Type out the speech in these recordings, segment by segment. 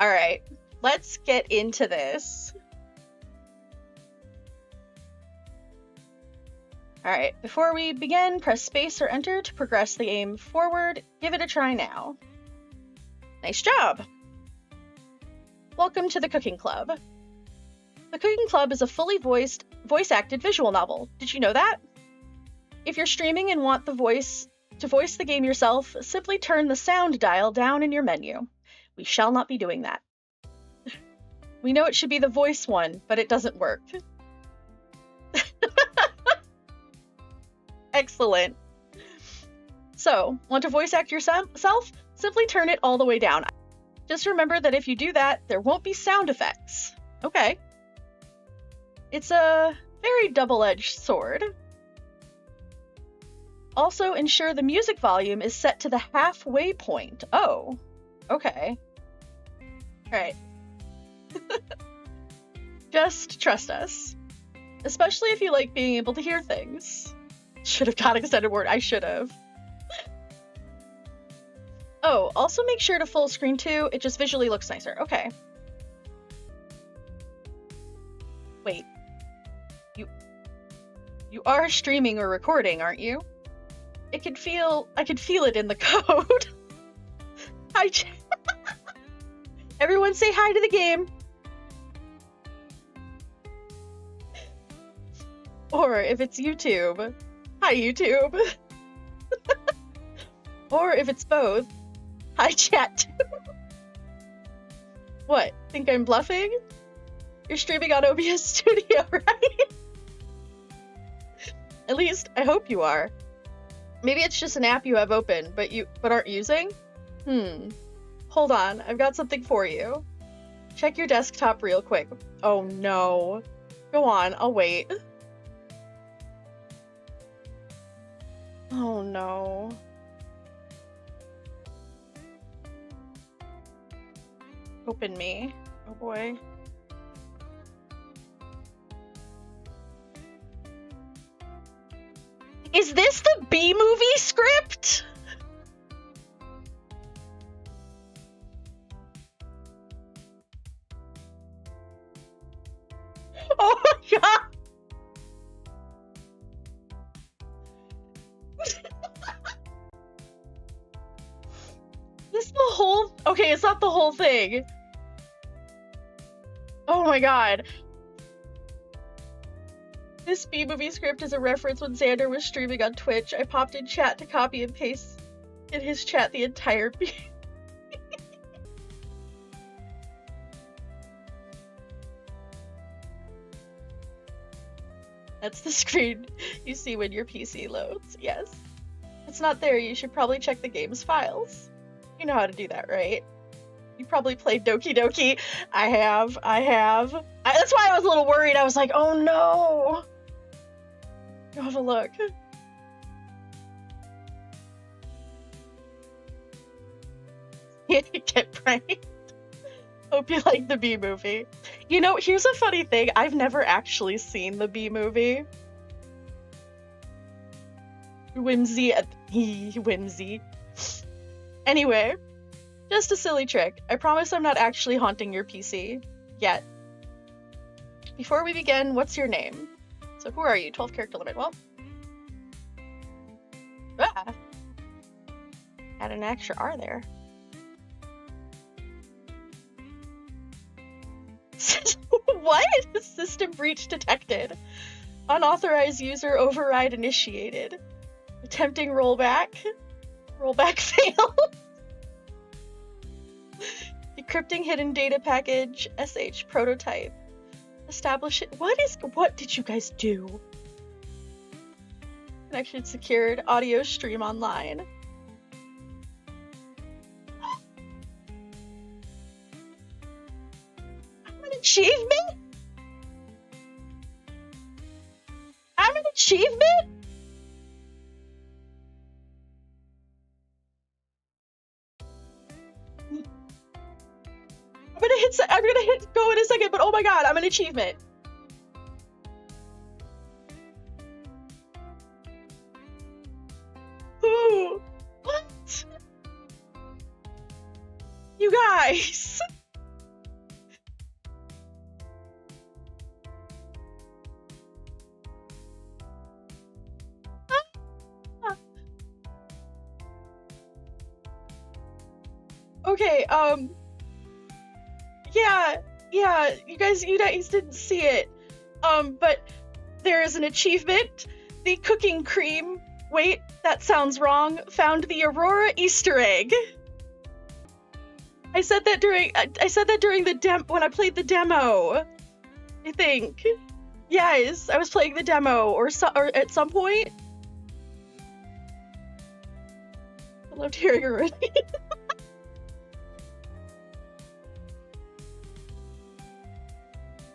All right, let's get into this. All right, before we begin, press space or enter to progress the game forward. Give it a try now. Nice job! Welcome to the Cooking Club. The Cooking Club is a fully voice-acted visual novel. Did you know that? If you're streaming and want to voice the game yourself, simply turn the sound dial down in your menu. We shall not be doing that. We know it should be the voice one, but it doesn't work. Excellent. So, want to voice act yourself? Simply turn it all the way down. Just remember that if you do that, there won't be sound effects. Okay. It's a very double-edged sword. Also, ensure the music volume is set to the halfway point. Oh, okay. Alright. Just trust us. Especially if you like being able to hear things. Should have got extended word. I should have. Oh, also make sure to full screen too. It just visually looks nicer. Okay. Wait. You are streaming or recording, aren't you? I could feel it in the code. Hi, everyone say hi to the game. Or if it's YouTube, hi YouTube. Or if it's both, hi chat too. What, think I'm bluffing? You're streaming on OBS Studio, right? At least, I hope you are. Maybe it's just an app you have open, but aren't using? Hold on, I've got something for you. Check your desktop real quick. Oh no. Go on, I'll wait. Oh no. Open me. Oh boy. Is this the B-movie script? Oh my god! This is the whole... Okay, it's not the whole thing. Oh my god. This B-movie script is a reference when Zander was streaming on Twitch. I popped in chat to copy and paste in his chat the entire B. That's the screen you see when your PC loads, yes. If it's not there, you should probably check the game's files. You know how to do that, right? You probably played Doki Doki. I have. That's why I was a little worried. I was like, oh no. Go have a look. Get pranked. Hope you like the B movie. You know, here's a funny thing. I've never actually seen the B movie. Whimsy. Whimsy. Anyway, just a silly trick. I promise I'm not actually haunting your PC. Yet. Before we begin, what's your name? So who are you? 12 character limit. Well. Ah. Add an extra R there. What? System breach detected. Unauthorized user override initiated. Attempting rollback. Rollback failed. Decrypting hidden data package. SH prototype. Establish it. What did you guys do? Connection secured. Audio stream online. Achievement? I'm an achievement? I'm gonna hit go in a second, but oh my god, I'm an achievement. Ooh. What? You guys. Okay, yeah, you guys didn't see it. But there is an achievement. The cooking cream, wait, that sounds wrong, found the Aurora Easter egg. I said that during the when I played the demo, I think. Yes, I was playing the demo, or at some point. I loved hearing her already.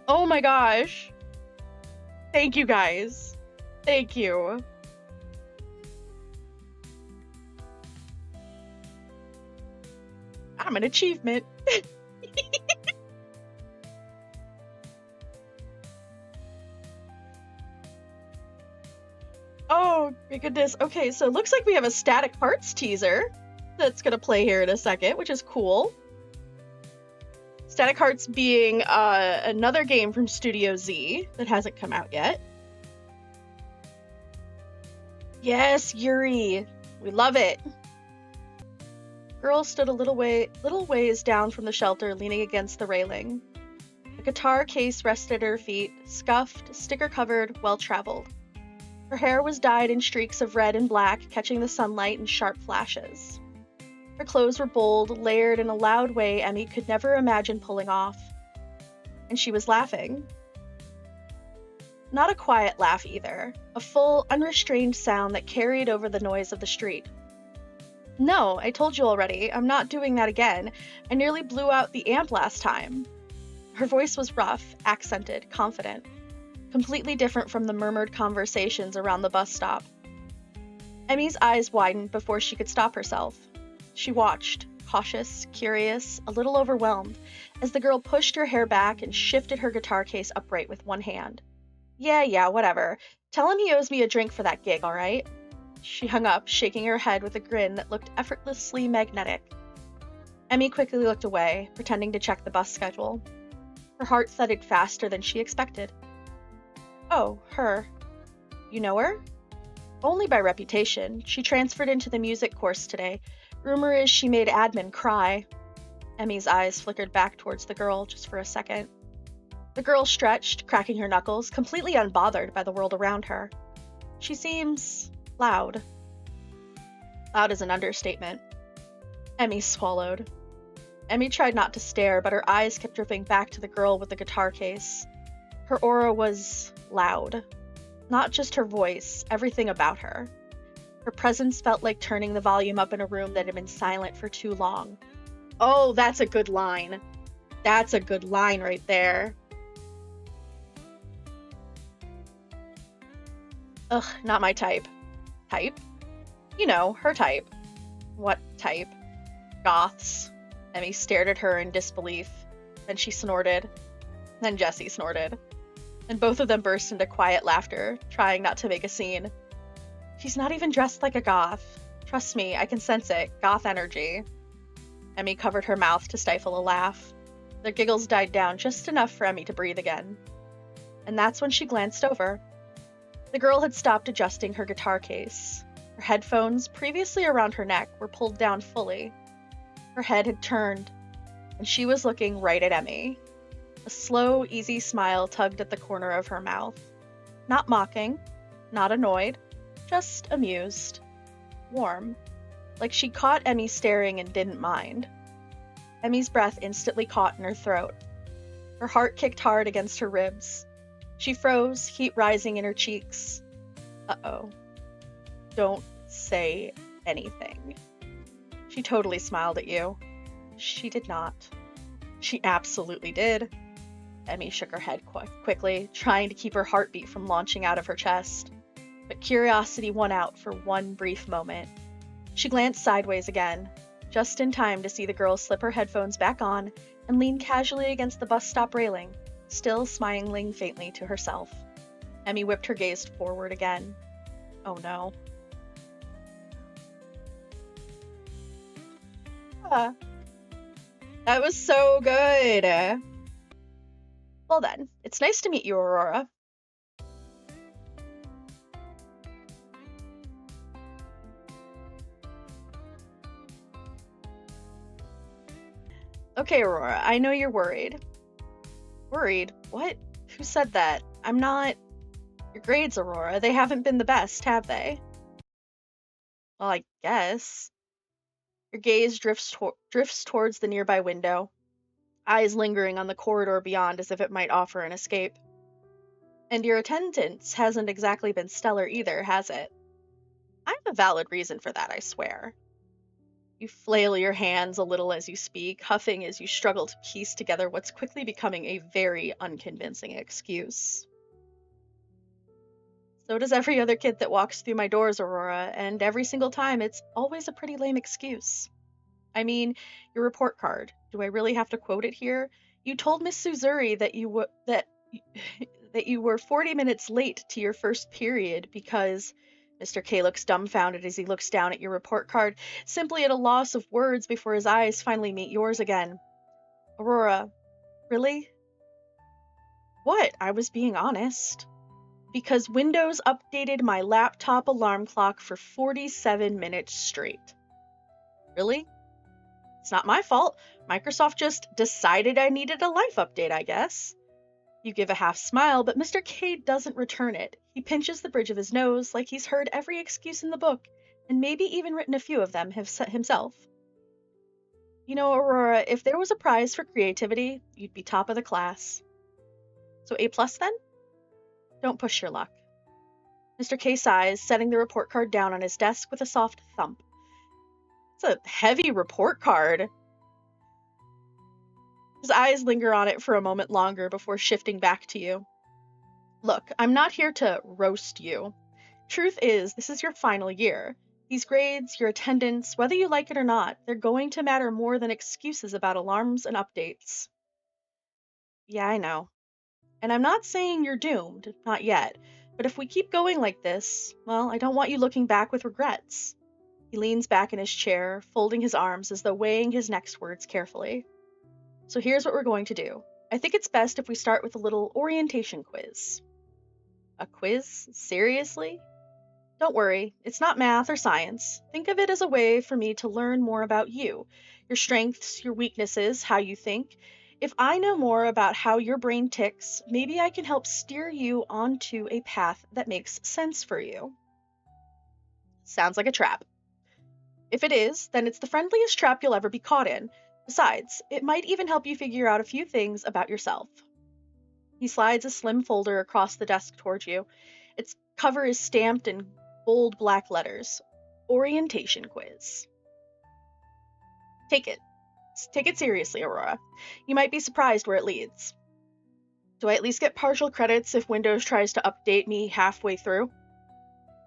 Oh my gosh. Thank you guys. Thank you. I'm an achievement. Oh my goodness. Okay, so it looks like we have a Static Hearts teaser that's gonna play here in a second, which is cool. Static Hearts being another game from Studio Z that hasn't come out yet. Yes, Yuri. We love it. Girl stood a little ways down from the shelter, leaning against the railing. A guitar case rested at her feet, scuffed, sticker-covered, well-traveled. Her hair was dyed in streaks of red and black, catching the sunlight in sharp flashes. Her clothes were bold, layered in a loud way Emmy could never imagine pulling off. And she was laughing. Not a quiet laugh either, a full, unrestrained sound that carried over the noise of the street. No, I told you already, I'm not doing that again. I nearly blew out the amp last time. Her voice was rough, accented, confident. Completely different from the murmured conversations around the bus stop. Emmy's eyes widened before she could stop herself. She watched, cautious, curious, a little overwhelmed, as the girl pushed her hair back and shifted her guitar case upright with one hand. Yeah, whatever. Tell him he owes me a drink for that gig, all right? She hung up, shaking her head with a grin that looked effortlessly magnetic. Emmy quickly looked away, pretending to check the bus schedule. Her heart thudded faster than she expected. Oh, her. You know her? Only by reputation. She transferred into the music course today. Rumor is she made admin cry. Emmy's eyes flickered back towards the girl just for a second. The girl stretched, cracking her knuckles, completely unbothered by the world around her. She seems loud. Loud is an understatement. Emmy swallowed. Emmy tried not to stare, but her eyes kept drifting back to the girl with the guitar case. Her aura was loud. Not just her voice, everything about her. Her presence felt like turning the volume up in a room that had been silent for too long. Oh, that's a good line. That's a good line right there. Ugh, not my type. Type? You know, her type. What type? Goths. Emmy stared at her in disbelief. Then she snorted. Then Jessie snorted. And both of them burst into quiet laughter, trying not to make a scene. She's not even dressed like a goth. Trust me, I can sense it. Goth energy. Emmy covered her mouth to stifle a laugh. Their giggles died down just enough for Emmy to breathe again. And that's when she glanced over. The girl had stopped adjusting her guitar case. Her headphones, previously around her neck, were pulled down fully. Her head had turned, and she was looking right at Emmy. A slow, easy smile tugged at the corner of her mouth. Not mocking, not annoyed, just amused. Warm. Like she caught Emmy staring and didn't mind. Emmy's breath instantly caught in her throat. Her heart kicked hard against her ribs. She froze, heat rising in her cheeks. Uh-oh. Don't say anything. She totally smiled at you. She did not. She absolutely did. Emmy shook her head quickly, trying to keep her heartbeat from launching out of her chest. But curiosity won out for one brief moment. She glanced sideways again, just in time to see the girl slip her headphones back on and lean casually against the bus stop railing, still smiling faintly to herself. Emmy whipped her gaze forward again. Oh no. Ah, that was so good. Well then, it's nice to meet you, Aurora. Okay, Aurora, I know you're worried. Worried? What? Who said that? I'm not. Your grades, Aurora, they haven't been the best, have they? Well, I guess. Your gaze drifts towards the nearby window, eyes lingering on the corridor beyond as if it might offer an escape. And your attendance hasn't exactly been stellar either, has it? I have a valid reason for that, I swear. You flail your hands a little as you speak, huffing as you struggle to piece together what's quickly becoming a very unconvincing excuse. So does every other kid that walks through my doors, Aurora, and every single time it's always a pretty lame excuse. I mean, your report card. Do I really have to quote it here? You told Miss Suzuri that that you were 40 minutes late to your first period because Mr. K looks dumbfounded as he looks down at your report card, simply at a loss of words before his eyes finally meet yours again. Aurora, really? What? I was being honest. Because Windows updated my laptop alarm clock for 47 minutes straight. Really? It's not my fault. Microsoft just decided I needed a life update, I guess. You give a half smile, but Mr. K doesn't return it. He pinches the bridge of his nose like he's heard every excuse in the book, and maybe even written a few of them himself. You know, Aurora, if there was a prize for creativity, you'd be top of the class. So A plus then? Don't push your luck. Mr. K sighs, setting the report card down on his desk with a soft thump. It's a heavy report card. His eyes linger on it for a moment longer before shifting back to you. Look, I'm not here to roast you. Truth is, this is your final year. These grades, your attendance, whether you like it or not, they're going to matter more than excuses about alarms and updates. Yeah, I know. And I'm not saying you're doomed, not yet. But if we keep going like this, well, I don't want you looking back with regrets. He leans back in his chair, folding his arms as though weighing his next words carefully. So here's what we're going to do. I think it's best if we start with a little orientation quiz. A quiz? Seriously? Don't worry, it's not math or science. Think of it as a way for me to learn more about you, your strengths, your weaknesses, how you think. If I know more about how your brain ticks, maybe I can help steer you onto a path that makes sense for you. Sounds like a trap. If it is, then it's the friendliest trap you'll ever be caught in. Besides, it might even help you figure out a few things about yourself. He slides a slim folder across the desk towards you. Its cover is stamped in bold black letters. Orientation quiz. Take it. Take it seriously, Aurora. You might be surprised where it leads. Do I at least get partial credits if Windows tries to update me halfway through?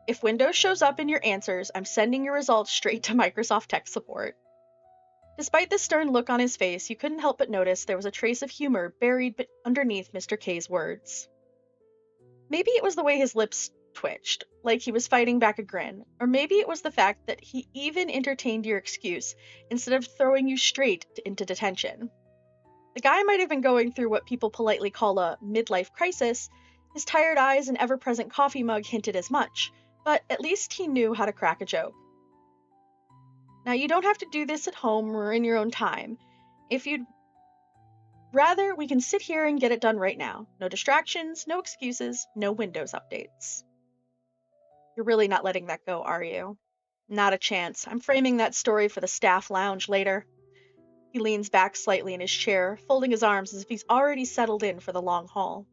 If Windows shows up in your answers, I'm sending your results straight to Microsoft Tech Support. Despite the stern look on his face, you couldn't help but notice there was a trace of humor buried underneath Mr. K's words. Maybe it was the way his lips twitched, like he was fighting back a grin, or maybe it was the fact that he even entertained your excuse instead of throwing you straight into detention. The guy might have been going through what people politely call a midlife crisis. His tired eyes and ever-present coffee mug hinted as much, but at least he knew how to crack a joke. Now, you don't have to do this at home or in your own time. If you'd rather, we can sit here and get it done right now. No distractions, no excuses, no Windows updates. You're really not letting that go, are you? Not a chance. I'm framing that story for the staff lounge later. He leans back slightly in his chair, folding his arms as if he's already settled in for the long haul.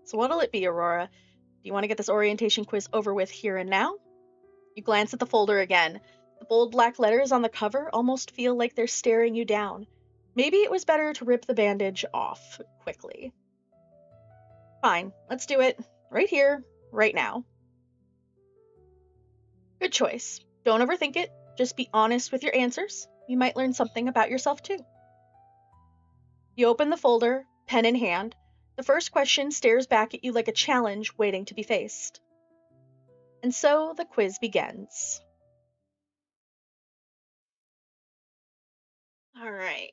So what'll it be, Aurora? Do you want to get this orientation quiz over with here and now? You glance at the folder again. The bold black letters on the cover almost feel like they're staring you down. Maybe it was better to rip the bandage off quickly. Fine, let's do it. Right here, right now. Good choice. Don't overthink it. Just be honest with your answers. You might learn something about yourself too. You open the folder, pen in hand. The first question stares back at you like a challenge waiting to be faced. And so the quiz begins. All right.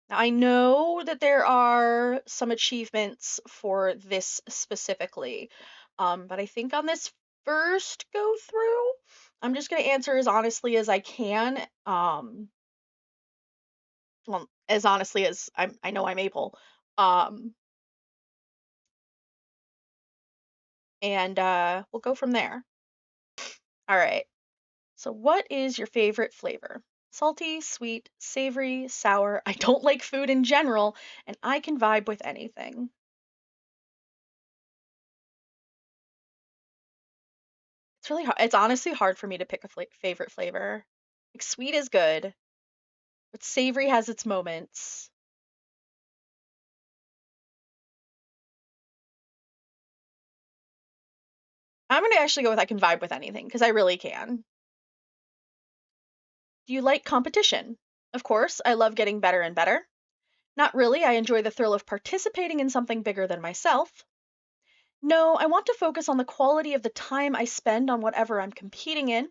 Now, I know that there are some achievements for this specifically, but I think on this first go through, I'm just gonna answer as honestly as I can. Well, as honestly as I know I'm able. Um, and we'll go from there. All right. So, what is your favorite flavor? Salty, sweet, savory, sour. I don't like food in general, and I can vibe with anything. It's really hard. It's honestly hard for me to pick a favorite flavor. Like sweet is good, but savory has its moments. I'm gonna actually go with I can vibe with anything because I really can. Do you like competition? Of course, I love getting better and better. Not really, I enjoy the thrill of participating in something bigger than myself. No, I want to focus on the quality of the time I spend on whatever I'm competing in.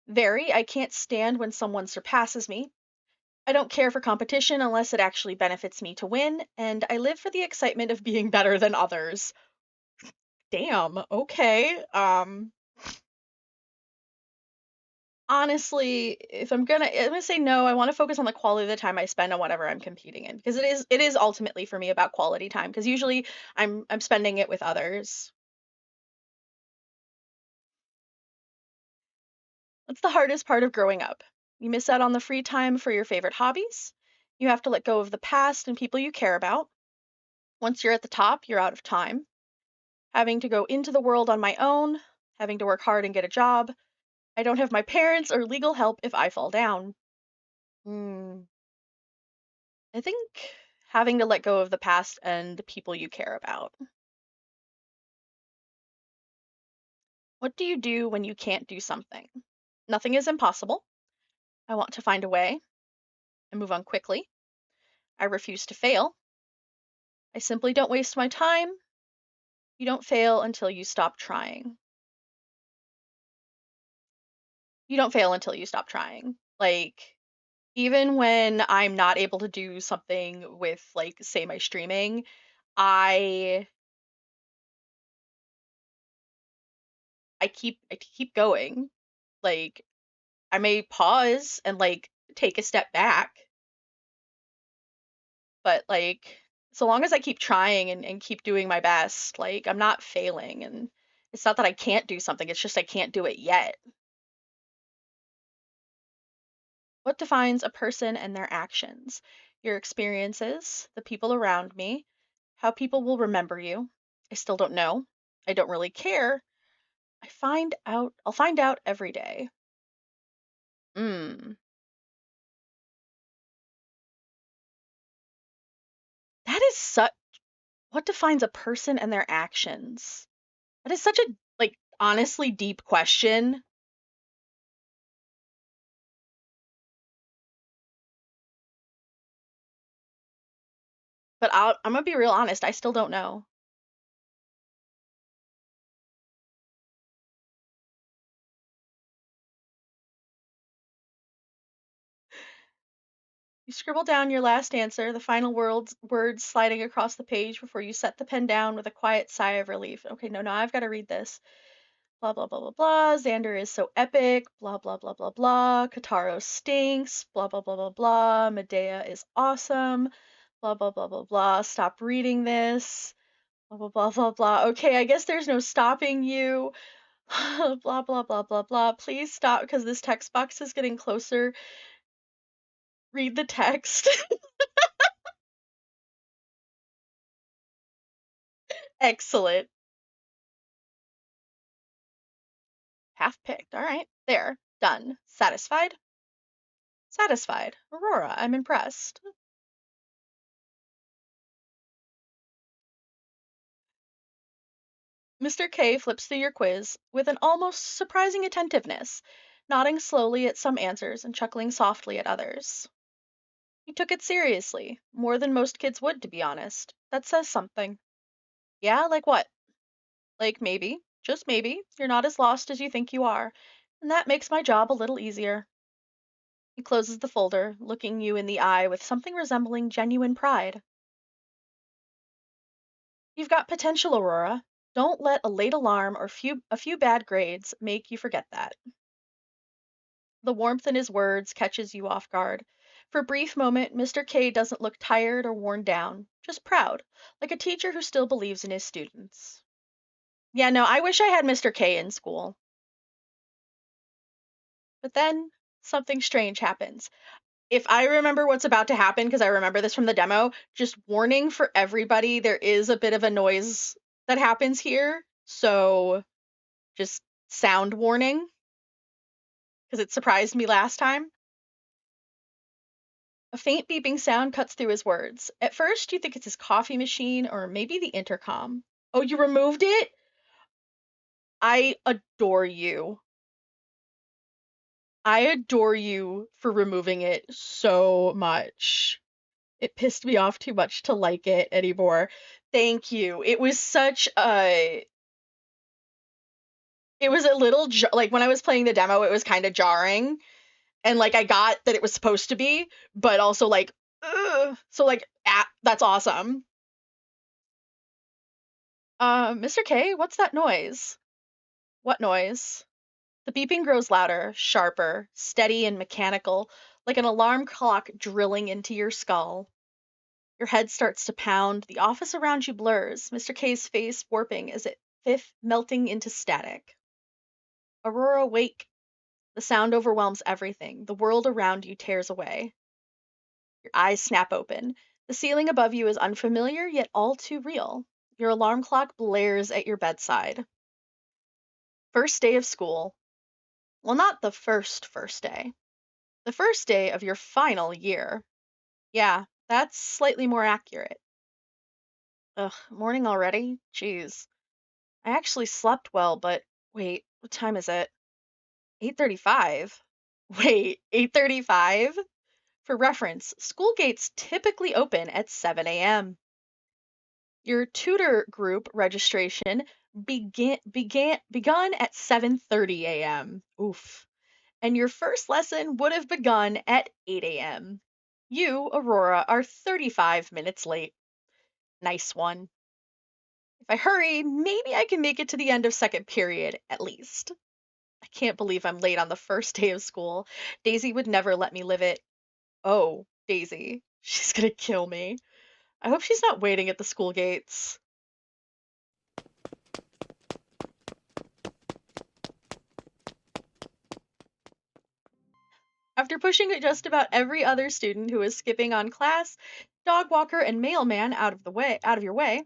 Very, I can't stand when someone surpasses me. I don't care for competition unless it actually benefits me to win, and I live for the excitement of being better than others. Damn, okay. Honestly, if I'm gonna say no, I want to focus on the quality of the time I spend on whatever I'm competing in because it is ultimately for me about quality time because usually I'm spending it with others. What's the hardest part of growing up? You miss out on the free time for your favorite hobbies. You have to let go of the past and people you care about. Once you're at the top, you're out of time. Having to go into the world on my own, having to work hard and get a job. I don't have my parents or legal help if I fall down. Hmm. I think having to let go of the past and the people you care about. What do you do when you can't do something? Nothing is impossible. I want to find a way. I move on quickly. I refuse to fail. I simply don't waste my time. You don't fail until you stop trying. You don't fail until you stop trying. Like, even when I'm not able to do something with, like, say, my streaming, I I keep going. Like, I may pause and like take a step back, but like so long as I keep trying and keep doing my best, like I'm not failing and it's not that I can't do something, it's just I can't do it yet. What defines a person and their actions? Your experiences, the people around me, how people will remember you. I still don't know. I don't really care. I'll find out every day. Mm. That is such what defines a person and their actions? That is such a like honestly deep question, but I'm gonna be real honest. I still don't know. You scribble down your last answer, the final words sliding across the page before you set the pen down with a quiet sigh of relief. Okay, no, I've got to read this. Blah blah blah blah blah. Xander is so epic. Blah blah blah blah blah. Kataro stinks. Blah blah blah blah blah. Medea is awesome. Blah blah blah blah blah. Stop reading this. Blah blah blah blah blah. Okay, I guess there's no stopping you. Blah blah blah blah blah. Please stop because this text box is getting closer. Read the text. Excellent. Half picked. All right. There. Done. Satisfied? Satisfied. Aurora, I'm impressed. Mr. K flips through your quiz with an almost surprising attentiveness, nodding slowly at some answers and chuckling softly at others. He took it seriously, more than most kids would, to be honest. That says something. Yeah, like what? Like maybe, just maybe, you're not as lost as you think you are, and that makes my job a little easier. He closes the folder, looking you in the eye with something resembling genuine pride. You've got potential, Aurora. Don't let a late alarm or a few bad grades make you forget that. The warmth in his words catches you off guard. For a brief moment, Mr. K doesn't look tired or worn down, just proud, like a teacher who still believes in his students. Yeah, no, I wish I had Mr. K in school. But then something strange happens. If I remember what's about to happen, because I remember this from the demo, just warning for everybody, there is a bit of a noise that happens here. So just sound warning, because it surprised me last time. A faint beeping sound cuts through his words. At first, you think it's his coffee machine or maybe the intercom. Oh, you removed it? I adore you. I adore you for removing it so much. It pissed me off too much to like it anymore. Thank you. It was such a. It was a little. Like when I was playing the demo, it was kind of jarring. And like I got that it was supposed to be, but also like. Ugh. So like, that's awesome. Mr. K, what's that noise? What noise? The beeping grows louder, sharper, steady and mechanical, like an alarm clock drilling into your skull. Your head starts to pound, the office around you blurs, Mr. K's face warping as if melting into static. Aurora, wake! The sound overwhelms everything. The world around you tears away. Your eyes snap open. The ceiling above you is unfamiliar, yet all too real. Your alarm clock blares at your bedside. First day of school. Well, not the first day. The first day of your final year. Yeah, that's slightly more accurate. Ugh, morning already? Jeez. I actually slept well, but wait, what time is it? 8:35. Wait, 8:35? For reference, school gates typically open at 7 a.m. Your tutor group registration begun at 7:30 a.m. Oof. And your first lesson would have begun at 8 a.m. You, Aurora, are 35 minutes late. Nice one. If I hurry, maybe I can make it to the end of second period, at least. I can't believe I'm late on the first day of school. Daisy would never let me live it. Oh, Daisy. She's gonna kill me. I hope she's not waiting at the school gates. After pushing just about every other student who was skipping on class, dog walker, and mailman out of your way,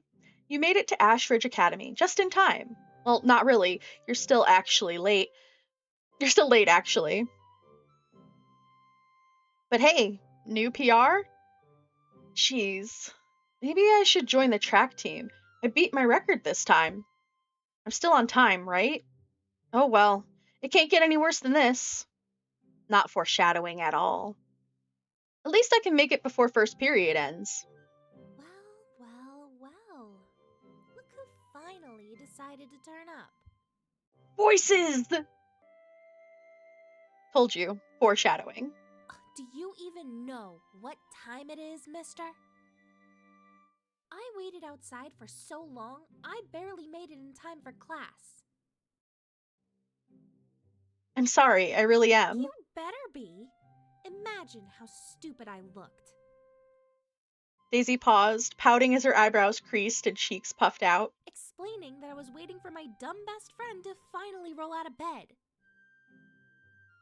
you made it to Ashridge Academy just in time. Well, not really. You're still actually late. You're still late, actually. But hey, new PR? Jeez. Maybe I should join the track team. I beat my record this time. I'm still on time, right? Oh well. It can't get any worse than this. Not foreshadowing at all. At least I can make it before first period ends. Well. Look who finally decided to turn up. Voices! Told you. Foreshadowing. Do you even know what time it is, mister? I waited outside for so long, I barely made it in time for class. I'm sorry, I really am. You better be. Imagine how stupid I looked. Daisy paused, pouting as her eyebrows creased and cheeks puffed out. Explaining that I was waiting for my dumb best friend to finally roll out of bed.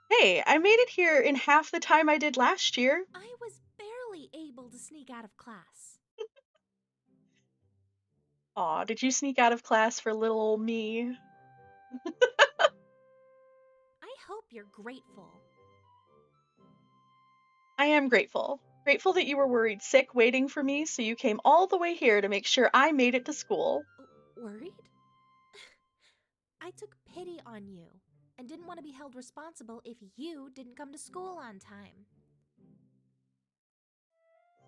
Hey, I made it here in half the time I did last year. I was barely able to sneak out of class. Aw, did you sneak out of class for little old me? I hope you're grateful. I am grateful. Grateful that you were worried sick waiting for me, so you came all the way here to make sure I made it to school. Worried? I took pity on you and didn't want to be held responsible if you didn't come to school on time.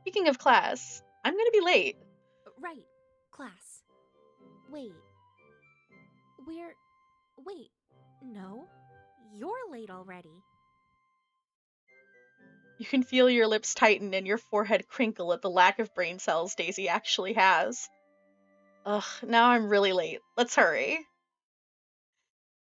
Speaking of class, I'm gonna be late. Right, class. Wait. Wait, no. You're late already. You can feel your lips tighten and your forehead crinkle at the lack of brain cells Daisy actually has. Ugh, now I'm really late. Let's hurry.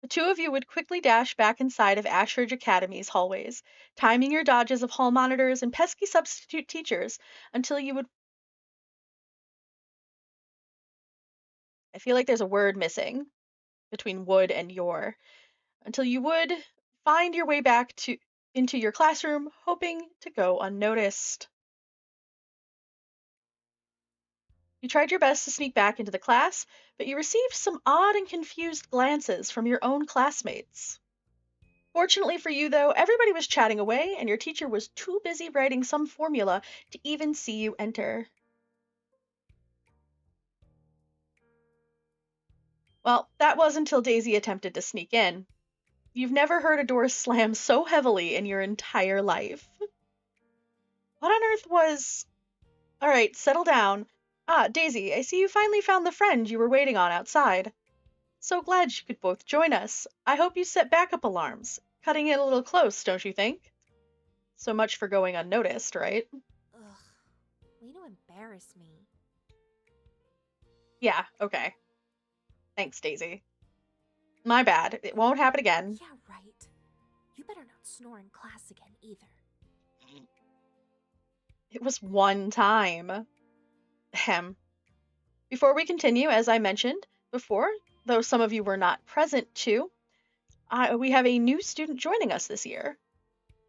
The two of you would quickly dash back inside of Ashridge Academy's hallways, timing your dodges of hall monitors and pesky substitute teachers until you would. I feel like there's a word missing between would and your. Until you would find your way back to into your classroom, hoping to go unnoticed. You tried your best to sneak back into the class, but you received some odd and confused glances from your own classmates. Fortunately for you, though, everybody was chatting away, and your teacher was too busy writing some formula to even see you enter. Well, that was until Daisy attempted to sneak in. You've never heard a door slam so heavily in your entire life. What on earth was. Alright, settle down. Ah, Daisy, I see you finally found the friend you were waiting on outside. So glad you could both join us. I hope you set backup alarms. Cutting it a little close, don't you think? So much for going unnoticed, right? Ugh, way to embarrass me. Yeah, okay. Thanks, Daisy. My bad. It won't happen again. Yeah, right. You better not snore in class again either. It was one time. Ahem. Before we continue, as I mentioned before, though some of you were not present too, we have a new student joining us this year.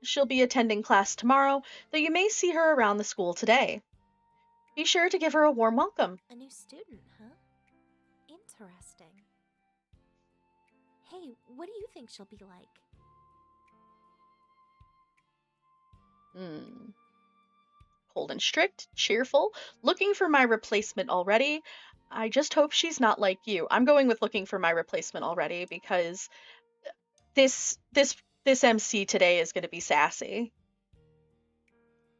She'll be attending class tomorrow, though you may see her around the school today. Be sure to give her a warm welcome. A new student, huh? Interesting. Hey, what do you think she'll be like? Cold and strict, cheerful, looking for my replacement already. I just hope she's not like you. I'm going with looking for my replacement already because this MC today is going to be sassy.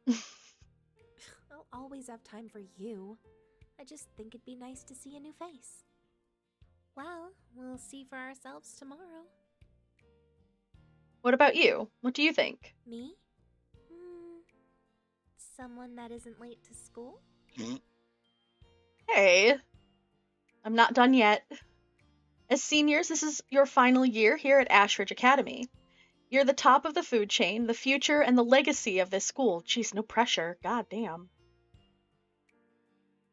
I'll always have time for you. I just think it'd be nice to see a new face. Well, we'll see for ourselves tomorrow. What about you? What do you think? Me? Someone that isn't late to school? Hey, I'm not done yet. As seniors, this is your final year here at Ashridge Academy. You're the top of the food chain, the future, and the legacy of this school. Jeez, no pressure. God damn.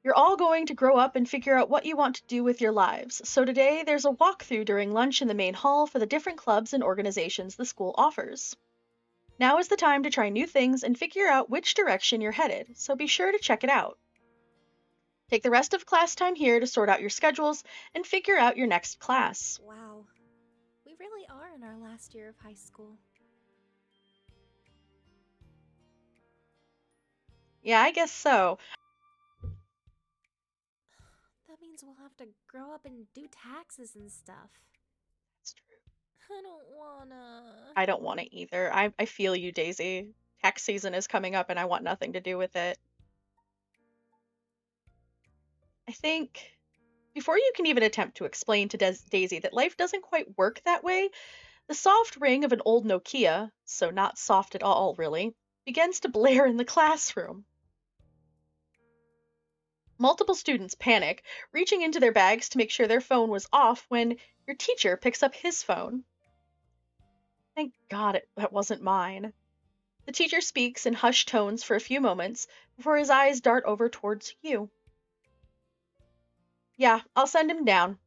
You're all going to grow up and figure out what you want to do with your lives. So today, there's a walkthrough during lunch in the main hall for the different clubs and organizations the school offers. Now is the time to try new things and figure out which direction you're headed, so be sure to check it out. Take the rest of class time here to sort out your schedules and figure out your next class. Wow. We really are in our last year of high school. Yeah, I guess so. That means we'll have to grow up and do taxes and stuff. That's true. I don't wanna. I don't want it either. I feel you, Daisy. Tax season is coming up and I want nothing to do with it. I think before you can even attempt to explain to Daisy that life doesn't quite work that way, the soft ring of an old Nokia, so not soft at all, really, begins to blare in the classroom. Multiple students panic, reaching into their bags to make sure their phone was off when your teacher picks up his phone. Thank God that wasn't mine. The teacher speaks in hushed tones for a few moments before his eyes dart over towards you. Yeah, I'll send him down.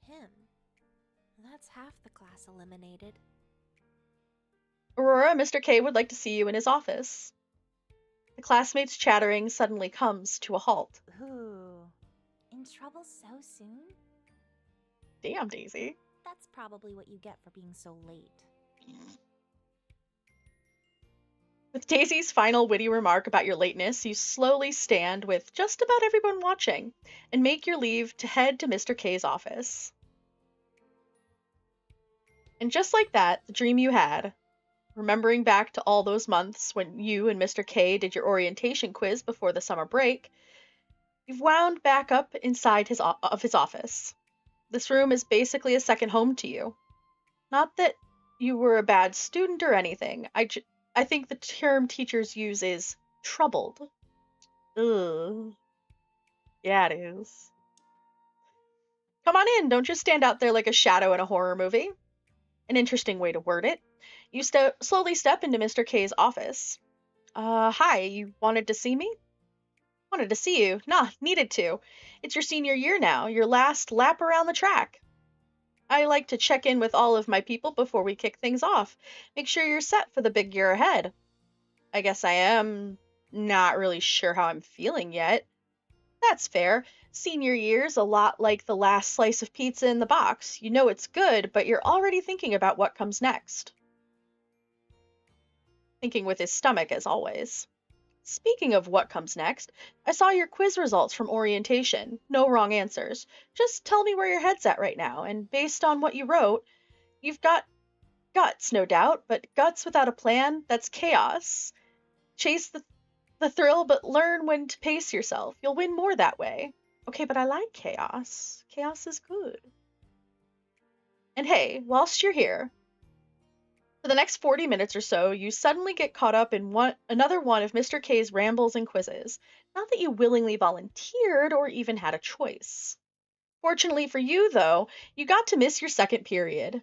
Him? That's half the class eliminated. Aurora, Mr. K would like to see you in his office. The classmates' chattering suddenly comes to a halt. Ooh. In trouble so soon? Damn, Daisy. That's probably what you get for being so late. With Daisy's final witty remark about your lateness, you slowly stand with just about everyone watching and make your leave to head to Mr. K's office. And just like that, the dream you had, remembering back to all those months when you and Mr. K did your orientation quiz before the summer break, you've wound back up inside his office. This room is basically a second home to you. Not that you were a bad student or anything. I think the term teachers use is troubled. Ugh. Yeah, it is. Come on in, don't just stand out there like a shadow in a horror movie. An interesting way to word it. You slowly step into Mr. K's office. Hi, you wanted to see me? Wanted to see you. Nah, needed to. It's your senior year now, your last lap around the track. I like to check in with all of my people before we kick things off. Make sure you're set for the big year ahead. I guess I am not really sure how I'm feeling yet. That's fair. Senior year's a lot like the last slice of pizza in the box. You know it's good, but you're already thinking about what comes next. Thinking with his stomach, as always. Speaking of what comes next, I saw your quiz results from orientation. No wrong answers. Just tell me where your head's at right now, and based on what you wrote, you've got guts, no doubt, but guts without a plan, that's chaos. Chase the thrill, but learn when to pace yourself. You'll win more that way. Okay, but I like chaos. Chaos is good. And hey, whilst you're here, for the next 40 minutes or so, you suddenly get caught up in another one of Mr. K's rambles and quizzes. Not that you willingly volunteered or even had a choice. Fortunately for you, though, you got to miss your second period.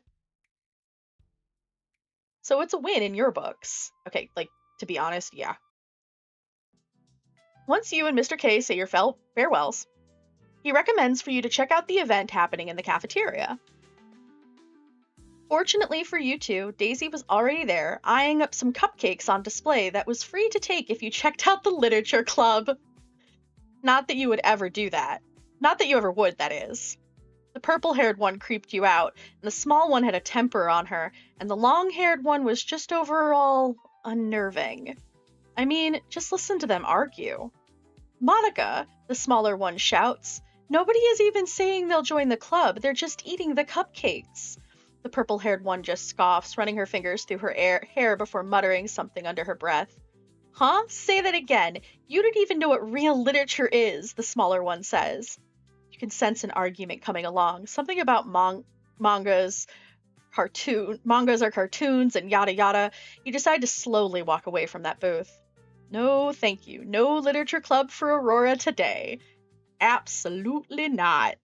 So it's a win in your books. Okay, to be honest, yeah. Once you and Mr. K say your farewells, he recommends for you to check out the event happening in the cafeteria. Fortunately for you two, Daisy was already there, eyeing up some cupcakes on display that was free to take if you checked out the literature club. Not that you would ever do that. Not that you ever would, that is. The purple-haired one creeped you out, and the small one had a temper on her, and the long-haired one was just overall unnerving. I mean, just listen to them argue. Monica, the smaller one, shouts, "Nobody is even saying they'll join the club, they're just eating the cupcakes." The purple-haired one just scoffs, running her fingers through her hair before muttering something under her breath. Huh? Say that again. You don't even know what real literature is, the smaller one says. You can sense an argument coming along, something about mangas are cartoons and yada yada. You decide to slowly walk away from that booth. No, thank you. No literature club for Aurora today. Absolutely not.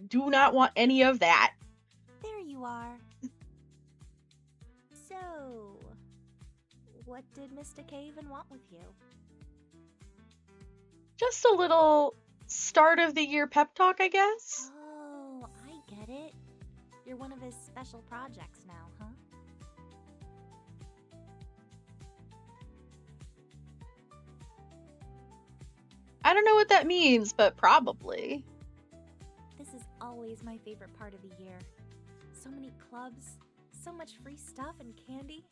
Do not want any of that. There you are. So, what did Mr. K even want with you? Just a little start of the year pep talk, I guess. Oh, I get it. You're one of his special projects now, huh? I don't know what that means, but probably. This is always my favorite part of the year. So many clubs, so much free stuff and candy.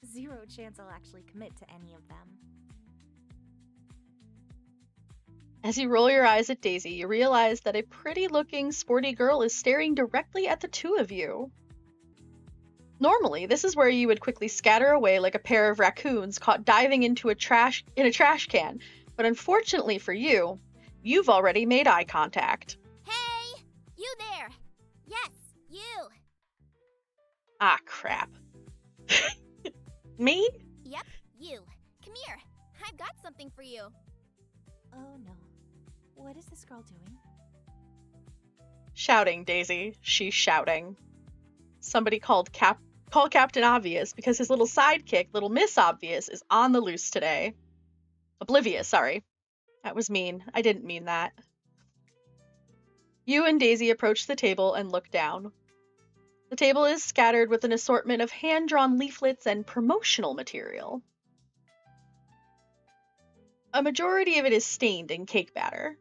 Zero chance I'll actually commit to any of them. As you roll your eyes at Daisy, you realize that a pretty-looking, sporty girl is staring directly at the two of you. Normally, this is where you would quickly scatter away like a pair of raccoons caught diving into a trash can, but unfortunately for you, you've already made eye contact. Hey! You there! Yes, you! Ah, crap. Me? Yep, you. Come here. I've got something for you. Oh no. What is this girl doing? Shouting, Daisy. She's shouting. Somebody call Captain Obvious because his little sidekick, Little Miss Obvious, is on the loose today. Oblivious, sorry. That was mean. I didn't mean that. You and Daisy approach the table and look down. The table is scattered with an assortment of hand-drawn leaflets and promotional material. A majority of it is stained in cake batter.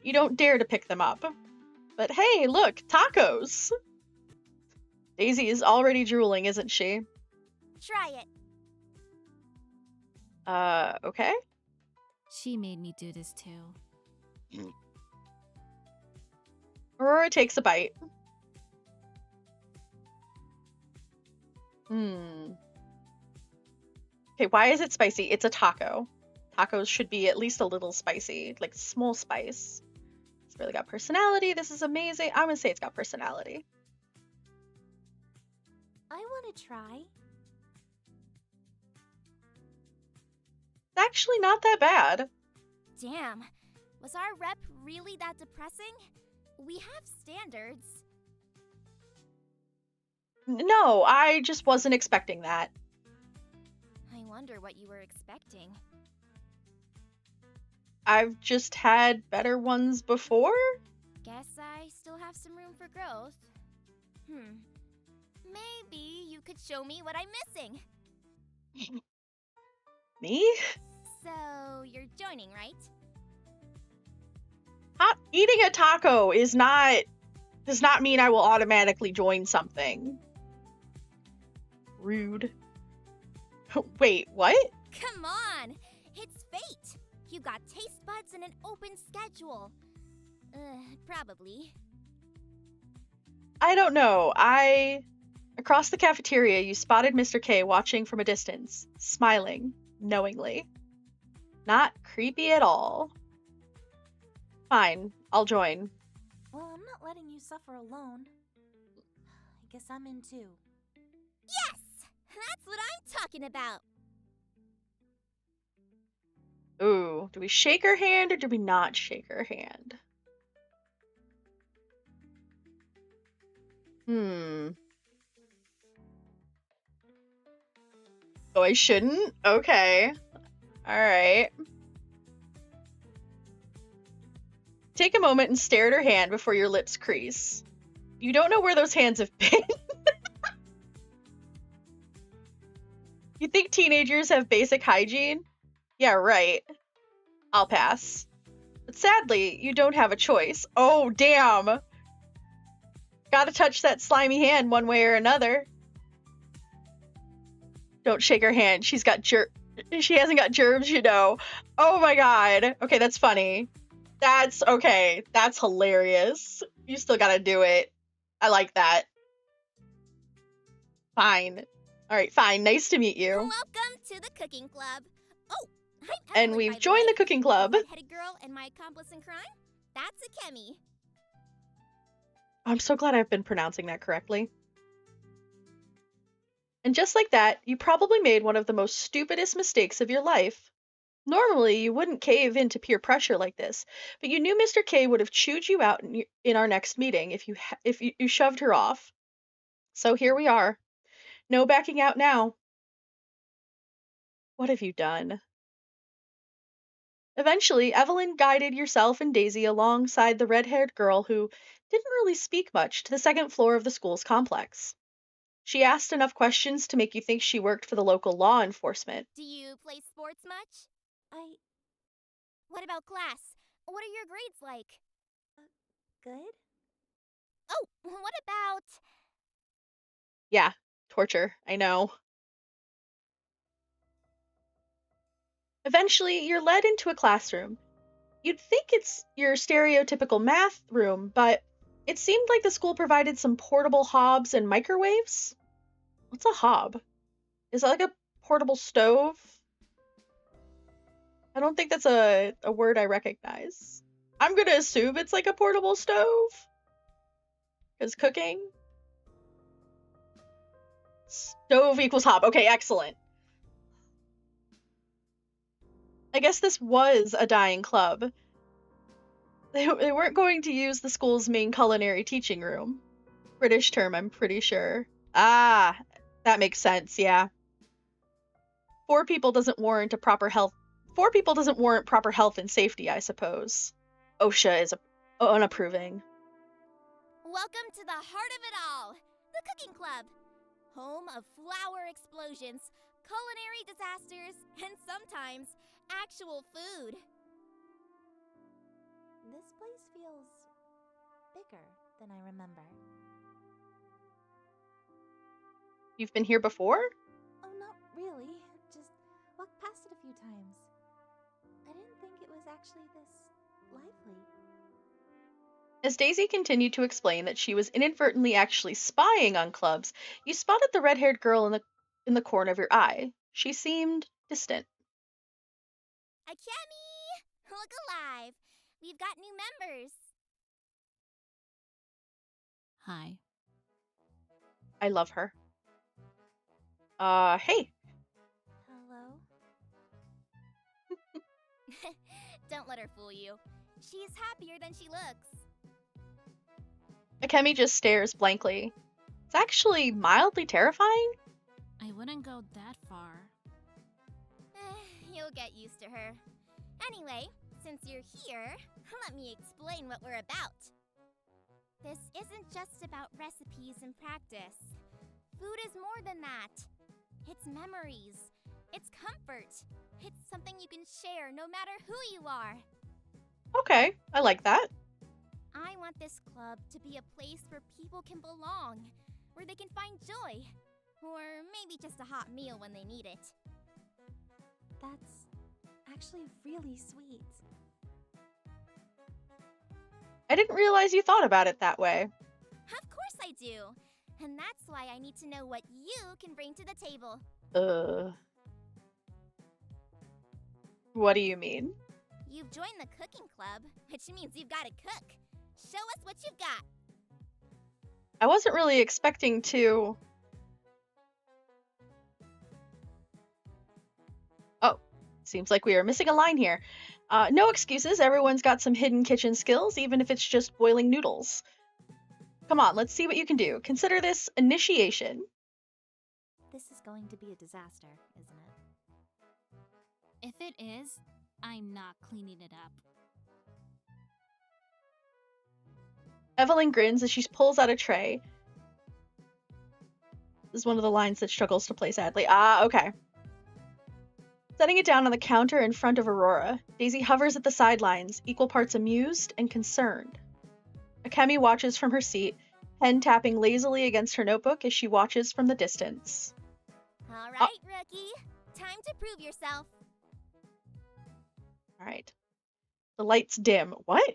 You don't dare to pick them up. But hey, look, tacos! Daisy is already drooling, isn't she? Try it. Okay? She made me do this too. Aurora takes a bite. Okay, why is it spicy? It's a taco. Tacos should be at least a little spicy, like small spice. It's really got personality. This is amazing. I'm gonna say it's got personality. I want to try. It's actually not that bad. Damn. Was our rep really that depressing? We have standards. No, I just wasn't expecting that. I wonder what you were expecting. I've just had better ones before? Guess I still have some room for growth. Maybe you could show me what I'm missing. Me? So, you're joining, right? Eating a taco does not mean I will automatically join something. Rude. Wait, what? Come on! It's fate! You got taste buds and an open schedule. Probably. I don't know. Across the cafeteria, you spotted Mr. K watching from a distance, smiling, knowingly. Not creepy at all. Fine, I'll join. Well, I'm not letting you suffer alone. I guess I'm in too. Yes! That's what I'm talking about! Ooh, do we shake her hand or do we not shake her hand? Oh, I shouldn't? Okay. Alright. Take a moment and stare at her hand before your lips crease. You don't know where those hands have been. You think teenagers have basic hygiene? Yeah, right. I'll pass. But sadly, you don't have a choice. Oh, damn. Gotta touch that slimy hand one way or another. Don't shake her hand. She hasn't got germs, you know. Oh my god. Okay, that's funny. That's okay. That's hilarious. You still gotta do it. I like that. Fine. Alright, fine. Nice to meet you. Welcome to the cooking club. Oh, I'm And Evelyn, we've by the joined way. the cooking club. The red-headed girl and my accomplice in crime? That's Akemi. I'm so glad I've been pronouncing that correctly. And just like that, you probably made one of the most stupidest mistakes of your life. Normally, you wouldn't cave into peer pressure like this, but you knew Mr. K would have chewed you out in our next meeting if you shoved her off. So here we are. No backing out now. What have you done? Eventually, Evelyn guided yourself and Daisy alongside the red-haired girl who didn't really speak much to the second floor of the school's complex. She asked enough questions to make you think she worked for the local law enforcement. Do you play sports much? What about class? What are your grades like? Good? Oh, what about... Yeah, torture, I know. Eventually, you're led into a classroom. You'd think it's your stereotypical math room, but it seemed like the school provided some portable hobs and microwaves. What's a hob? Is that like a portable stove? I don't think that's a word I recognize. I'm gonna assume it's like a portable stove. Because cooking? Stove equals hob. Okay, excellent. I guess this was a dying club. They weren't going to use the school's main culinary teaching room. British term, I'm pretty sure. Ah, that makes sense, yeah. Four people doesn't warrant proper health and safety, I suppose. OSHA is unapproving. Welcome to the heart of it all, the cooking club. Home of flour explosions, culinary disasters, and sometimes actual food. This place feels bigger than I remember. You've been here before? Oh, not really. Just walked past it a few times. I didn't think it was actually this lively. As Daisy continued to explain that she was inadvertently actually spying on clubs, you spotted the red-haired girl in the corner of your eye. She seemed distant. Akemi! Look alive! We've got new members. Hi. I love her. Hey. Hello? Don't let her fool you. She's happier than she looks. Akemi just stares blankly. It's actually mildly terrifying. I wouldn't go that far. You'll get used to her. Anyway, since you're here, let me explain what we're about. This isn't just about recipes and practice. Food is more than that. It's memories. It's comfort. It's something you can share no matter who you are. Okay, I like that. I want this club to be a place where people can belong, where they can find joy, or maybe just a hot meal when they need it. That's actually really sweet. I didn't realize you thought about it that way. Of course I do. And that's why I need to know what you can bring to the table. What do you mean? You've joined the cooking club, which means you've got to cook. Show us what you've got. I wasn't really expecting to... Oh, seems like we are missing a line here. No excuses, everyone's got some hidden kitchen skills, even if it's just boiling noodles. Come on, let's see what you can do. Consider this initiation. This is going to be a disaster, isn't it? If it is, I'm not cleaning it up. Evelyn grins as she pulls out a tray. This is one of the lines that struggles to play sadly. Ah, okay. Setting it down on the counter in front of Aurora, Daisy hovers at the sidelines, equal parts amused and concerned. Akemi watches from her seat, pen tapping lazily against her notebook as she watches from the distance. All right, rookie. Time to prove yourself. All right. The lights dim. What?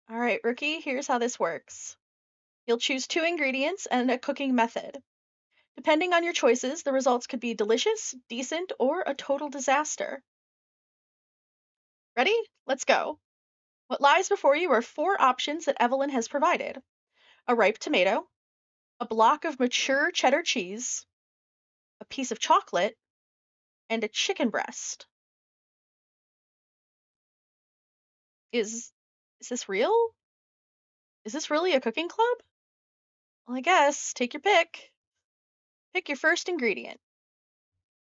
All right, rookie, here's how this works. You'll choose 2 ingredients and a cooking method. Depending on your choices, the results could be delicious, decent, or a total disaster. Ready? Let's go. What lies before you are 4 options that Evelyn has provided. A ripe tomato, a block of mature cheddar cheese, a piece of chocolate, and a chicken breast. Is this real? Is this really a cooking club? Well, I guess. Take your pick. Pick your first ingredient.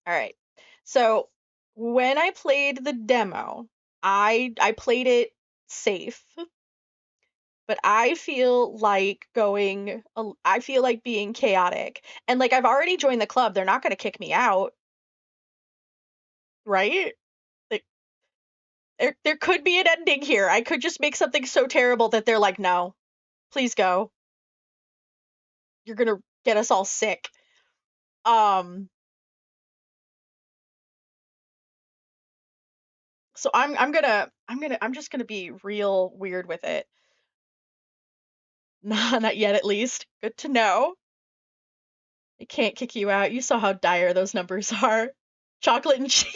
All right. So when I played the demo, I played it safe, but I feel like I feel like being chaotic. And like I've already joined the club, they're not going to kick me out, right? Like there could be an ending here. I could just make something so terrible that they're like, "No, please go. You're going to get us all sick." So I'm just gonna be real weird with it. Not yet, at least. Good to know. It can't kick you out. You saw how dire those numbers are. Chocolate and cheese.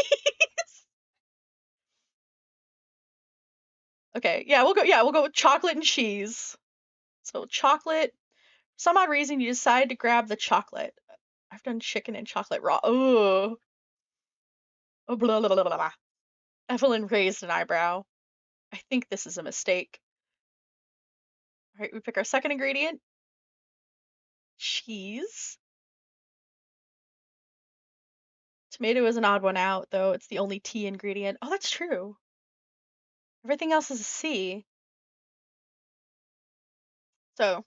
Okay, yeah, we'll go with chocolate and cheese. So chocolate. For some odd reason, you decide to grab the chocolate. I've done chicken and chocolate raw. Oh, blah, blah, blah, blah, blah. Evelyn raised an eyebrow. I think this is a mistake. All right, we pick our second ingredient. Cheese. Tomato is an odd one out, though. It's the only T ingredient. Oh, that's true. Everything else is a C. So,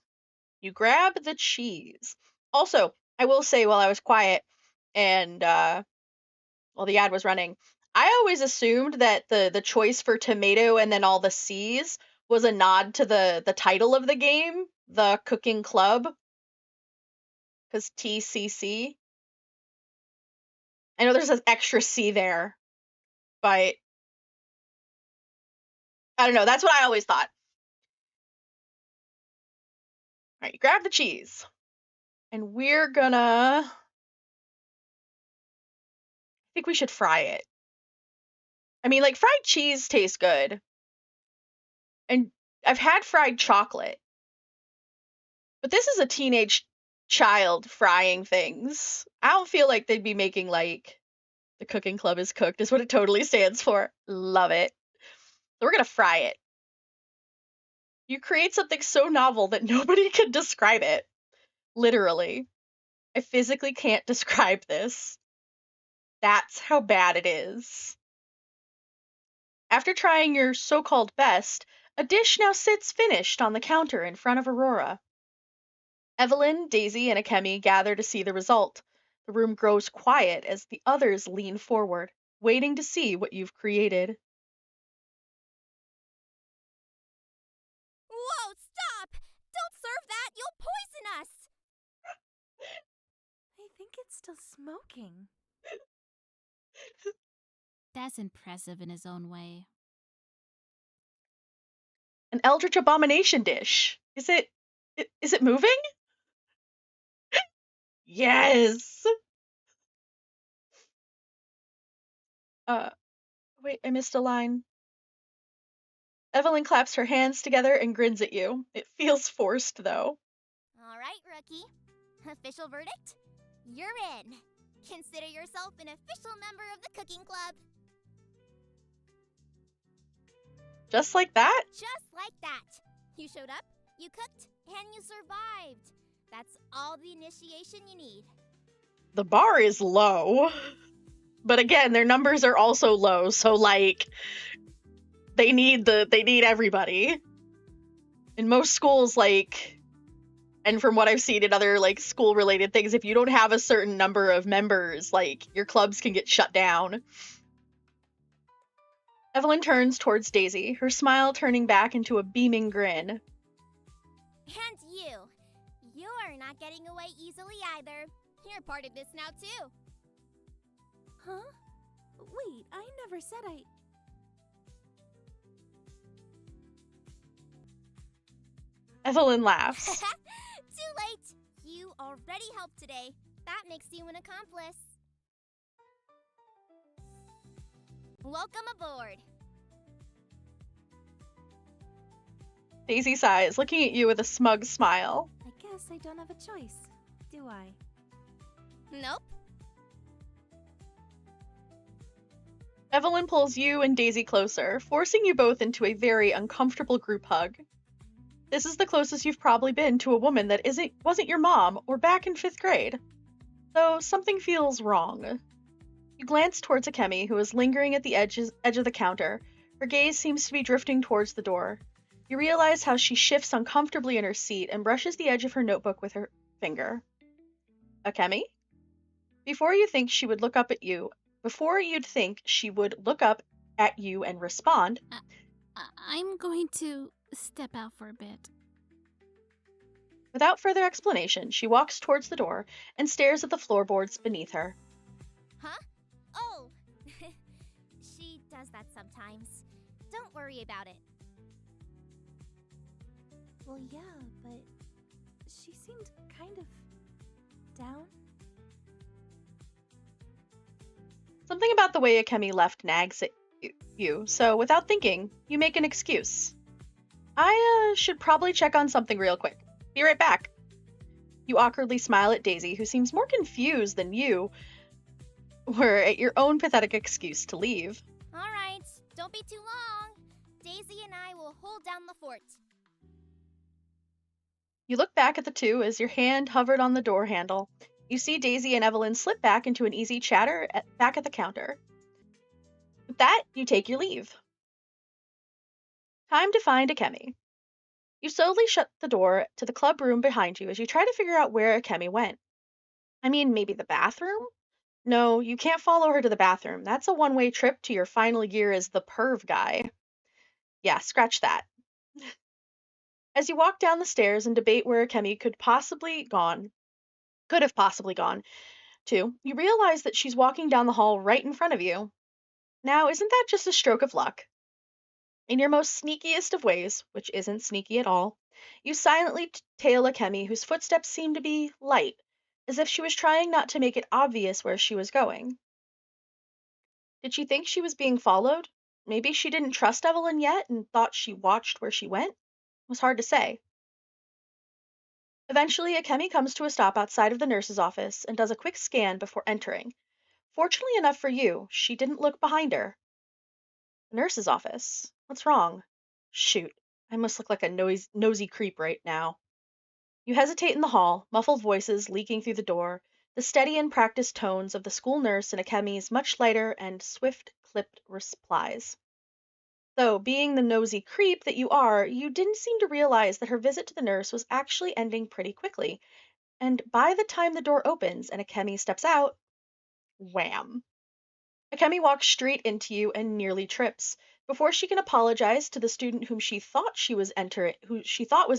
you grab the cheese. Also, I will say while I was quiet and while the ad was running, I always assumed that the choice for tomato and then all the C's was a nod to the title of the game, The Cooking Club, because TCC. I know there's an extra C there, but I don't know. That's what I always thought. All right, you grab the cheese, and we're gonna. I think we should fry it. I mean, like fried cheese tastes good, and I've had fried chocolate. But this is a teenage child frying things. I don't feel like they'd be making like The cooking club is cooked is what it totally stands for. Love it. So we're gonna fry it. You create something so novel that nobody can describe it. Literally. I physically can't describe this. That's how bad it is. After trying your so-called best, a dish now sits finished on the counter in front of Aurora. Evelyn, Daisy, and Akemi gather to see the result. The room grows quiet as the others lean forward, waiting to see what you've created. Whoa, stop! Don't serve that! You'll poison us! I think it's still smoking. That's impressive in his own way. An eldritch abomination dish. Is it moving? Yes. Wait, I missed a line. Evelyn claps her hands together and grins at you. It feels forced, though. All right, rookie. Official verdict? You're in. Consider yourself an official member of the cooking club. Just like that? Just like that. You showed up, you cooked, and you survived. That's all the initiation you need. The bar is low. But again, their numbers are also low, so like they need everybody. In most schools, like, and from what I've seen in other like school related things, if you don't have a certain number of members, like your clubs can get shut down. Evelyn turns towards Daisy, her smile turning back into a beaming grin. And you. You are not getting away easily either. You're part of this now too. Huh? Wait, I never said I... Evelyn laughs. Too late. You already helped today. That makes you an accomplice. Welcome aboard. Daisy sighs, looking at you with a smug smile. I guess I don't have a choice, do I? Nope. Evelyn pulls you and Daisy closer, forcing you both into a very uncomfortable group hug. This is the closest you've probably been to a woman that wasn't your mom or back in 5th grade. Though something feels wrong. You glance towards Akemi, who is lingering at the edge of the counter. Her gaze seems to be drifting towards the door. You realize how she shifts uncomfortably in her seat and brushes the edge of her notebook with her finger. Akemi? Before you'd think she would look up at you and respond, I'm going to step out for a bit. without further explanation, she walks towards the door and stares at the floorboards beneath her. Huh? Oh. She does that sometimes. Don't worry about it. Well, yeah, but she seemed kind of down. Something about the way Akemi left nags at you, so without thinking, you make an excuse. I should probably check on something real quick. Be right back. You awkwardly smile at Daisy, who seems more confused than you were at your own pathetic excuse to leave. All right, don't be too long. Daisy and I will hold down the fort. You look back at the two as your hand hovered on the door handle. You see Daisy and Evelyn slip back into an easy chatter back at the counter. With that, you take your leave. Time to find Akemi. You slowly shut the door to the club room behind you as you try to figure out where Akemi went. I mean, maybe the bathroom? No, you can't follow her to the bathroom. That's a one-way trip to your final year as the perv guy. Yeah, scratch that. As you walk down the stairs and debate where Akemi could have possibly gone to, you realize that she's walking down the hall right in front of you. Now, isn't that just a stroke of luck? In your most sneakiest of ways, which isn't sneaky at all, you silently tail Akemi, whose footsteps seem to be light, as if she was trying not to make it obvious where she was going. Did she think she was being followed? Maybe she didn't trust Evelyn yet and thought she watched where she went? It was hard to say. Eventually, Akemi comes to a stop outside of the nurse's office and does a quick scan before entering. Fortunately enough for you, she didn't look behind her. The nurse's office. What's wrong? Shoot, I must look like a nosy creep right now. You hesitate in the hall, muffled voices leaking through the door, the steady and practiced tones of the school nurse and Akemi's much lighter and swift clipped replies. Though, being the nosy creep that you are, you didn't seem to realize that her visit to the nurse was actually ending pretty quickly, and by the time the door opens and Akemi steps out, wham! Akemi walks straight into you and nearly trips. Before she can apologize to the student who she thought was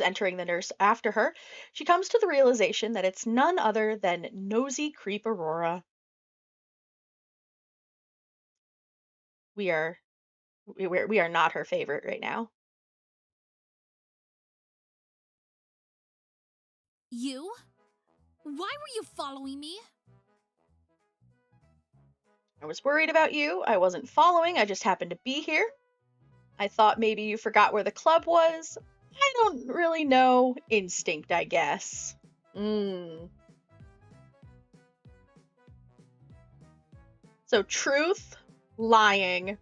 entering the nurse after her, she comes to the realization that it's none other than nosy creep Aurora. We are we are not her favorite right now. You? Why were you following me? I was worried about you. I wasn't following. I just happened to be here. I thought maybe you forgot where the club was. I don't really know. Instinct, I guess. So truth, lying.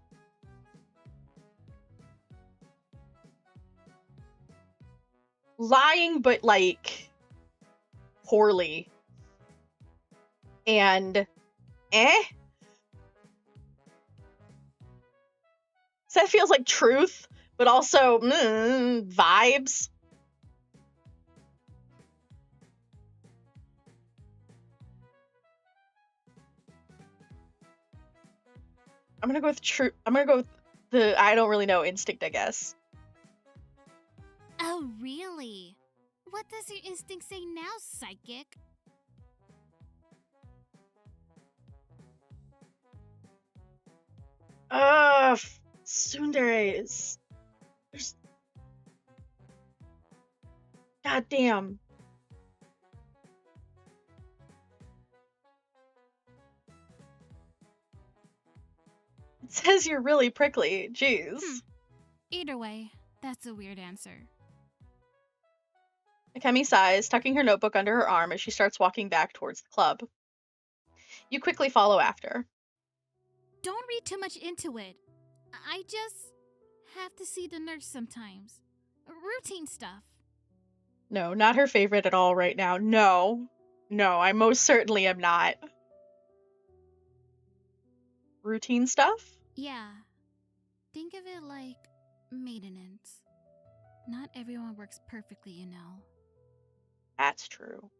Lying, but like poorly. And So that feels like truth, but also vibes. I'm gonna go with truth. I'm gonna go with the I don't really know instinct, I guess. Oh, really? What does your instinct say now, psychic? Tsunderes. There's goddamn. It says you're really prickly. Jeez. Either way, that's a weird answer. Akemi sighs, tucking her notebook under her arm as she starts walking back towards the club. You quickly follow after. Don't read too much into it. I just have to see the nurse sometimes. Routine stuff. No, not her favorite at all right now. No, I most certainly am not. Routine stuff? Yeah. Think of it like maintenance. Not everyone works perfectly, you know. That's true.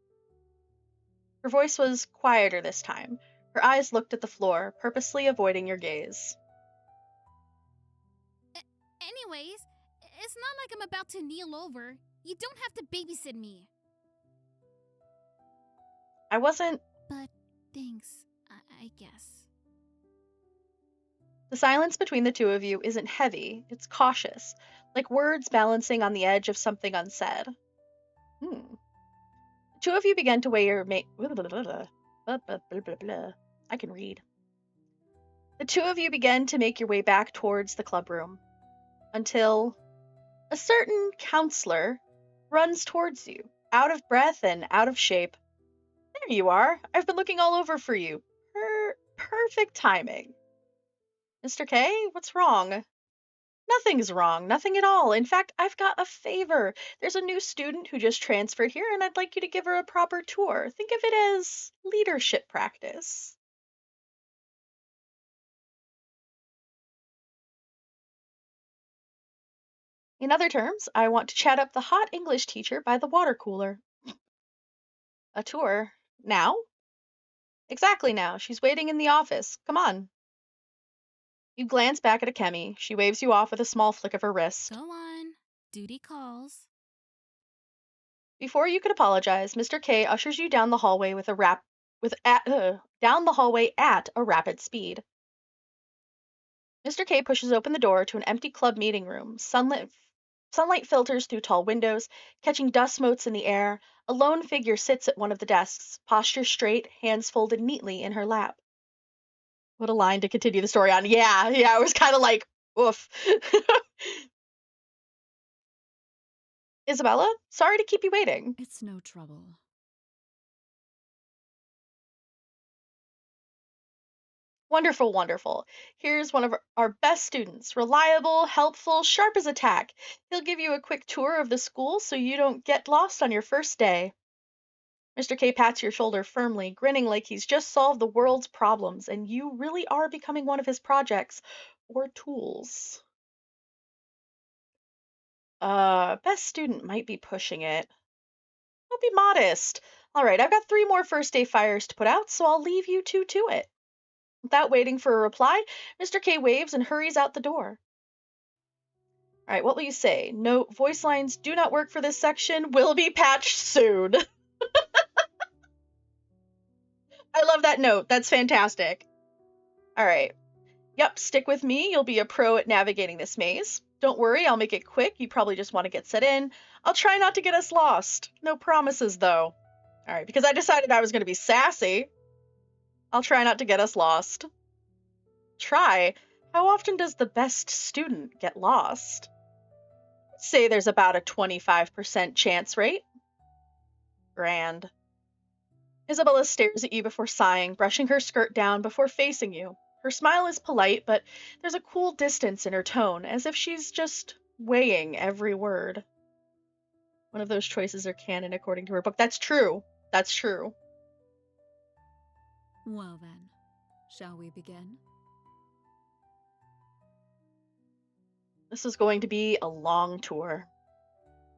Her voice was quieter this time. Her eyes looked at the floor, purposely avoiding your gaze. Anyways, it's not like I'm about to kneel over. You don't have to babysit me. I wasn't. But thanks, I guess. The silence between the two of you isn't heavy, it's cautious, like words balancing on the edge of something unsaid. The two of you began to weigh your I can read. The two of you began to make your way back towards the club room, until a certain counselor runs towards you, out of breath and out of shape. There you are. I've been looking all over for you. Perfect timing. Mr. K, what's wrong? Nothing's wrong, nothing at all. In fact, I've got a favor. There's a new student who just transferred here, and I'd like you to give her a proper tour. Think of it as leadership practice. In other terms, I want to chat up the hot English teacher by the water cooler. A tour? Now? Exactly now. She's waiting in the office. Come on. You glance back at Akemi. She waves you off with a small flick of her wrist. Go on. Duty calls. Before you could apologize, Mr. K ushers you down the hallway down the hallway at a rapid speed. Mr. K pushes open the door to an empty club meeting room. Sunlight filters through tall windows, catching dust motes in the air. A lone figure sits at one of the desks, posture straight, hands folded neatly in her lap. What a line to continue the story on. Yeah, it was kind of like, oof. Isabella, sorry to keep you waiting. It's no trouble. Wonderful, wonderful. Here's one of our best students. Reliable, helpful, sharp as a tack. He'll give you a quick tour of the school so you don't get lost on your first day. Mr. K pats your shoulder firmly, grinning like he's just solved the world's problems, and you really are becoming one of his projects or tools. Best student might be pushing it. Don't be modest. All right, I've got 3 more first day fires to put out, so I'll leave you two to it. Without waiting for a reply, Mr. K waves and hurries out the door. All right, what will you say? Note, voice lines do not work for this section. Will be patched soon. I love that note. That's fantastic. All right. Yep, stick with me. You'll be a pro at navigating this maze. Don't worry, I'll make it quick. You probably just want to get set in. I'll try not to get us lost. No promises, though. All right, because I decided I was going to be sassy. I'll try not to get us lost. Try? How often does the best student get lost? Say there's about a 25% chance rate. Grand. Isabella stares at you before sighing, brushing her skirt down before facing you. Her smile is polite, but there's a cool distance in her tone, as if she's just weighing every word. One of those choices are canon according to her book. That's true. That's true. Well then, shall we begin? This is going to be a long tour.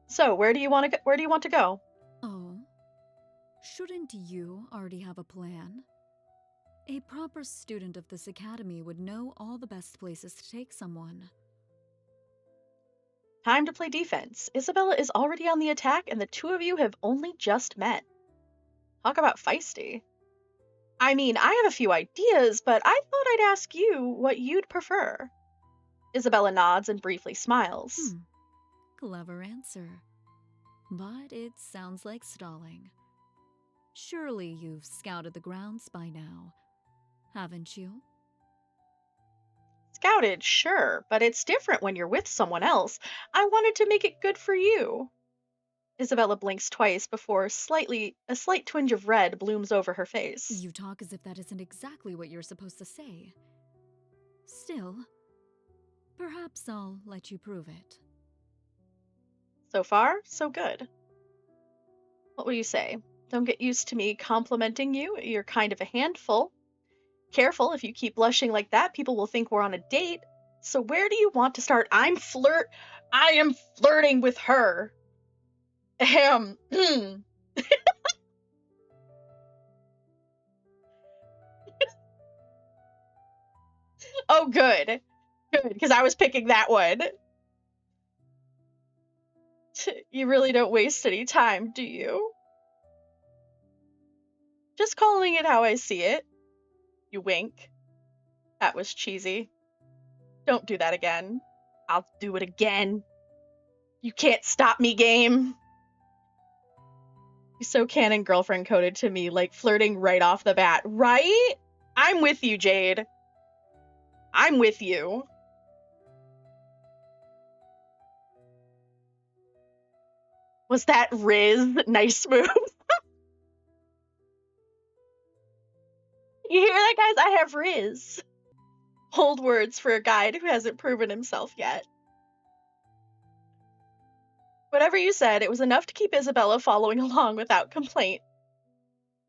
So, where do you want to go? Oh, shouldn't you already have a plan? A proper student of this academy would know all the best places to take someone. Time to play defense. Isabella is already on the attack, and the two of you have only just met. Talk about feisty. I mean, I have a few ideas, but I thought I'd ask you what you'd prefer. Isabella nods and briefly smiles. Clever answer. But it sounds like stalling. Surely you've scouted the grounds by now, haven't you? Scouted, sure, but it's different when you're with someone else. I wanted to make it good for you. Isabella blinks twice before a slight twinge of red blooms over her face. You talk as if that isn't exactly what you're supposed to say. Still, perhaps I'll let you prove it. So far, so good. What will you say? Don't get used to me complimenting you. You're kind of a handful. Careful, if you keep blushing like that, people will think we're on a date. So where do you want to start? I am flirting with her. Ahem. Oh, good. Good, because I was picking that one. You really don't waste any time, do you? Just calling it how I see it. You wink. That was cheesy. Don't do that again. I'll do it again. You can't stop me, game. You're so canon girlfriend coded to me, like flirting right off the bat, right? I'm with you, Jade. I'm with you. Was that Riz? Nice move. You hear that, guys? I have Riz. Old words for a guide who hasn't proven himself yet. Whatever you said, it was enough to keep Isabella following along without complaint.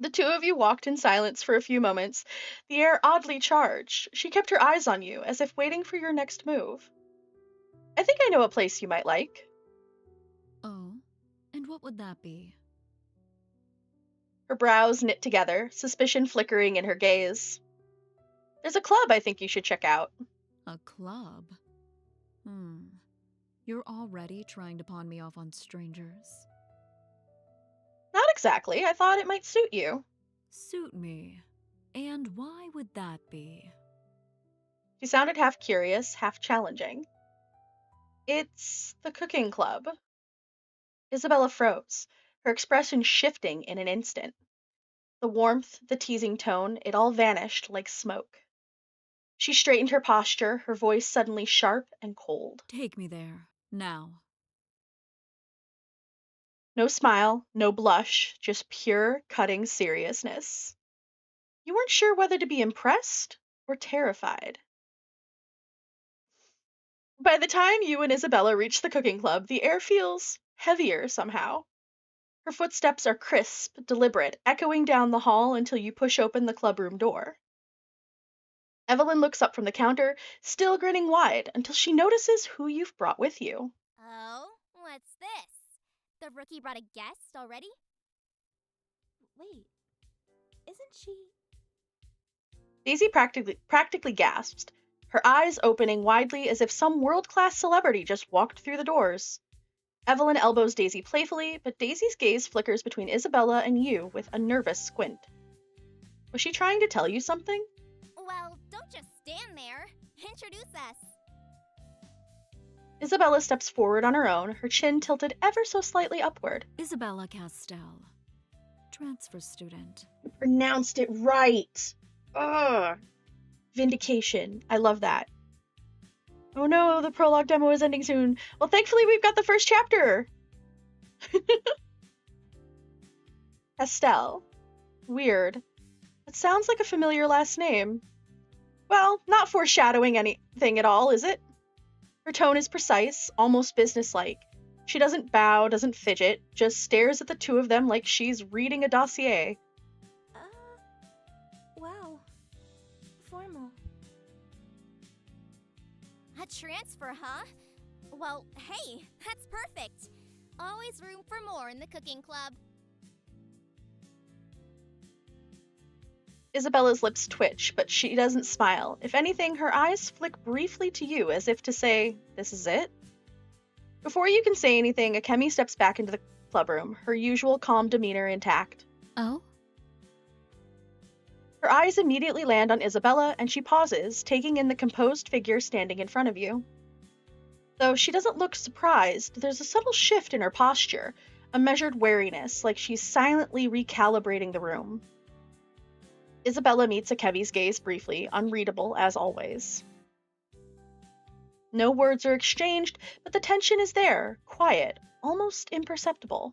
The two of you walked in silence for a few moments, the air oddly charged. She kept her eyes on you, as if waiting for your next move. I think I know a place you might like. Oh, and what would that be? Her brows knit together, suspicion flickering in her gaze. There's a club I think you should check out. A club? You're already trying to pawn me off on strangers. Not exactly. I thought it might suit you. Suit me. And why would that be? She sounded half curious, half challenging. It's the cooking club. Isabella froze, her expression shifting in an instant. The warmth, the teasing tone, it all vanished like smoke. She straightened her posture, her voice suddenly sharp and cold. Take me there, now. No smile, no blush, just pure, cutting seriousness. You weren't sure whether to be impressed or terrified? By the time you and Isabella reach the cooking club, the air feels heavier somehow. Her footsteps are crisp, deliberate, echoing down the hall until you push open the clubroom door. Evelyn looks up from the counter, still grinning wide, until she notices who you've brought with you. Oh, what's this? The rookie brought a guest already? Wait, isn't she? Daisy practically gasped, her eyes opening widely as if some world-class celebrity just walked through the doors. Evelyn elbows Daisy playfully, but Daisy's gaze flickers between Isabella and you with a nervous squint. Was she trying to tell you something? Well, don't just stand there. Introduce us. Isabella steps forward on her own, her chin tilted ever so slightly upward. Isabella Castell, transfer student. You pronounced it right. Ugh. Vindication. I love that. Oh no, the prologue demo is ending soon. Well, thankfully we've got the first chapter. Estelle. Weird. It sounds like a familiar last name. Well, not foreshadowing anything at all, is it? Her tone is precise, almost businesslike. She doesn't bow, doesn't fidget, just stares at the two of them like she's reading a dossier. Wow. Formal. A transfer, huh? Well, hey, that's perfect. Always room for more in the cooking club. Isabella's lips twitch, but she doesn't smile. If anything, her eyes flick briefly to you as if to say, "This is it?" Before you can say anything, Akemi steps back into the clubroom, her usual calm demeanor intact. Oh? Her eyes immediately land on Isabella, and she pauses, taking in the composed figure standing in front of you. Though she doesn't look surprised, there's a subtle shift in her posture, a measured wariness, like she's silently recalibrating the room. Isabella meets Akemi's gaze briefly, unreadable as always. No words are exchanged, but the tension is there, quiet, almost imperceptible.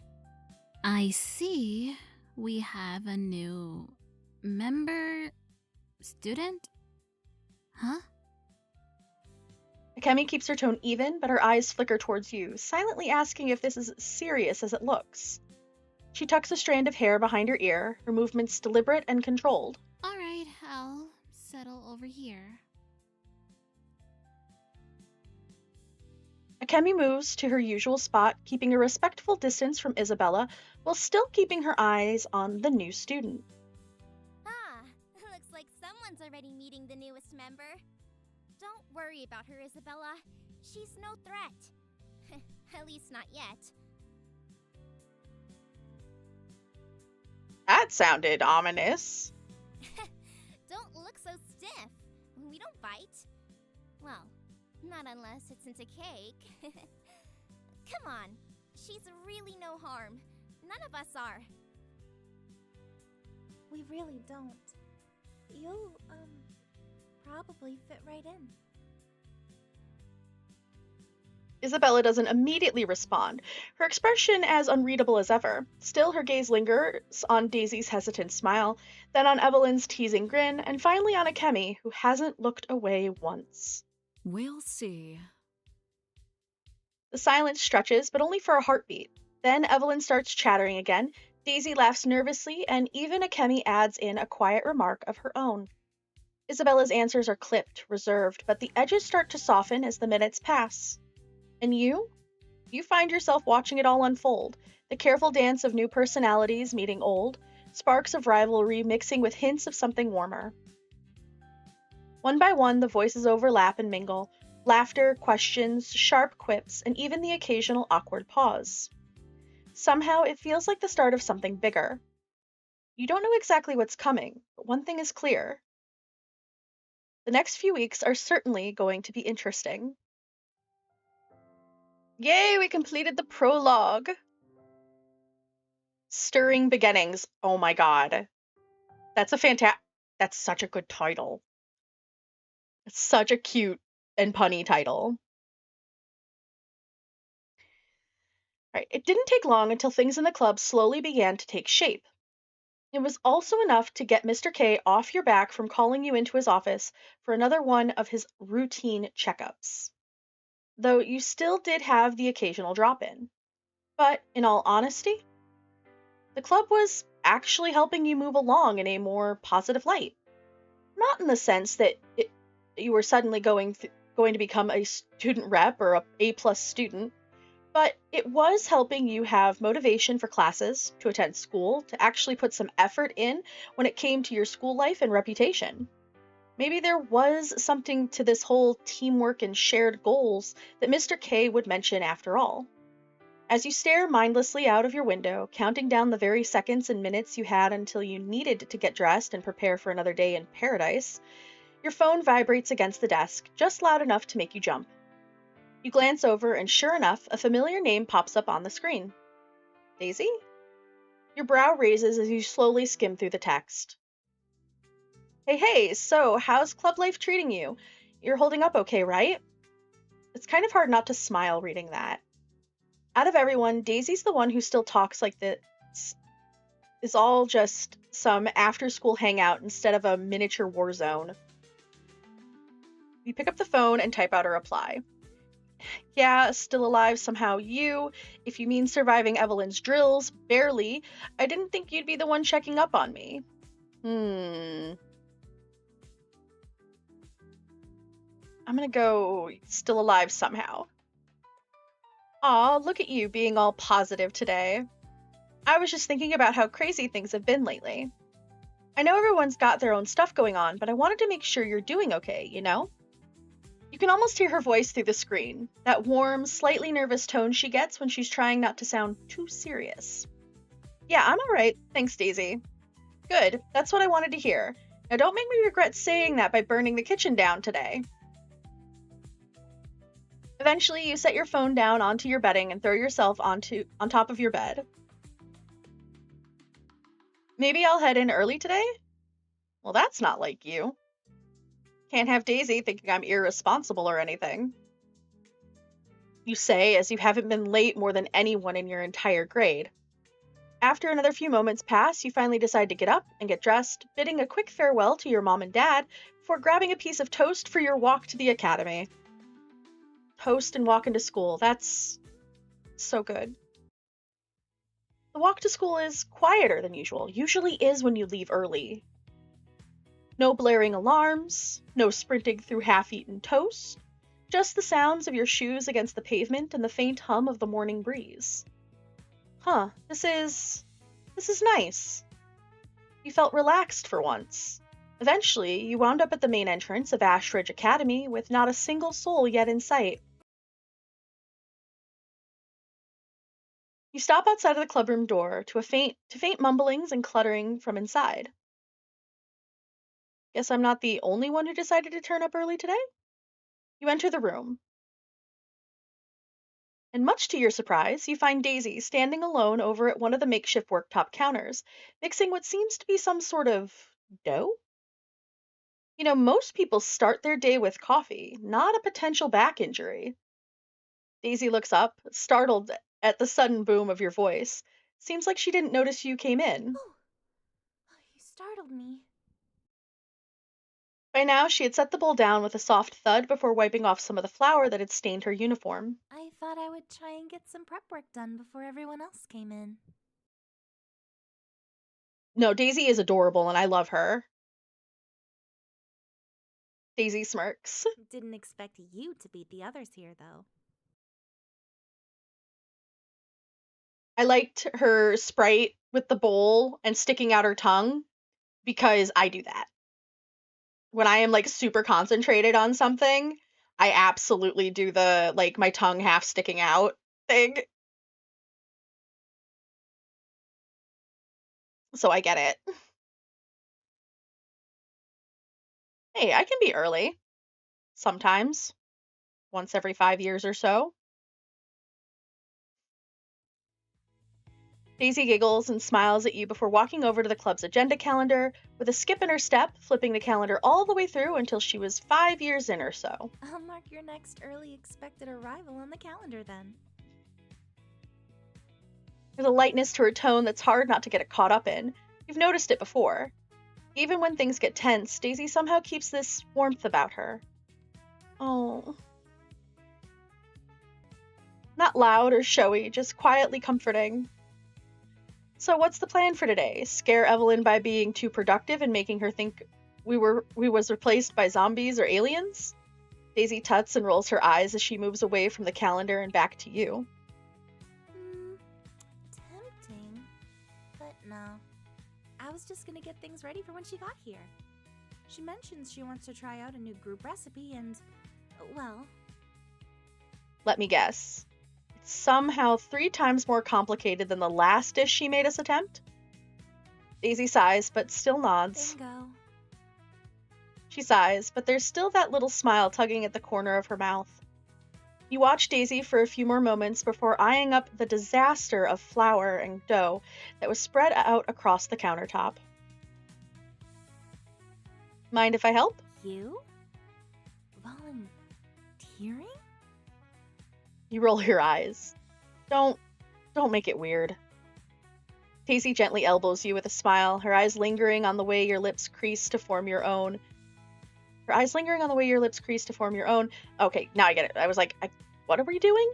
I see. We have a new member student? Huh? Akemi keeps her tone even, but her eyes flicker towards you, silently asking if this is as serious as it looks. She tucks a strand of hair behind her ear, her movements deliberate and controlled. All right, I'll settle over here. Akemi moves to her usual spot, keeping a respectful distance from Isabella, while still keeping her eyes on the new student. Ah, looks like someone's already meeting the newest member. Don't worry about her, Isabella. She's no threat. At least not yet. That sounded ominous. Don't look so stiff. We don't bite. Well, not unless it's into cake. Come on. She's really no harm. None of us are. We really don't. You'll, probably fit right in. Isabella doesn't immediately respond, her expression as unreadable as ever. Still, her gaze lingers on Daisy's hesitant smile, then on Evelyn's teasing grin, and finally on Akemi, who hasn't looked away once. We'll see. The silence stretches, but only for a heartbeat. Then Evelyn starts chattering again, Daisy laughs nervously, and even Akemi adds in a quiet remark of her own. Isabella's answers are clipped, reserved, but the edges start to soften as the minutes pass. And you? You find yourself watching it all unfold, the careful dance of new personalities meeting old, sparks of rivalry mixing with hints of something warmer. One by one, the voices overlap and mingle, laughter, questions, sharp quips, and even the occasional awkward pause. Somehow, it feels like the start of something bigger. You don't know exactly what's coming, but one thing is clear. The next few weeks are certainly going to be interesting. Yay, we completed the prologue! Stirring Beginnings. Oh my god. That's such a good title. It's such a cute and punny title. Right, it didn't take long until things in the club slowly began to take shape. It was also enough to get Mr. K off your back from calling you into his office for another one of his routine checkups. Though you still did have the occasional drop in. But in all honesty, the club was actually helping you move along in a more positive light. Not in the sense that you were suddenly going to become a student rep or a A+ student, but it was helping you have motivation for classes, to attend school, to actually put some effort in when it came to your school life and reputation. Maybe there was something to this whole teamwork and shared goals that Mr. K would mention after all. As you stare mindlessly out of your window, counting down the very seconds and minutes you had until you needed to get dressed and prepare for another day in paradise, your phone vibrates against the desk, just loud enough to make you jump. You glance over, and sure enough, a familiar name pops up on the screen. Daisy? Your brow raises as you slowly skim through the text. Hey, so how's club life treating you? You're holding up okay, right? It's kind of hard not to smile reading that. Out of everyone, Daisy's the one who still talks like this is all just some after-school hangout instead of a miniature war zone. You pick up the phone and type out a reply. Yeah, still alive somehow you. If you mean surviving Evelyn's drills, barely. I didn't think you'd be the one checking up on me. I'm gonna go still alive somehow. Aw, look at you being all positive today. I was just thinking about how crazy things have been lately. I know everyone's got their own stuff going on, but I wanted to make sure you're doing okay, you know? You can almost hear her voice through the screen, that warm, slightly nervous tone she gets when she's trying not to sound too serious. Yeah, I'm alright, thanks, Daisy. Good, that's what I wanted to hear. Now don't make me regret saying that by burning the kitchen down today. Eventually, you set your phone down onto your bedding and throw yourself on top of your bed. Maybe I'll head in early today? Well, that's not like you. Can't have Daisy thinking I'm irresponsible or anything. You say as you haven't been late more than anyone in your entire grade. After another few moments pass, you finally decide to get up and get dressed, bidding a quick farewell to your mom and dad before grabbing a piece of toast for your walk to the academy. Toast and walk into school, that's so good. The walk to school is quieter than usual, usually is when you leave early. No blaring alarms, no sprinting through half-eaten toast, just the sounds of your shoes against the pavement and the faint hum of the morning breeze. This is nice. You felt relaxed for once. Eventually, you wound up at the main entrance of Ashridge Academy with not a single soul yet in sight. You stop outside of the clubroom door to faint mumblings and cluttering from inside. Guess I'm not the only one who decided to turn up early today? You enter the room. And much to your surprise, you find Daisy standing alone over at one of the makeshift worktop counters, mixing what seems to be some sort of dough? You know, most people start their day with coffee, not a potential back injury. Daisy looks up, startled at the sudden boom of your voice. Seems like she didn't notice you came in. Oh, you startled me. By now, she had set the bowl down with a soft thud before wiping off some of the flour that had stained her uniform. I thought I would try and get some prep work done before everyone else came in. No, Daisy is adorable and I love her. Daisy smirks. Didn't expect you to beat the others here, though. I liked her sprite with the bowl and sticking out her tongue because I do that. When I am like super concentrated on something, I absolutely do the like my tongue half sticking out thing. So I get it. Hey, I can be early. Sometimes. Once every 5 years or so. Daisy giggles and smiles at you before walking over to the club's agenda calendar, with a skip in her step, flipping the calendar all the way through until she was 5 years in or so. I'll mark your next early expected arrival on the calendar then. There's a lightness to her tone that's hard not to get caught up in. You've noticed it before. Even when things get tense, Daisy somehow keeps this warmth about her. Oh. Not loud or showy, just quietly comforting. So what's the plan for today? Scare Evelyn by being too productive and making her think we was replaced by zombies or aliens? Daisy tuts and rolls her eyes as she moves away from the calendar and back to you. Tempting, but no. I was just gonna get things ready for when she got here. She mentions she wants to try out a new group recipe and, well... Let me guess. It's somehow 3 times more complicated than the last dish she made us attempt? Daisy sighs, but still nods. Bingo. She sighs, but there's still that little smile tugging at the corner of her mouth. You watch Daisy for a few more moments before eyeing up the disaster of flour and dough that was spread out across the countertop. Mind if I help? You? Volunteering? You roll your eyes. Don't make it weird. Daisy gently elbows you with a smile, her eyes lingering on the way your lips crease to form your own. Okay, now I get it. I was like, what are we doing?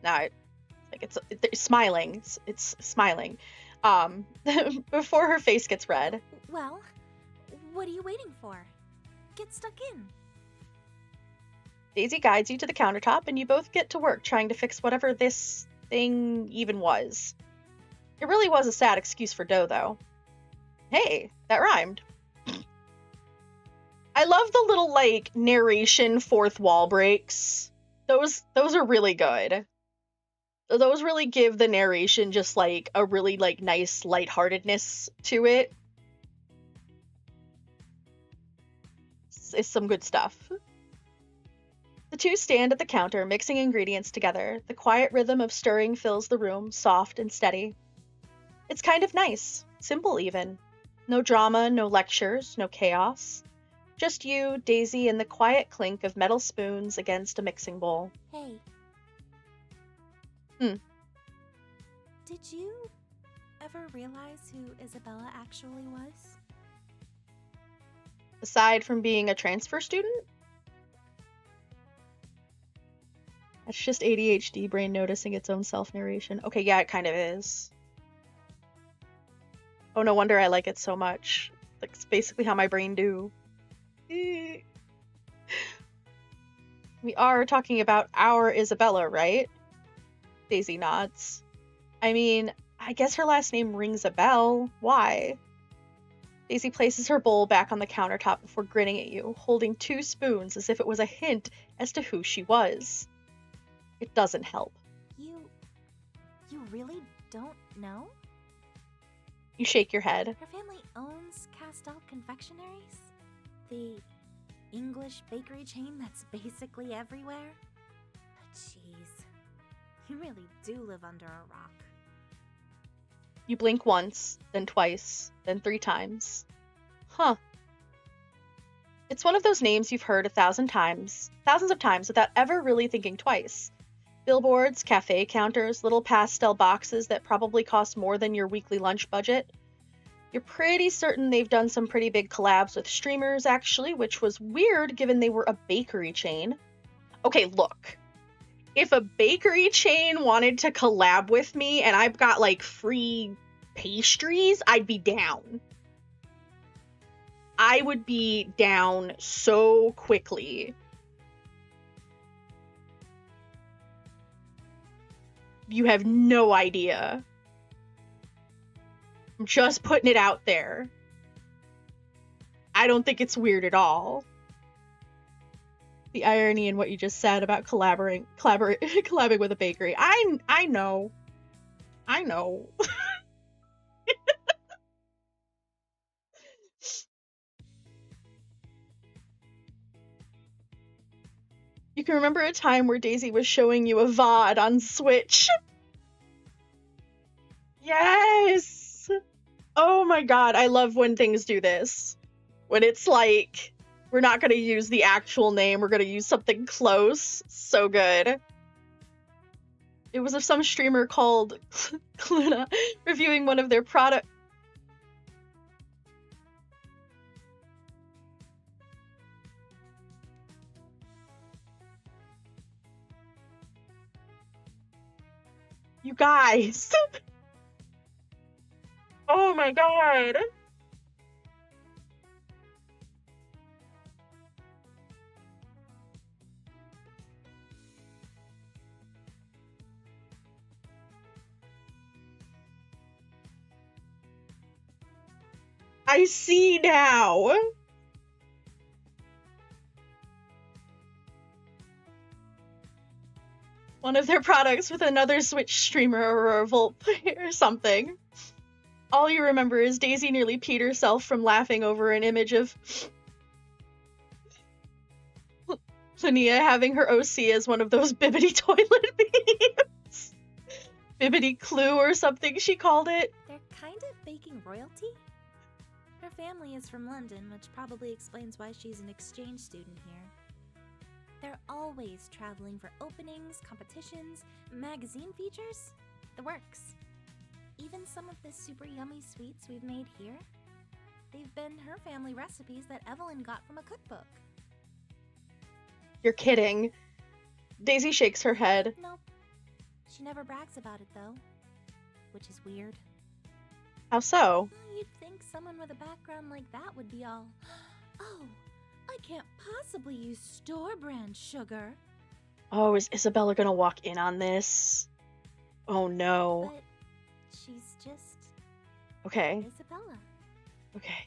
Now, it's smiling. It's smiling. Before her face gets red. Well, what are you waiting for? Get stuck in. Daisy guides you to the countertop, and you both get to work trying to fix whatever this thing even was. It really was a sad excuse for dough, though. Hey, that rhymed. I love the little, narration fourth wall breaks. Those are really good. Those really give the narration just, a really, nice lightheartedness to it. It's some good stuff. The two stand at the counter, mixing ingredients together. The quiet rhythm of stirring fills the room, soft and steady. It's kind of nice. Simple, even. No drama, no lectures, no chaos. Just you, Daisy, and the quiet clink of metal spoons against a mixing bowl. Hey. Did you ever realize who Isabella actually was? Aside from being a transfer student? That's just ADHD brain noticing its own self-narration. Okay, yeah, it kind of is. Oh, no wonder I like it so much. It's basically how my brain do. We are talking about our Isabella, right? Daisy nods. I mean, I guess her last name rings a bell. Why? Daisy places her bowl back on the countertop before grinning at you, holding 2 spoons as if it was a hint as to who she was. It doesn't help. You really don't know? You shake your head. Her family owns Castell Confectionaries? The English bakery chain that's basically everywhere? Jeez, you really do live under a rock. You blink once, then twice, then 3 times. Huh. It's one of those names you've heard 1,000 times, thousands of times without ever really thinking twice. Billboards, cafe counters, little pastel boxes that probably cost more than your weekly lunch budget. You're pretty certain they've done some pretty big collabs with streamers, actually, which was weird given they were a bakery chain. Okay, look. If a bakery chain wanted to collab with me and I've got, free pastries, I'd be down. I would be down so quickly. You have no idea. I'm just putting it out there. I don't think it's weird at all. The irony in what you just said about collabing with a bakery. I know. I know. You can remember a time where Daisy was showing you a VOD on Switch. Yes! Oh my god, I love when things do this. When it's we're not going to use the actual name, we're going to use something close. So good. It was of some streamer called Cluna reviewing one of their You guys. Oh my god. I see now. One of their products with another Switch streamer or a revolt or something. All you remember is Daisy nearly peed herself from laughing over an image of Linnea having her OC as one of those bibbity toilet memes. Bibbity clue or something she called it. They're kind of baking royalty? Her family is from London, which probably explains why she's an exchange student here. They're always traveling for openings, competitions, magazine features, the works. Even some of the super yummy sweets we've made here, they've been her family recipes that Evelyn got from a cookbook. You're kidding. Daisy shakes her head. Nope. She never brags about it, though. Which is weird. How so? Well, you'd think someone with a background like that would be all, oh, I can't possibly use store-brand sugar. Oh, is Isabella gonna walk in on this? Oh no. But she's just Okay. Isabella. Okay.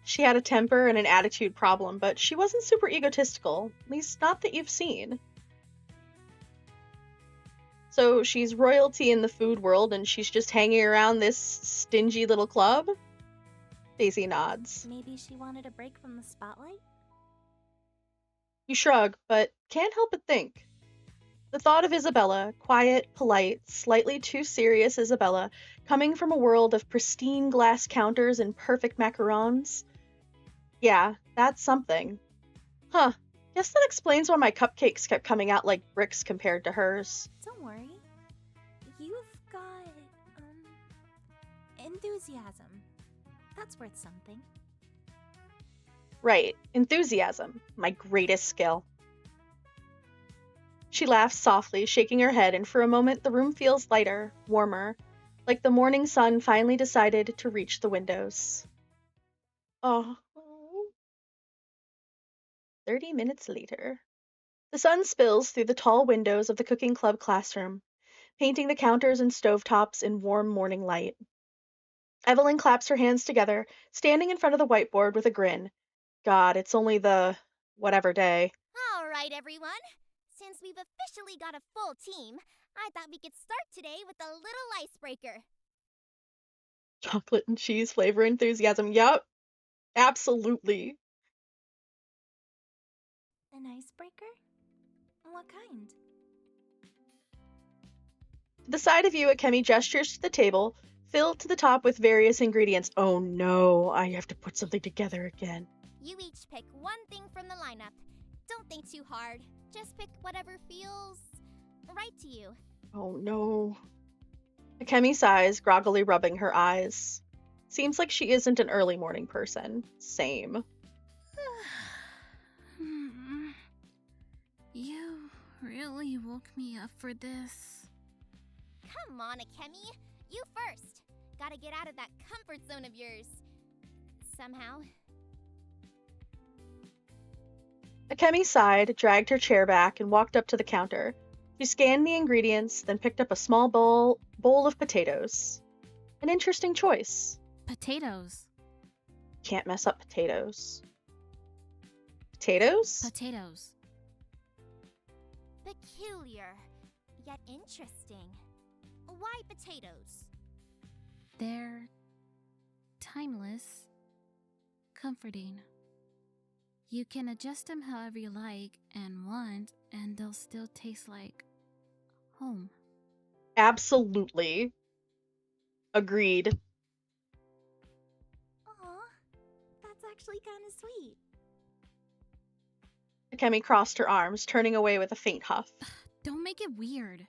She had a temper and an attitude problem, but she wasn't super egotistical. At least not that you've seen. So she's royalty in the food world and she's just hanging around this stingy little club? Daisy nods. Maybe she wanted a break from the spotlight? You shrug, but can't help but think. The thought of Isabella, quiet, polite, slightly too serious Isabella, coming from a world of pristine glass counters and perfect macarons. Yeah, that's something. Huh, guess that explains why my cupcakes kept coming out like bricks compared to hers. Don't worry. You've got, enthusiasm. That's worth something. Right, enthusiasm, my greatest skill. She laughs softly, shaking her head, and for a moment the room feels lighter, warmer, like the morning sun finally decided to reach the windows. Oh. 30 minutes later. The sun spills through the tall windows of the cooking club classroom, painting the counters and stovetops in warm morning light. Evelyn claps her hands together, standing in front of the whiteboard with a grin. God, it's only the whatever day. All right, everyone. Since we've officially got a full team, I thought we could start today with a little icebreaker. Chocolate and cheese flavor enthusiasm. Yup. Absolutely. An icebreaker? What kind? To the side of you, Akemi gestures to the table, filled to the top with various ingredients. Oh no, I have to put something together again. You each pick one thing from the lineup. Don't think too hard. Just pick whatever feels right to you. Oh no. Akemi sighs, groggily rubbing her eyes. Seems like she isn't an early morning person. Same. You really woke me up for this. Come on, Akemi. You first. Gotta get out of that comfort zone of yours. Somehow. Akemi sighed, dragged her chair back, and walked up to the counter. She scanned the ingredients, then picked up a small bowl of potatoes. An interesting choice. Potatoes. Can't mess up potatoes. Potatoes? Potatoes. Peculiar, yet interesting. Why potatoes? They're timeless, comforting. You can adjust them however you like and want, and they'll still taste like home. Absolutely. Agreed. Aw, that's actually kind of sweet. Akemi crossed her arms, turning away with a faint huff. Don't make it weird.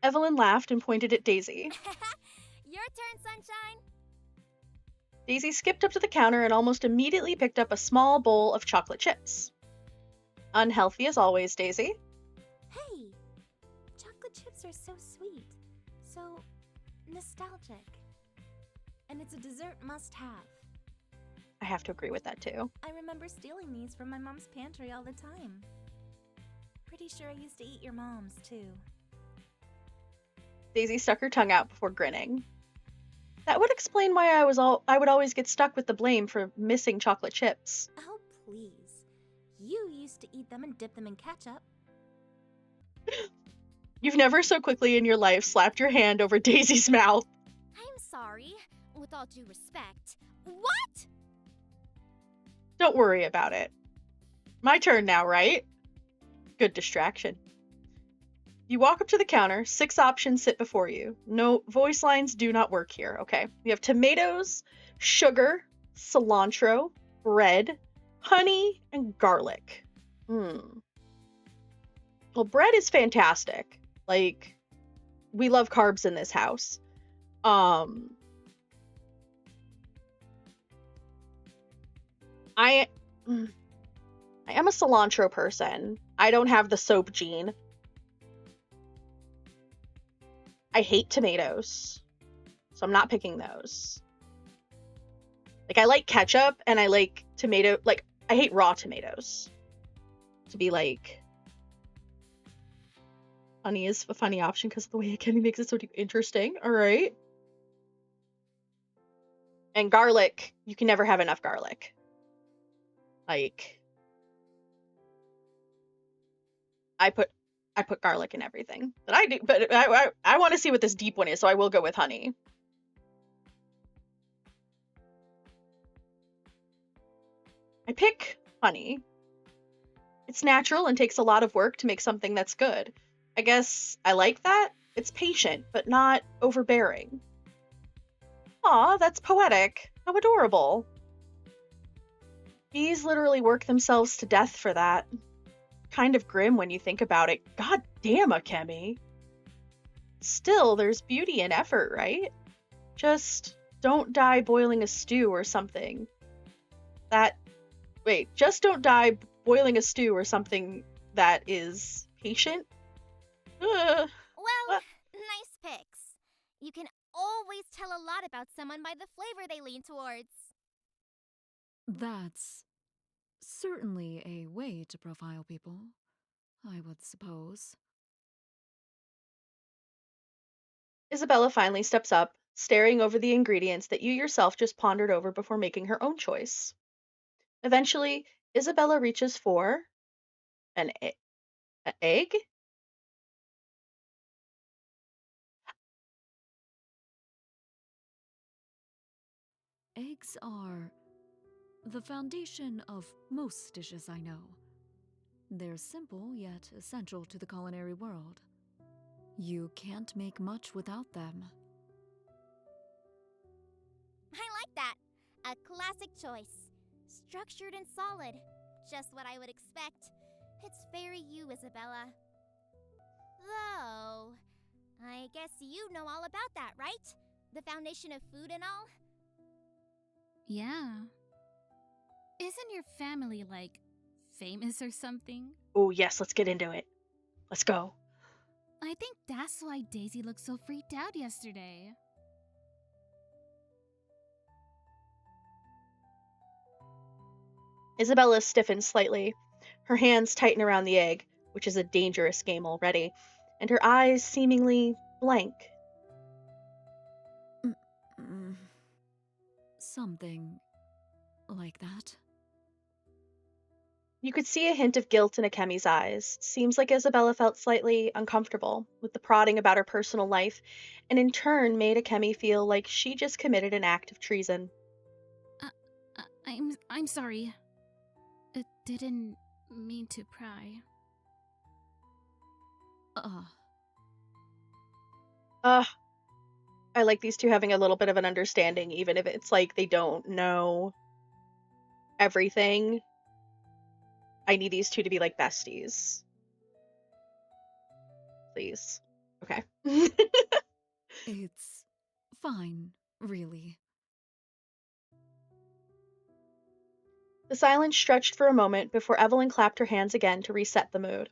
Evelyn laughed and pointed at Daisy. Your turn, Sunshine. Daisy skipped up to the counter and almost immediately picked up a small bowl of chocolate chips. Unhealthy as always, Daisy. Hey! Chocolate chips are so sweet. So nostalgic. And it's a dessert must-have. I have to agree with that too. I remember stealing these from my mom's pantry all the time. Pretty sure I used to eat your mom's, too. Daisy stuck her tongue out before grinning. That would explain why I would always get stuck with the blame for missing chocolate chips. Oh, please. You used to eat them and dip them in ketchup. You've never so quickly in your life slapped your hand over Daisy's mouth. I'm sorry. With all due respect. What? Don't worry about it. My turn now, right? Good distraction. You walk up to the counter. 6 options sit before you. No voice lines do not work here. Okay. You have tomatoes, sugar, cilantro, bread, honey, and garlic. Well, bread is fantastic. Like, we love carbs in this house. I am a cilantro person. I don't have the soap gene. I hate tomatoes, so I'm not picking those. Like, I like ketchup, and I like tomato, like, I hate raw tomatoes. To be like, honey is a funny option because of the way Akemi makes it so interesting, alright? And garlic, you can never have enough garlic. Like, I put garlic in everything that I do, but I want to see what this deep one is, so I will go with honey. I pick honey. It's natural and takes a lot of work to make something that's good. I guess I like that. It's patient, but not overbearing. Aw, that's poetic. How adorable. Bees literally work themselves to death for that. Kind of grim when you think about it. God damn, Akemi. Still, there's beauty in effort, right? Just don't die boiling a stew or something. Just don't die boiling a stew or something that is patient? Well, nice picks. You can always tell a lot about someone by the flavor they lean towards. That's certainly a way to profile people, I would suppose. Isabella finally steps up, staring over the ingredients that you yourself just pondered over before making her own choice. Eventually, Isabella reaches for an egg? Eggs are the foundation of most dishes I know. They're simple yet essential to the culinary world. You can't make much without them. I like that. A classic choice. Structured and solid. Just what I would expect. It's very you, Isabella. Though, I guess you know all about that, right? The foundation of food and all? Yeah. Isn't your family, like, famous or something? Oh, yes, let's get into it. Let's go. I think that's why Daisy looked so freaked out yesterday. Isabella stiffens slightly. Her hands tighten around the egg, which is a dangerous game already, and her eyes seemingly blank. Something like that. You could see a hint of guilt in Akemi's eyes. Seems like Isabella felt slightly uncomfortable with the prodding about her personal life, and in turn made Akemi feel like she just committed an act of treason. I'm sorry. It didn't mean to pry. I like these two having a little bit of an understanding, even if it's like they don't know everything. I need these two to be like besties. Please. Okay. It's fine, really. The silence stretched for a moment before Evelyn clapped her hands again to reset the mood.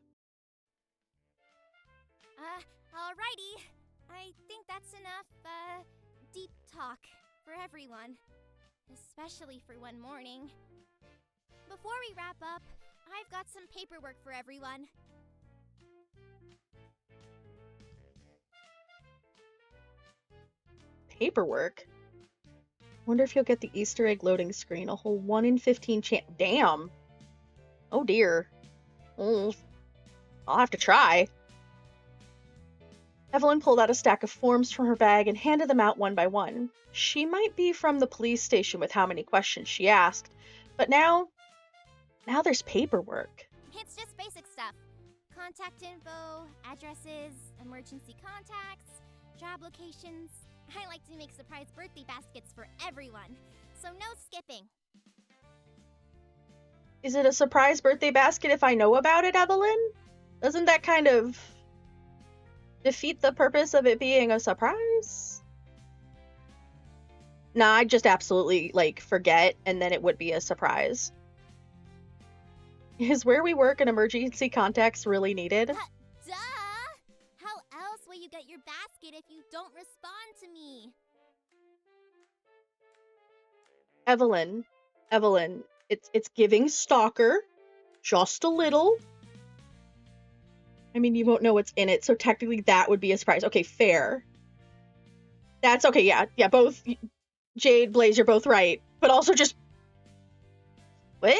Alrighty. I think that's enough, deep talk for everyone. Especially for one morning. Before we wrap up, I've got some paperwork for everyone. Paperwork? Wonder if you'll get the Easter egg loading screen. A whole 1 in 15 chance. Damn. Oh dear. I'll have to try. Evelyn pulled out a stack of forms from her bag and handed them out one by one. She might be from the police station with how many questions she asked, but now there's paperwork. It's just basic stuff. Contact info, addresses, emergency contacts, job locations. I like to make surprise birthday baskets for everyone, so no skipping. Is it a surprise birthday basket if I know about it, Evelyn? Doesn't that kind of defeat the purpose of it being a surprise? Nah, I'd just absolutely, forget, and then it would be a surprise. Is where we work an emergency contacts really needed? Duh! How else will you get your basket if you don't respond to me? Evelyn, it's giving stalker, just a little. I mean, you won't know what's in it, so technically that would be a surprise. Okay, fair. That's okay, yeah, both Jade, Blaze, you're both right, but also just... What?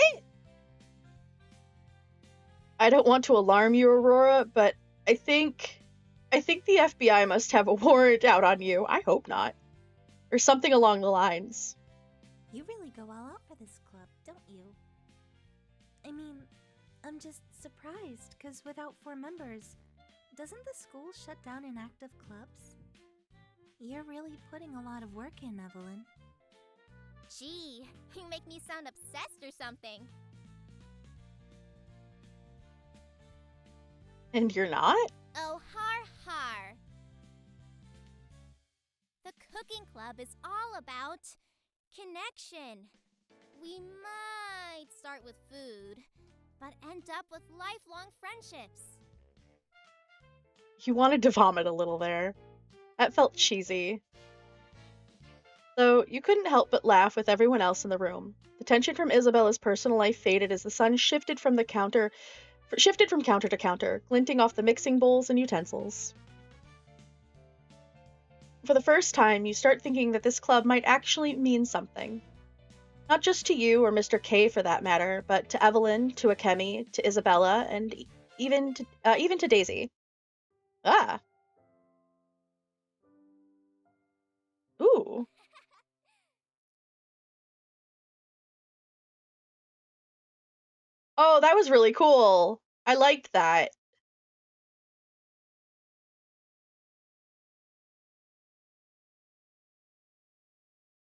I don't want to alarm you, Aurora, but I think the FBI must have a warrant out on you. I hope not. Or something along the lines. You really go all out for this club, don't you? I mean, I'm just surprised, because without 4 members, doesn't the school shut down inactive clubs? You're really putting a lot of work in, Evelyn. Gee, you make me sound obsessed or something. And you're not? Oh, har har. The cooking club is all about connection. We might start with food, but end up with lifelong friendships. You wanted to vomit a little there. That felt cheesy. Though you couldn't help but laugh with everyone else in the room. The tension from Isabella's personal life faded as the sun shifted from counter to counter, glinting off the mixing bowls and utensils. For the first time, you start thinking that this club might actually mean something. Not just to you or Mr. K for that matter, but to Evelyn, to Akemi, to Isabella, and even to Daisy. Ah. Ooh. Oh, that was really cool. I liked that.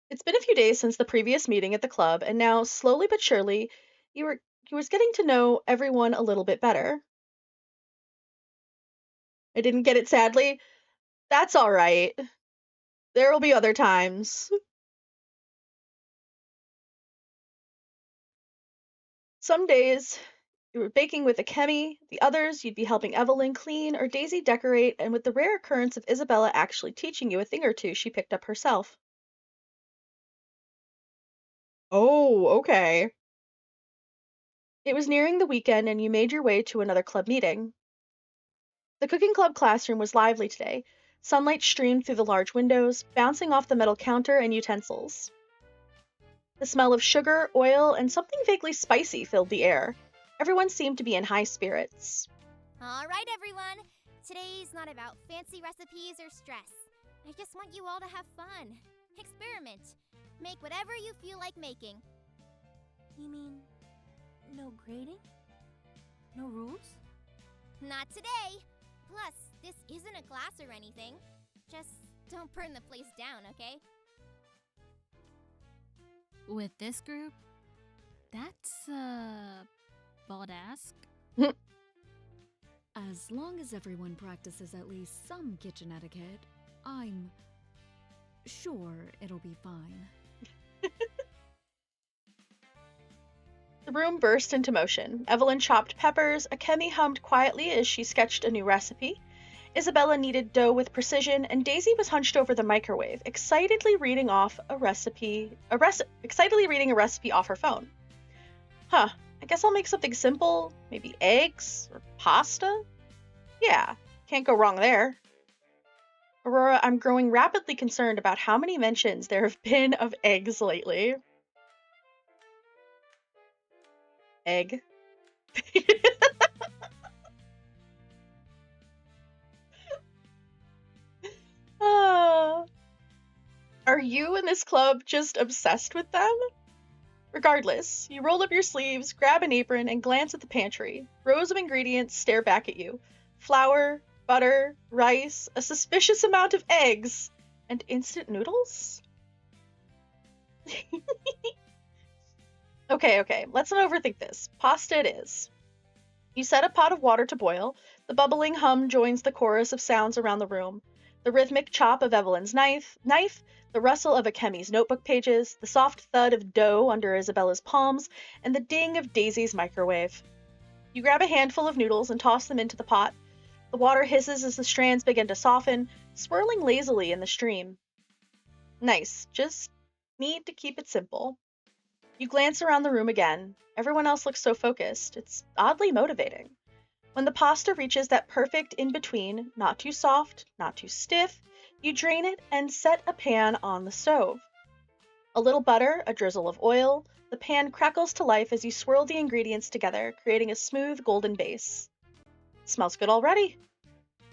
It's been a few days since the previous meeting at the club, and now, slowly but surely, you were getting to know everyone a little bit better. I didn't get it, sadly. That's all right. There will be other times. Some days you were baking with Akemi, the others you'd be helping Evelyn clean or Daisy decorate, and with the rare occurrence of Isabella actually teaching you a thing or two she picked up herself. Oh, okay. It was nearing the weekend and you made your way to another club meeting. The cooking club classroom was lively today. Sunlight streamed through the large windows, bouncing off the metal counter and utensils. The smell of sugar, oil, and something vaguely spicy filled the air. Everyone seemed to be in high spirits. All right, everyone. Today's not about fancy recipes or stress. I just want you all to have fun. Experiment. Make whatever you feel like making. You mean, no grading? No rules? Not today. Plus, this isn't a class or anything. Just don't burn the place down, okay? With this group, that's bold ask. As long as everyone practices at least some kitchen etiquette, I'm sure it'll be fine. The room burst into motion. Evelyn chopped peppers, Akemi hummed quietly as she sketched a new recipe, Isabella kneaded dough with precision, and Daisy was hunched over the microwave, excitedly reading a recipe off her phone. Huh, I guess I'll make something simple, maybe eggs or pasta? Yeah, can't go wrong there. Aurora, I'm growing rapidly concerned about how many mentions there have been of eggs lately. Egg. Are you and this club just obsessed with them? Regardless, you roll up your sleeves, grab an apron, and glance at the pantry. Rows of ingredients stare back at you. Flour, butter, rice, a suspicious amount of eggs, and instant noodles? Okay, let's not overthink this. Pasta it is. You set a pot of water to boil. The bubbling hum joins the chorus of sounds around the room. The rhythmic chop of Evelyn's knife, the rustle of Akemi's notebook pages, the soft thud of dough under Isabella's palms, and the ding of Daisy's microwave. You grab a handful of noodles and toss them into the pot. The water hisses as the strands begin to soften, swirling lazily in the stream. Nice, just need to keep it simple. You glance around the room again. Everyone else looks so focused. It's oddly motivating. When the pasta reaches that perfect in-between, not too soft, not too stiff, you drain it and set a pan on the stove. A little butter, a drizzle of oil, the pan crackles to life as you swirl the ingredients together, creating a smooth golden base. Smells good already.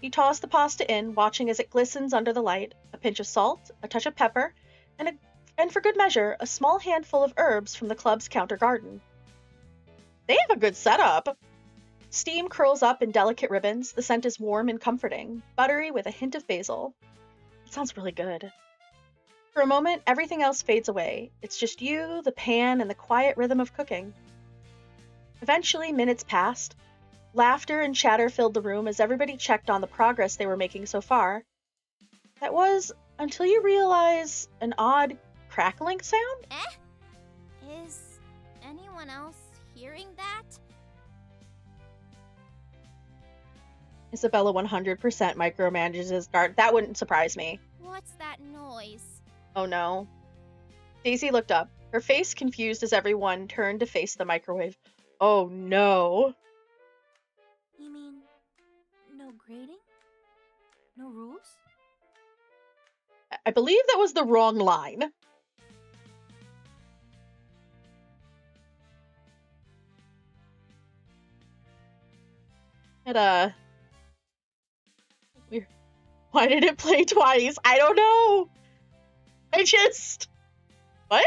You toss the pasta in, watching as it glistens under the light, a pinch of salt, a touch of pepper, and for good measure, a small handful of herbs from the club's counter garden. They have a good setup. Steam curls up in delicate ribbons. The scent is warm and comforting, buttery with a hint of basil. It sounds really good. For a moment, everything else fades away. It's just you, the pan, and the quiet rhythm of cooking. Eventually, minutes passed. Laughter and chatter filled the room as everybody checked on the progress they were making so far. That was until you realize an odd crackling sound? Is anyone else hearing that? Isabella 100% micromanages his guard. That wouldn't surprise me. What's that noise? Oh no. Daisy looked up, her face confused as everyone turned to face the microwave. Oh no. You mean no grading? No rules? I believe that was the wrong line. Why did it play twice? I don't know. What?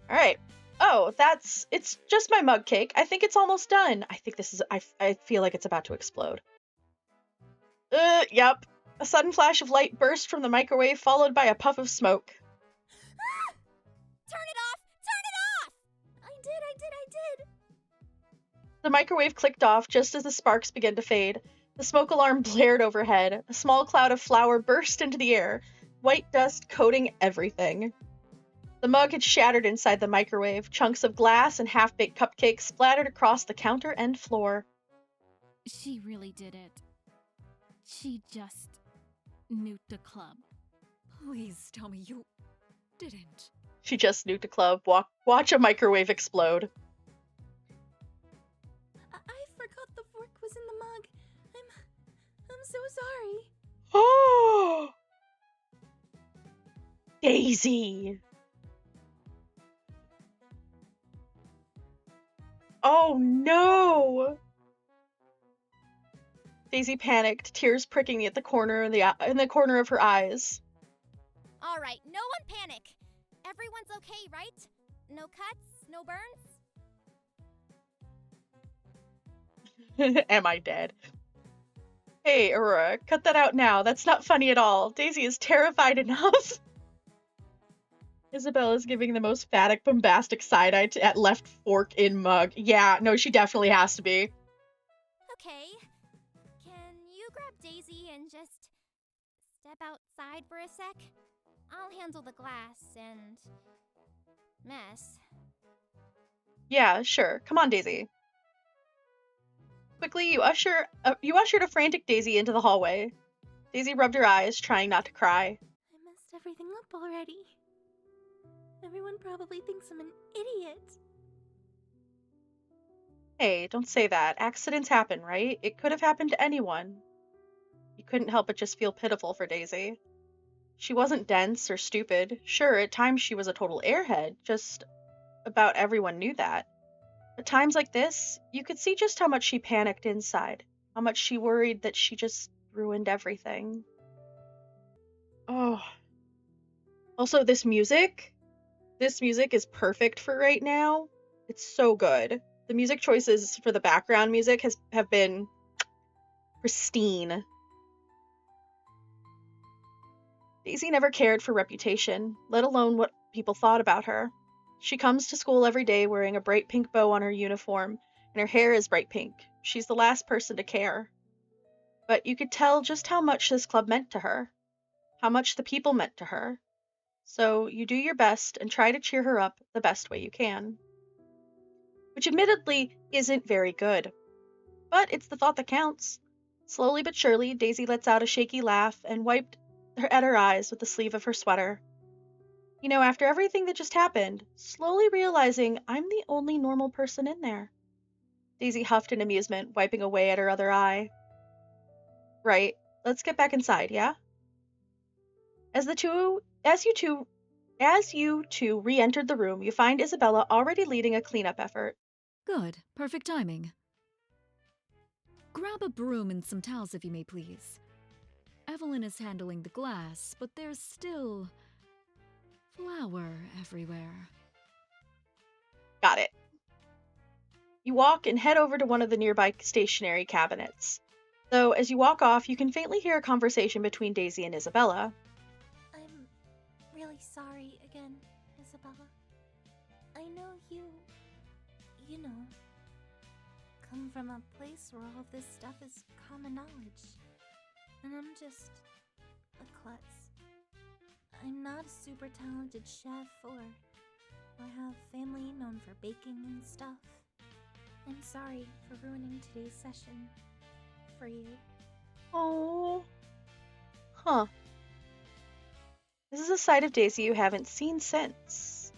Alright. Oh, it's just my mug cake. I think it's almost done. I feel like it's about to explode. Yep. A sudden flash of light burst from the microwave, followed by a puff of smoke. Turn it off! Turn it off! I did. The microwave clicked off just as the sparks began to fade. The smoke alarm blared overhead. A small cloud of flour burst into the air, white dust coating everything. The mug had shattered inside the microwave. Chunks of glass and half-baked cupcakes splattered across the counter and floor. She really did it. She just nuked the club. Please tell me you didn't. She just nuked a club. Watch a microwave explode. I forgot the fork was in the mug. I'm so sorry. Oh, Daisy. Oh no. Daisy panicked, tears pricking at the corner in the corner of her eyes. All right, no one panic. Everyone's okay, right? No cuts, no burns? Am I dead? Hey, Aurora, cut that out now. That's not funny at all. Daisy is terrified enough. Isabella's giving the most phatic, bombastic side-eye at left fork in mug. Yeah, no, she definitely has to be. Okay. Can you grab Daisy and just step outside for a sec? I'll handle the glass and mess. Yeah, sure. Come on, Daisy. Quickly, you ushered a frantic Daisy into the hallway. Daisy rubbed her eyes, trying not to cry. I messed everything up already. Everyone probably thinks I'm an idiot. Hey, don't say that. Accidents happen, right? It could have happened to anyone. You couldn't help but just feel pitiful for Daisy. She wasn't dense or stupid. Sure, at times she was a total airhead, just about everyone knew that. At times like this, you could see just how much she panicked inside, how much she worried that she just ruined everything. Oh. Also, this music is perfect for right now. It's so good. The music choices for the background music have been pristine. Daisy never cared for reputation, let alone what people thought about her. She comes to school every day wearing a bright pink bow on her uniform, and her hair is bright pink. She's the last person to care. But you could tell just how much this club meant to her, how much the people meant to her. So you do your best and try to cheer her up the best way you can. Which admittedly isn't very good. But it's the thought that counts. Slowly but surely, Daisy lets out a shaky laugh and wiped at her eyes with the sleeve of her sweater. You know, after everything that just happened, slowly realizing I'm the only normal person in there. Daisy huffed in amusement, wiping away at her other eye. Right, let's get back inside, yeah? As you two re-entered the room, you find Isabella already leading a cleanup effort. Good. Perfect timing. Grab a broom and some towels if you may please. Evelyn is handling the glass, but there's still flour everywhere. Got it. You walk and head over to one of the nearby stationery cabinets. Though, as you walk off, you can faintly hear a conversation between Daisy and Isabella. I'm really sorry again, Isabella. I know you know, come from a place where all of this stuff is common knowledge. And I'm just a klutz. I'm not a super talented chef or have family known for baking and stuff. I'm sorry for ruining today's session for you. Oh. Huh. This is a side of Daisy you haven't seen since.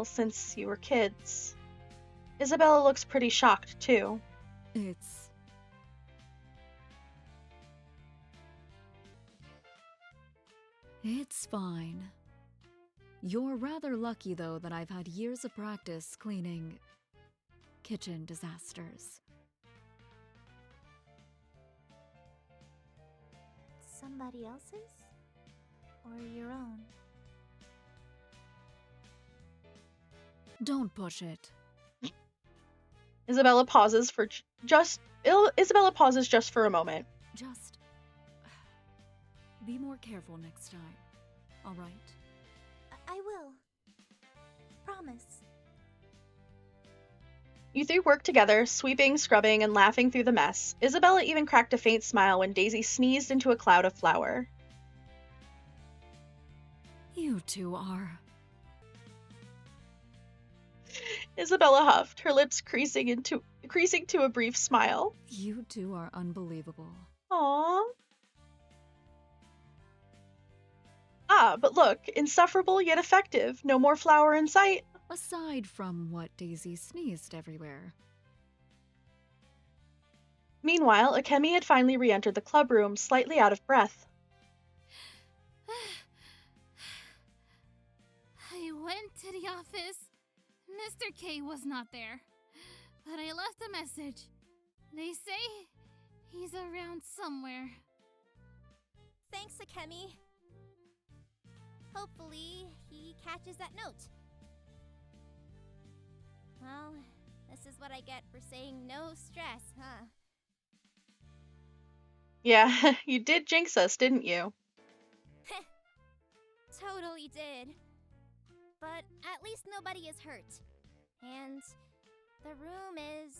Since you were kids. Isabella looks pretty shocked, too. It's fine. You're rather lucky, though, that I've had years of practice cleaning kitchen disasters. Somebody else's? Or your own? Don't push it. Isabella pauses just for a moment. Just be more careful next time, all right? I will. Promise. You three work together, sweeping, scrubbing, and laughing through the mess. Isabella even cracked a faint smile when Daisy sneezed into a cloud of flour. You two are... Isabella huffed, her lips creasing to a brief smile. You two are unbelievable. Aww. Ah, but look, insufferable yet effective. No more flour in sight. Aside from what Daisy sneezed everywhere. Meanwhile, Akemi had finally re-entered the clubroom, slightly out of breath. I went to the office. Mr. K was not there, but I left a message. They say he's around somewhere. Thanks, Akemi. Hopefully, he catches that note. Well, this is what I get for saying no stress, huh? Yeah, you did jinx us, didn't you? Totally did. But at least nobody is hurt. And the room is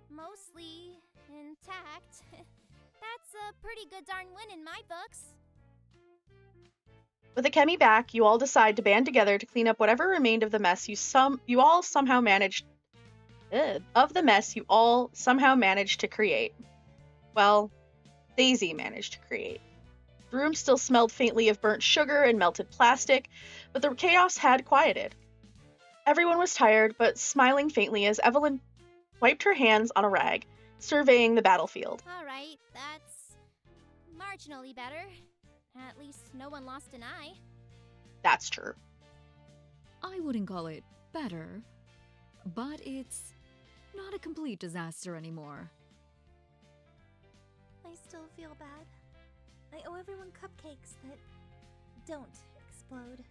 mostly intact. That's a pretty good darn win in my books. With Akemi back, you all decide to band together to clean up whatever remained of the mess you all somehow managed to create. Well, Daisy managed to create. The room still smelled faintly of burnt sugar and melted plastic, but the chaos had quieted. Everyone was tired, but smiling faintly as Evelyn wiped her hands on a rag, surveying the battlefield. Alright, that's marginally better. At least no one lost an eye. That's true. I wouldn't call it better, but it's not a complete disaster anymore. I still feel bad. I owe everyone cupcakes that don't explode.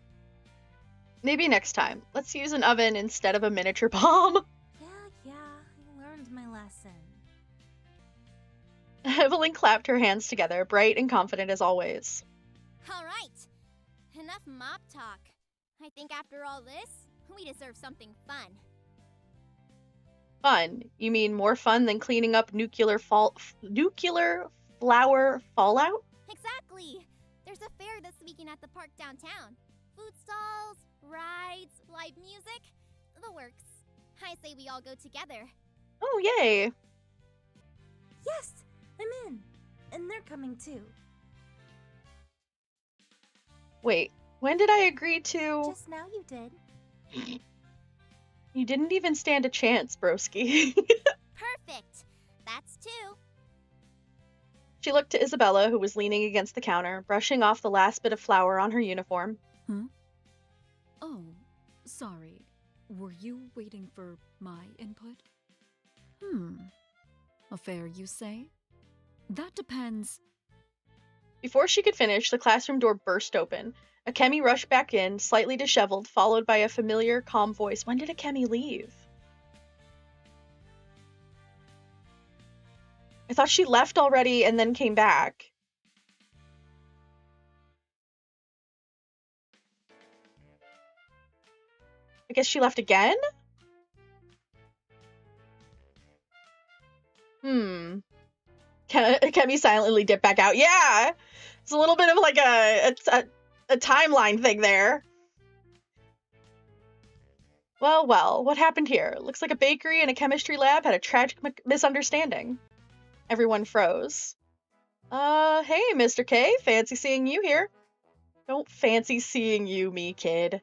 Maybe next time. Let's use an oven instead of a miniature bomb. Yeah, I learned my lesson. Evelyn clapped her hands together, bright and confident as always. Alright, enough mop talk. I think after all this, we deserve something fun. Fun? You mean more fun than cleaning up nuclear flower fallout? Exactly! There's a fair this weekend at the park downtown. Food stalls, rides, live music, the works. I say we all go together. Oh, yay! Yes, I'm in. And they're coming too. Wait, when did I agree to? Just now you did. You didn't even stand a chance, broski. Perfect! That's two. She looked to Isabella, who was leaning against the counter, brushing off the last bit of flour on her uniform. Huh? Oh, sorry. Were you waiting for my input? Affair, you say? That depends. Before she could finish, the classroom door burst open. Akemi rushed back in, slightly disheveled, followed by a familiar, calm voice. When did Akemi leave? I thought she left already and then came back. I guess she left again? Akemi silently dipped back out. Yeah! It's a little bit of like a timeline thing there. Well, what happened here? Looks like a bakery and a chemistry lab had a tragic misunderstanding. Everyone froze. Hey, Mr. K, fancy seeing you here. Don't fancy seeing you, me kid.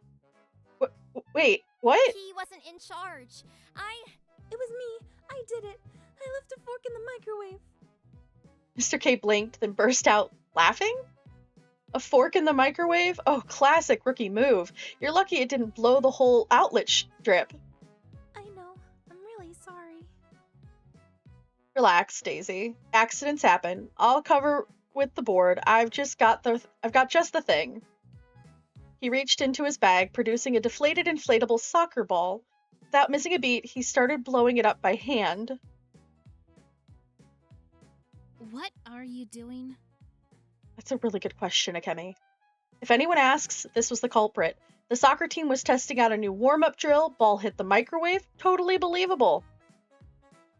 Wait, what? He wasn't in charge. It was me. I did it. I left a fork in the microwave. Mr. K blinked, then burst out laughing? A fork in the microwave? Oh, classic rookie move. You're lucky it didn't blow the whole outlet strip. I know. I'm really sorry. Relax, Daisy. Accidents happen. I'll cover with the board. I've got just the thing. He reached into his bag, producing a deflated inflatable soccer ball. Without missing a beat, he started blowing it up by hand. What are you doing? That's a really good question, Akemi. If anyone asks, this was the culprit. The soccer team was testing out a new warm-up drill, ball hit the microwave, totally believable.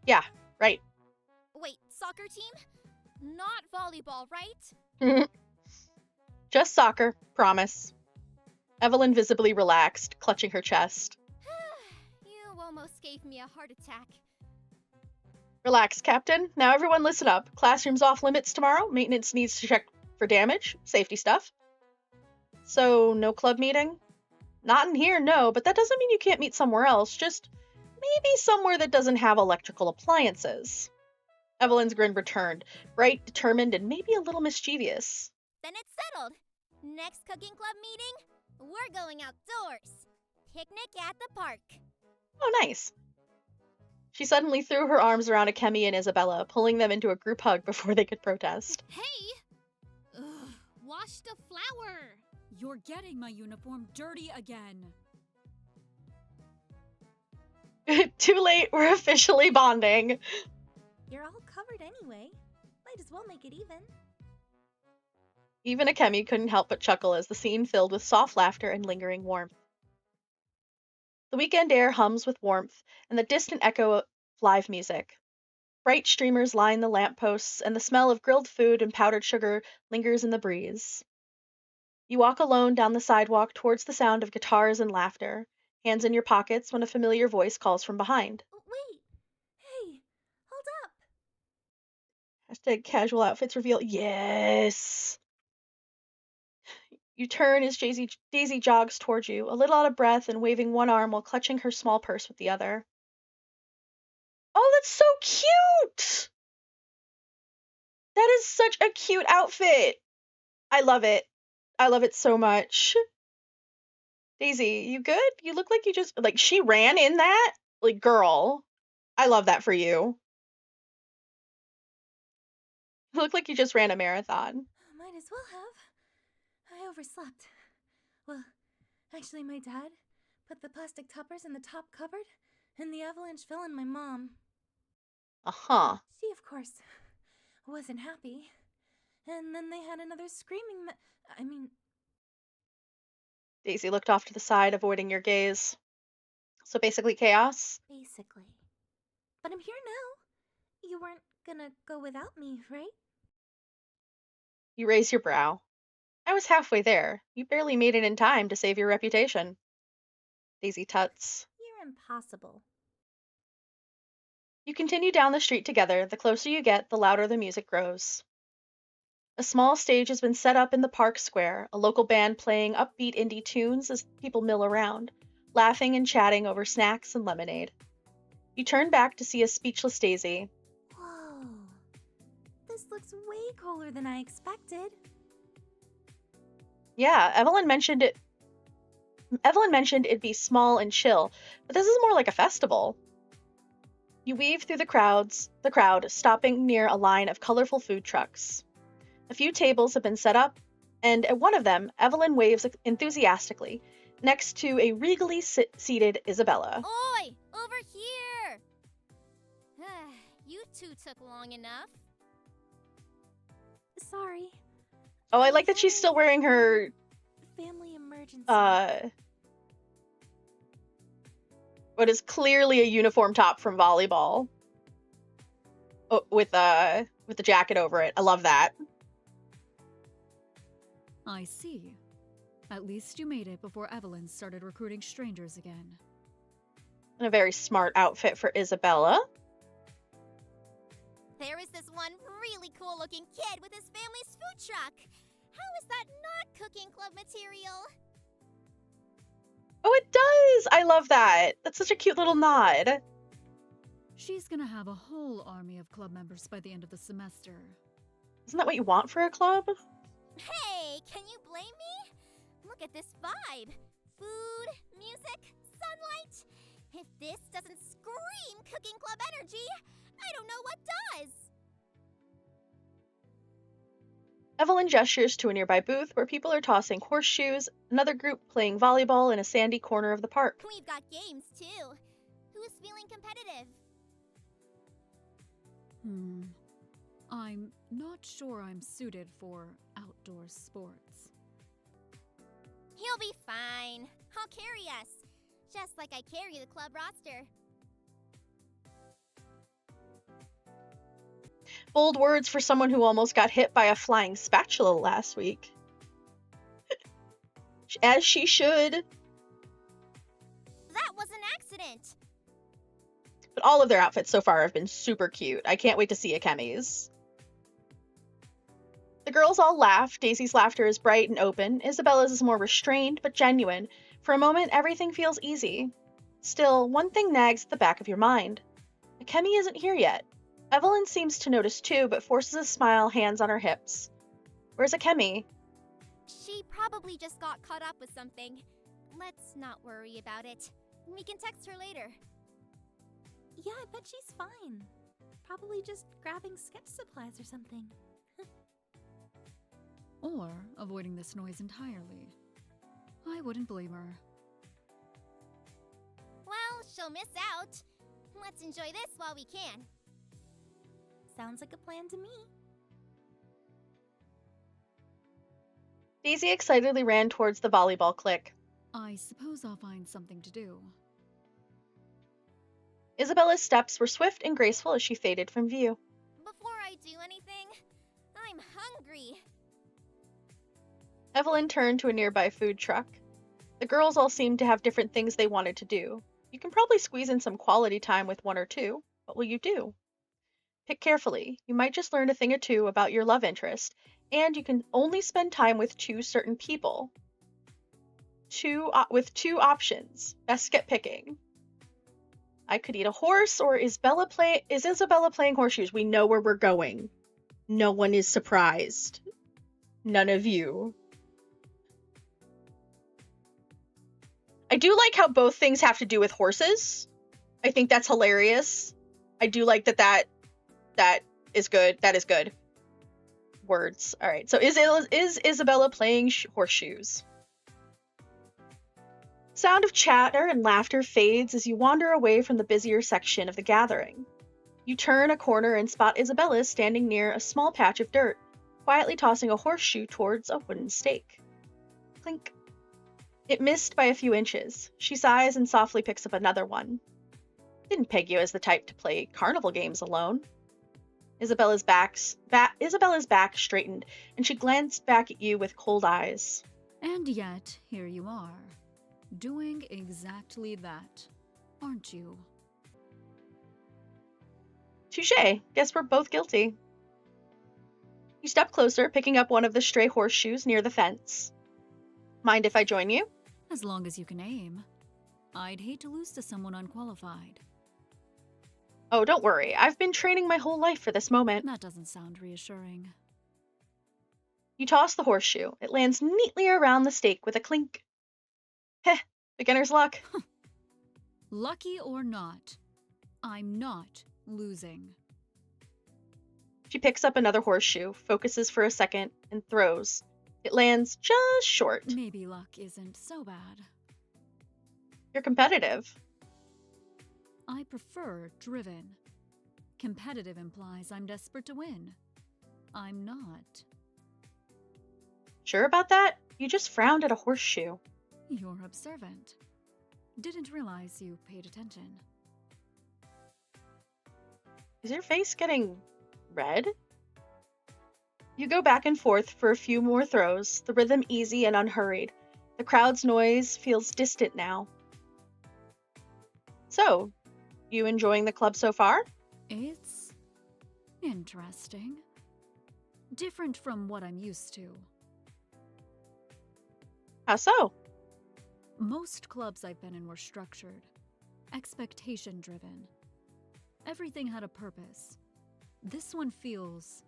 Yeah, right. Wait, soccer team? Not volleyball, right? Just soccer, promise. Evelyn visibly relaxed, clutching her chest. You almost gave me a heart attack. Relax, Captain. Now everyone listen up. Classroom's off limits tomorrow. Maintenance needs to check for damage, safety stuff. So, no club meeting? Not in here, no, but that doesn't mean you can't meet somewhere else. Just maybe somewhere that doesn't have electrical appliances. Evelyn's grin returned, bright, determined, and maybe a little mischievous. Then it's settled. Next cooking club meeting, we're going outdoors. Picnic at the park. Oh, nice. She suddenly threw her arms around Akemi and Isabella, pulling them into a group hug before they could protest. Hey! Ugh, wash the flour! You're getting my uniform dirty again. Too late, we're officially bonding. You're all covered anyway. Might as well make it even. Even Akemi couldn't help but chuckle as the scene filled with soft laughter and lingering warmth. The weekend air hums with warmth and the distant echo of live music. Bright streamers line the lampposts, and the smell of grilled food and powdered sugar lingers in the breeze. You walk alone down the sidewalk towards the sound of guitars and laughter, hands in your pockets when a familiar voice calls from behind. Wait! Hey! Hold up! Hashtag casual outfits reveal. Yes! You turn as Daisy jogs towards you, a little out of breath and waving one arm while clutching her small purse with the other. Oh, that's so cute! That is such a cute outfit. I love it. I love it so much. Daisy, you good? You look like you just, like, she ran in that? Like, girl, I love that for you. You look like you just ran a marathon. Might as well have. I overslept. Well, actually, my dad put the plastic toppers in the top cupboard, and the avalanche fell on my mom. Uh-huh. She, of course, wasn't happy. And then they had another screaming Daisy looked off to the side, avoiding your gaze. So basically chaos? basically. But I'm here now. You weren't gonna go without me, right? You raise your brow. I was halfway there. You barely made it in time to save your reputation. Daisy tuts. You're impossible. You continue down the street together. The closer you get, the louder the music grows. A small stage has been set up in the park square, a local band playing upbeat indie tunes as people mill around, laughing and chatting over snacks and lemonade. You turn back to see a speechless Daisy. Whoa. This looks way cooler than I expected. Yeah, Evelyn mentioned it'd be small and chill, but this is more like a festival. You weave through the crowd, stopping near a line of colorful food trucks. A few tables have been set up, and at one of them, Evelyn waves enthusiastically, next to a regally seated Isabella. Oi! Over here! You two took long enough. Sorry. Oh, I like that she's still wearing her, Family emergency. what is clearly a uniform top from volleyball. Oh, with the jacket over it. I love that. I see. At least you made it before Evelyn started recruiting strangers again. And a very smart outfit for Isabella. There is this one really cool looking kid with his family's food truck. How is that not cooking club material? Oh, it does! I love that. That's such a cute little nod. She's gonna have a whole army of club members by the end of the semester. Isn't that what you want for a club? Hey, can you blame me? Look at this vibe. Food, music, sunlight. If this doesn't scream cooking club energy, I don't know what does. Evelyn gestures to a nearby booth where people are tossing horseshoes, another group playing volleyball in a sandy corner of the park. We've got games too. Who's feeling competitive? I'm not sure I'm suited for outdoor sports. He'll be fine. I'll carry us. Just like I carry the club roster. Bold words for someone who almost got hit by a flying spatula last week. As she should. That was an accident. But all of their outfits so far have been super cute. I can't wait to see Akemi's. The girls all laugh. Daisy's laughter is bright and open. Isabella's is more restrained but genuine. For a moment, everything feels easy. Still, one thing nags at the back of your mind. Akemi isn't here yet. Evelyn seems to notice too, but forces a smile, hands on her hips. Where's Akemi? She probably just got caught up with something. Let's not worry about it. We can text her later. Yeah, I bet she's fine. Probably just grabbing sketch supplies or something. Or avoiding this noise entirely. I wouldn't blame her. Well, she'll miss out. Let's enjoy this while we can. Sounds like a plan to me. Daisy excitedly ran towards the volleyball clique. I suppose I'll find something to do. Isabella's steps were swift and graceful as she faded from view. Before I do anything, I'm hungry. Evelyn turned to a nearby food truck. The girls all seemed to have different things they wanted to do. You can probably squeeze in some quality time with one or two. What will you do? Pick carefully. You might just learn a thing or two about your love interest, and you can only spend time with two certain people. With two options. Best get picking. I could eat a horse, or is Isabella playing horseshoes? We know where we're going. No one is surprised. None of you. I do like how both things have to do with horses. I think that's hilarious. I do like that is good. That is good. Words. All right. So is Isabella playing horseshoes? Sound of chatter and laughter fades as you wander away from the busier section of the gathering. You turn a corner and spot Isabella standing near a small patch of dirt, quietly tossing a horseshoe towards a wooden stake. Clink. It missed by a few inches. She sighs and softly picks up another one. Didn't peg you as the type to play carnival games alone. Isabella's back straightened, and she glanced back at you with cold eyes. And yet, here you are, doing exactly that, aren't you? Touché. Guess we're both guilty. You step closer, picking up one of the stray horseshoes near the fence. Mind if I join you? As long as you can aim. I'd hate to lose to someone unqualified. Oh, don't worry. I've been training my whole life for this moment. That doesn't sound reassuring. You toss the horseshoe. It lands neatly around the stake with a clink. Heh, beginner's luck. Lucky or not, I'm not losing. She picks up another horseshoe, focuses for a second, and throws. It lands just short. Maybe luck isn't so bad. You're competitive. I prefer driven. Competitive implies I'm desperate to win. I'm not. Sure about that? You just frowned at a horseshoe. You're observant. Didn't realize you paid attention. Is your face getting red? You go back and forth for a few more throws, the rhythm easy and unhurried. The crowd's noise feels distant now. So, you enjoying the club so far? It's interesting. Different from what I'm used to. How so? Most clubs I've been in were structured, expectation-driven. Everything had a purpose. This one feels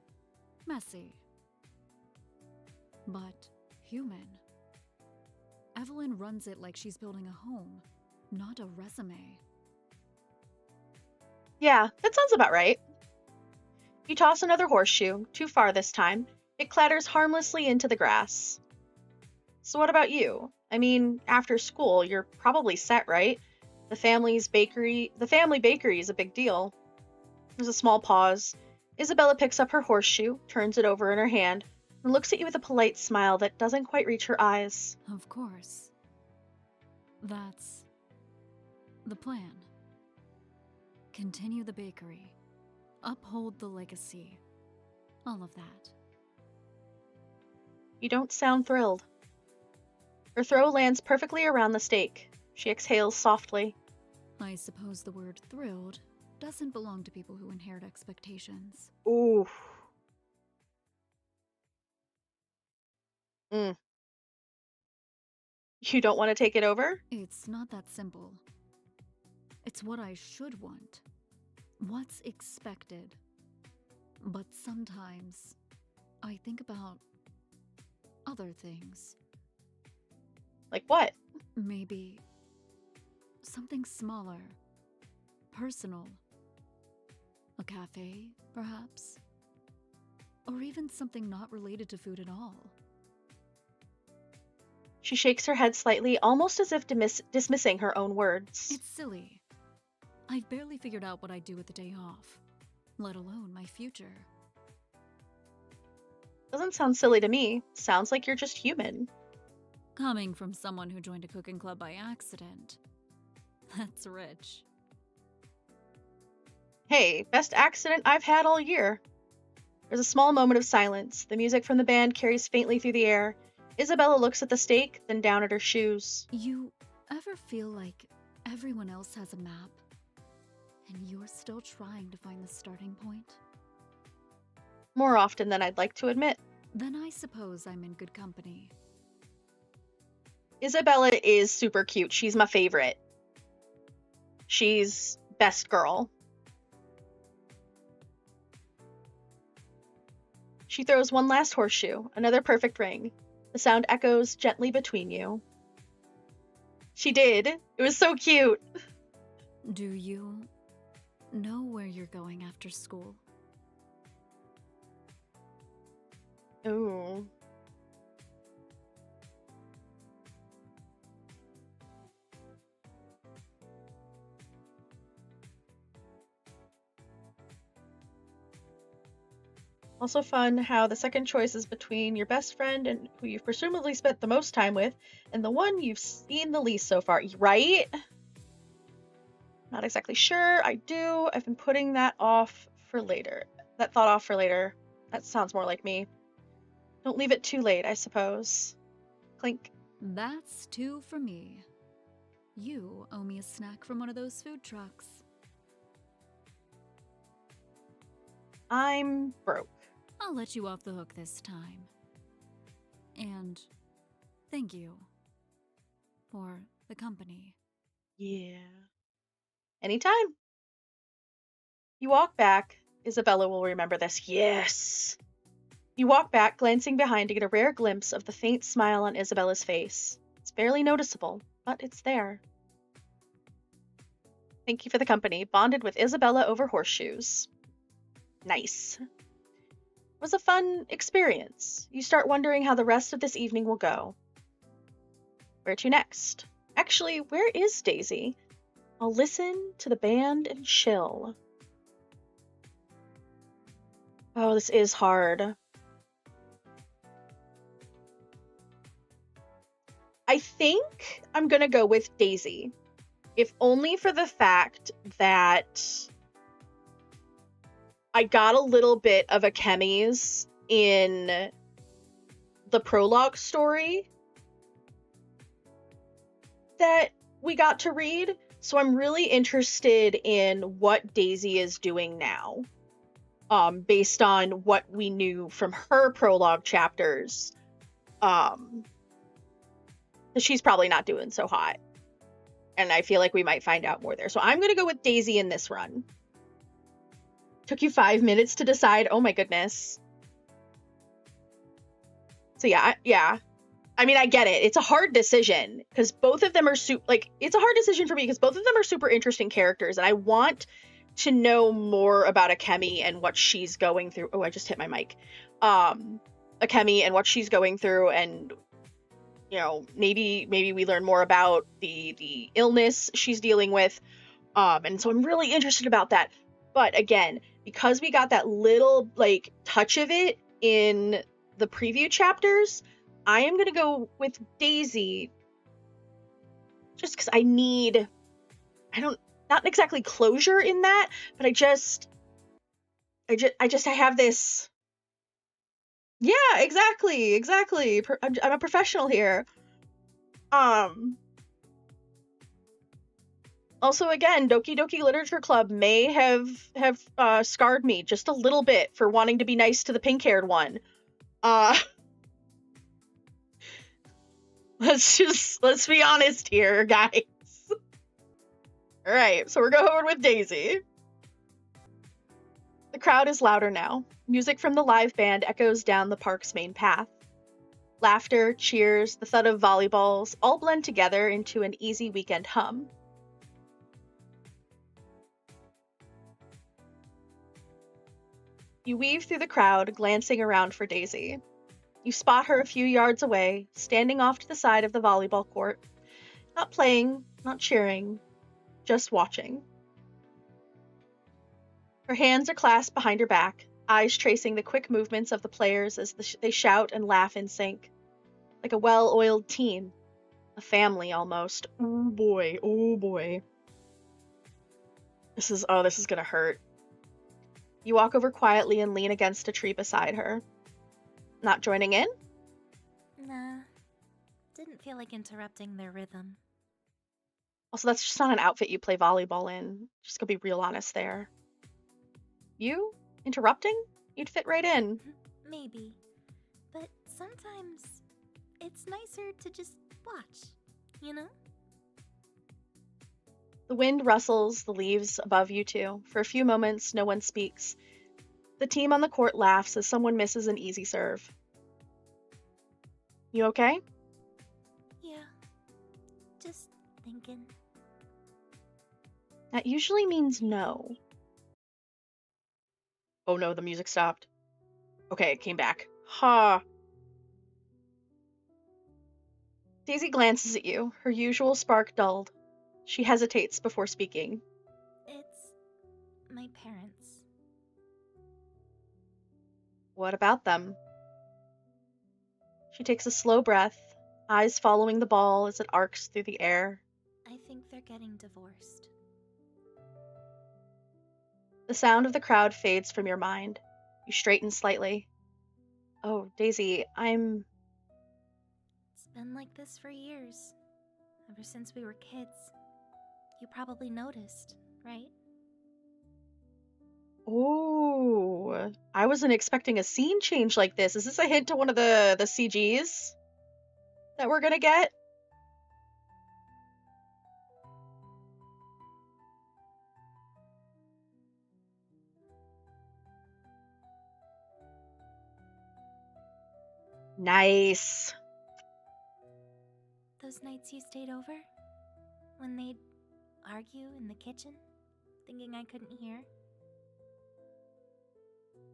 messy, but human. Evelyn runs it like she's building a home, not a resume. Yeah, that sounds about right. You toss another horseshoe, too far this time. It clatters harmlessly into the grass. So what about you? I mean, after school, you're probably set, right? The family bakery is a big deal. There's a small pause. Isabella picks up her horseshoe, turns it over in her hand, and looks at you with a polite smile that doesn't quite reach her eyes. Of course. That's the plan. Continue the bakery. Uphold the legacy. All of that. You don't sound thrilled. Her throw lands perfectly around the stake. She exhales softly. I suppose the word thrilled doesn't belong to people who inherit expectations. Ooh. You don't want to take it over? It's not that simple. It's what I should want. What's expected. But sometimes I think about other things. Like what? Maybe something smaller, personal. A cafe, perhaps? Or even something not related to food at all. She shakes her head slightly, almost as if dismissing her own words. It's silly. I've barely figured out what I'd do with the day off, let alone my future. Doesn't sound silly to me. Sounds like you're just human. Coming from someone who joined a cooking club by accident. That's rich. Hey, best accident I've had all year. There's a small moment of silence. The music from the band carries faintly through the air. Isabella looks at the steak, then down at her shoes. You ever feel like everyone else has a map, and you're still trying to find the starting point? More often than I'd like to admit. Then I suppose I'm in good company. Isabella is super cute. She's my favorite. She's best girl. She throws one last horseshoe, another perfect ring. The sound echoes gently between you. She did. It was so cute. Do you know where you're going after school? Ooh. Also fun how the second choice is between your best friend and who you've presumably spent the most time with, and the one you've seen the least so far, right? Not exactly sure. I do. I've been putting that off for later. That thought off for later. That sounds more like me. Don't leave it too late, I suppose. Clink. That's 2 for me. You owe me a snack from one of those food trucks. I'm broke. I'll let you off the hook this time. And thank you for the company. Yeah. Anytime. You walk back. Isabella will remember this. Yes. You walk back, glancing behind to get a rare glimpse of the faint smile on Isabella's face. It's barely noticeable, but it's there. Thank you for the company. Bonded with Isabella over horseshoes. Nice. It was a fun experience. You start wondering how the rest of this evening will go. Where to next? Actually, where is Daisy? I'll listen to the band and chill. Oh, this is hard. I think I'm gonna go with Daisy. If only for the fact that I got a little bit of Akemi's in the prologue story that we got to read. So I'm really interested in what Daisy is doing now. Based on what we knew from her prologue chapters. She's probably not doing so hot. And I feel like we might find out more there. So I'm going to go with Daisy in this run. Took you 5 minutes to decide. Oh my goodness. So yeah. I mean, I get it. It's a hard decision because both of them are it's a hard decision for me because both of them are super interesting characters, and I want to know more about Akemi and what she's going through. Oh, I just hit my mic. Akemi and what she's going through, and maybe we learn more about the illness she's dealing with. And so I'm really interested about that. But again, because we got that little touch of it in the preview chapters, I am going to go with Daisy just because not exactly closure in that, but I have this. Yeah, exactly. I'm a professional here. Also, again, Doki Doki Literature Club may have scarred me just a little bit for wanting to be nice to the pink-haired one. Let's be honest here, guys. All right, so we're going with Daisy. The crowd is louder now. Music from the live band echoes down the park's main path. Laughter, cheers, the thud of volleyballs all blend together into an easy weekend hum. You weave through the crowd, glancing around for Daisy. You spot her a few yards away, standing off to the side of the volleyball court. Not playing, not cheering, just watching. Her hands are clasped behind her back, eyes tracing the quick movements of the players as they shout and laugh in sync. Like a well-oiled team. A family, almost. Oh boy. This is gonna hurt. You walk over quietly and lean against a tree beside her. Not joining in? Nah, didn't feel like interrupting their rhythm. Also, that's just not an outfit you play volleyball in. Just gonna be real honest there. You? Interrupting? You'd fit right in. Maybe. But sometimes it's nicer to just watch, you know? The wind rustles the leaves above you two. For a few moments, no one speaks. The team on the court laughs as someone misses an easy serve. You okay? Yeah. Just thinking. That usually means no. Oh no, the music stopped. Okay, it came back. Ha! Daisy glances at you, her usual spark dulled. She hesitates before speaking. It's my parents. What about them? She takes a slow breath, eyes following the ball as it arcs through the air. I think they're getting divorced. The sound of the crowd fades from your mind. You straighten slightly. Oh, Daisy, It's been like this for years. Ever since we were kids. You probably noticed, right? Oh, I wasn't expecting a scene change like this. Is this a hint to one of the CGs that we're gonna get? Nice. Those nights you stayed over? When they'd argue in the kitchen? Thinking I couldn't hear?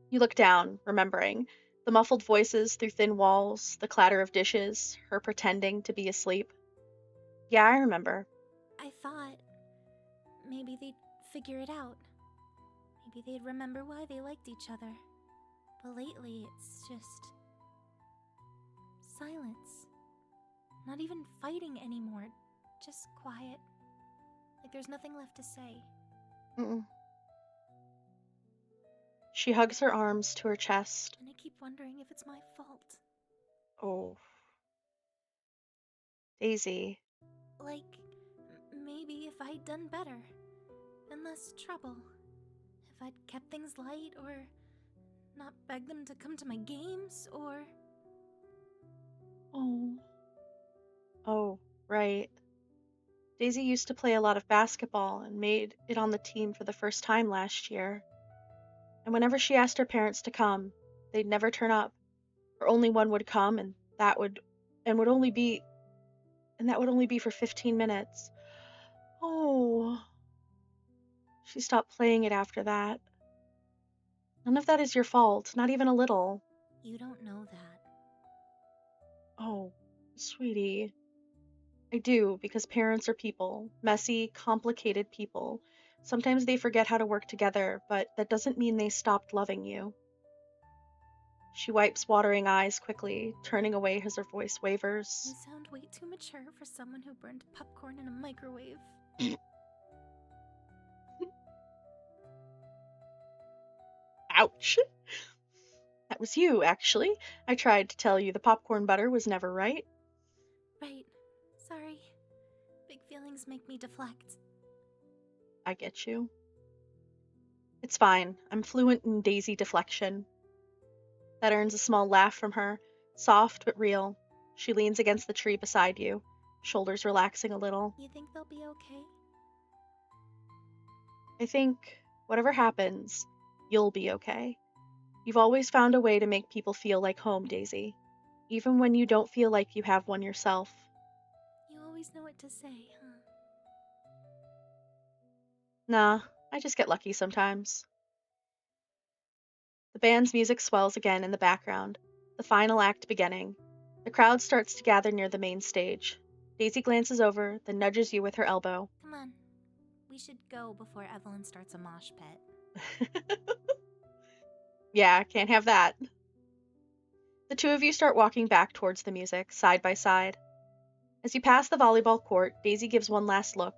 You look down, remembering. The muffled voices through thin walls, the clatter of dishes, her pretending to be asleep. Yeah, I remember. I thought maybe they'd figure it out. Maybe they'd remember why they liked each other. But lately, it's just silence. Not even fighting anymore. Just quiet. Like there's nothing left to say. Mm-mm. She hugs her arms to her chest. And I keep wondering if it's my fault. Oh. Daisy. Like, maybe if I'd done better. And less trouble. If I'd kept things light, or not begged them to come to my games, or... Oh. Oh, right. Daisy used to play a lot of basketball and made it on the team for the first time last year. And whenever she asked her parents to come, they'd never turn up. Or only one would come and that would only be for 15 minutes. Oh. She stopped playing it after that. None of that is your fault, not even a little. You don't know that. Oh, sweetie. I do, because parents are people. Messy, complicated people. Sometimes they forget how to work together, but that doesn't mean they stopped loving you. She wipes watering eyes quickly, turning away as her voice wavers. You sound way too mature for someone who burned popcorn in a microwave. Ouch! That was you, actually. I tried to tell you the popcorn butter was never right. Right. Sorry. Big feelings make me deflect. I get you. It's fine. I'm fluent in daisy deflection. That earns a small laugh from her, soft but real. She leans against the tree beside you, shoulders relaxing a little. You think they'll be okay? I think, whatever happens, you'll be okay. You've always found a way to make people feel like home, Daisy. Even when you don't feel like you have one yourself. You always know what to say, huh? Nah, I just get lucky sometimes. The band's music swells again in the background, the final act beginning. The crowd starts to gather near the main stage. Daisy glances over, then nudges you with her elbow. Come on. We should go before Evelyn starts a mosh pit. Yeah, can't have that. The two of you start walking back towards the music, side by side. As you pass the volleyball court, Daisy gives one last look.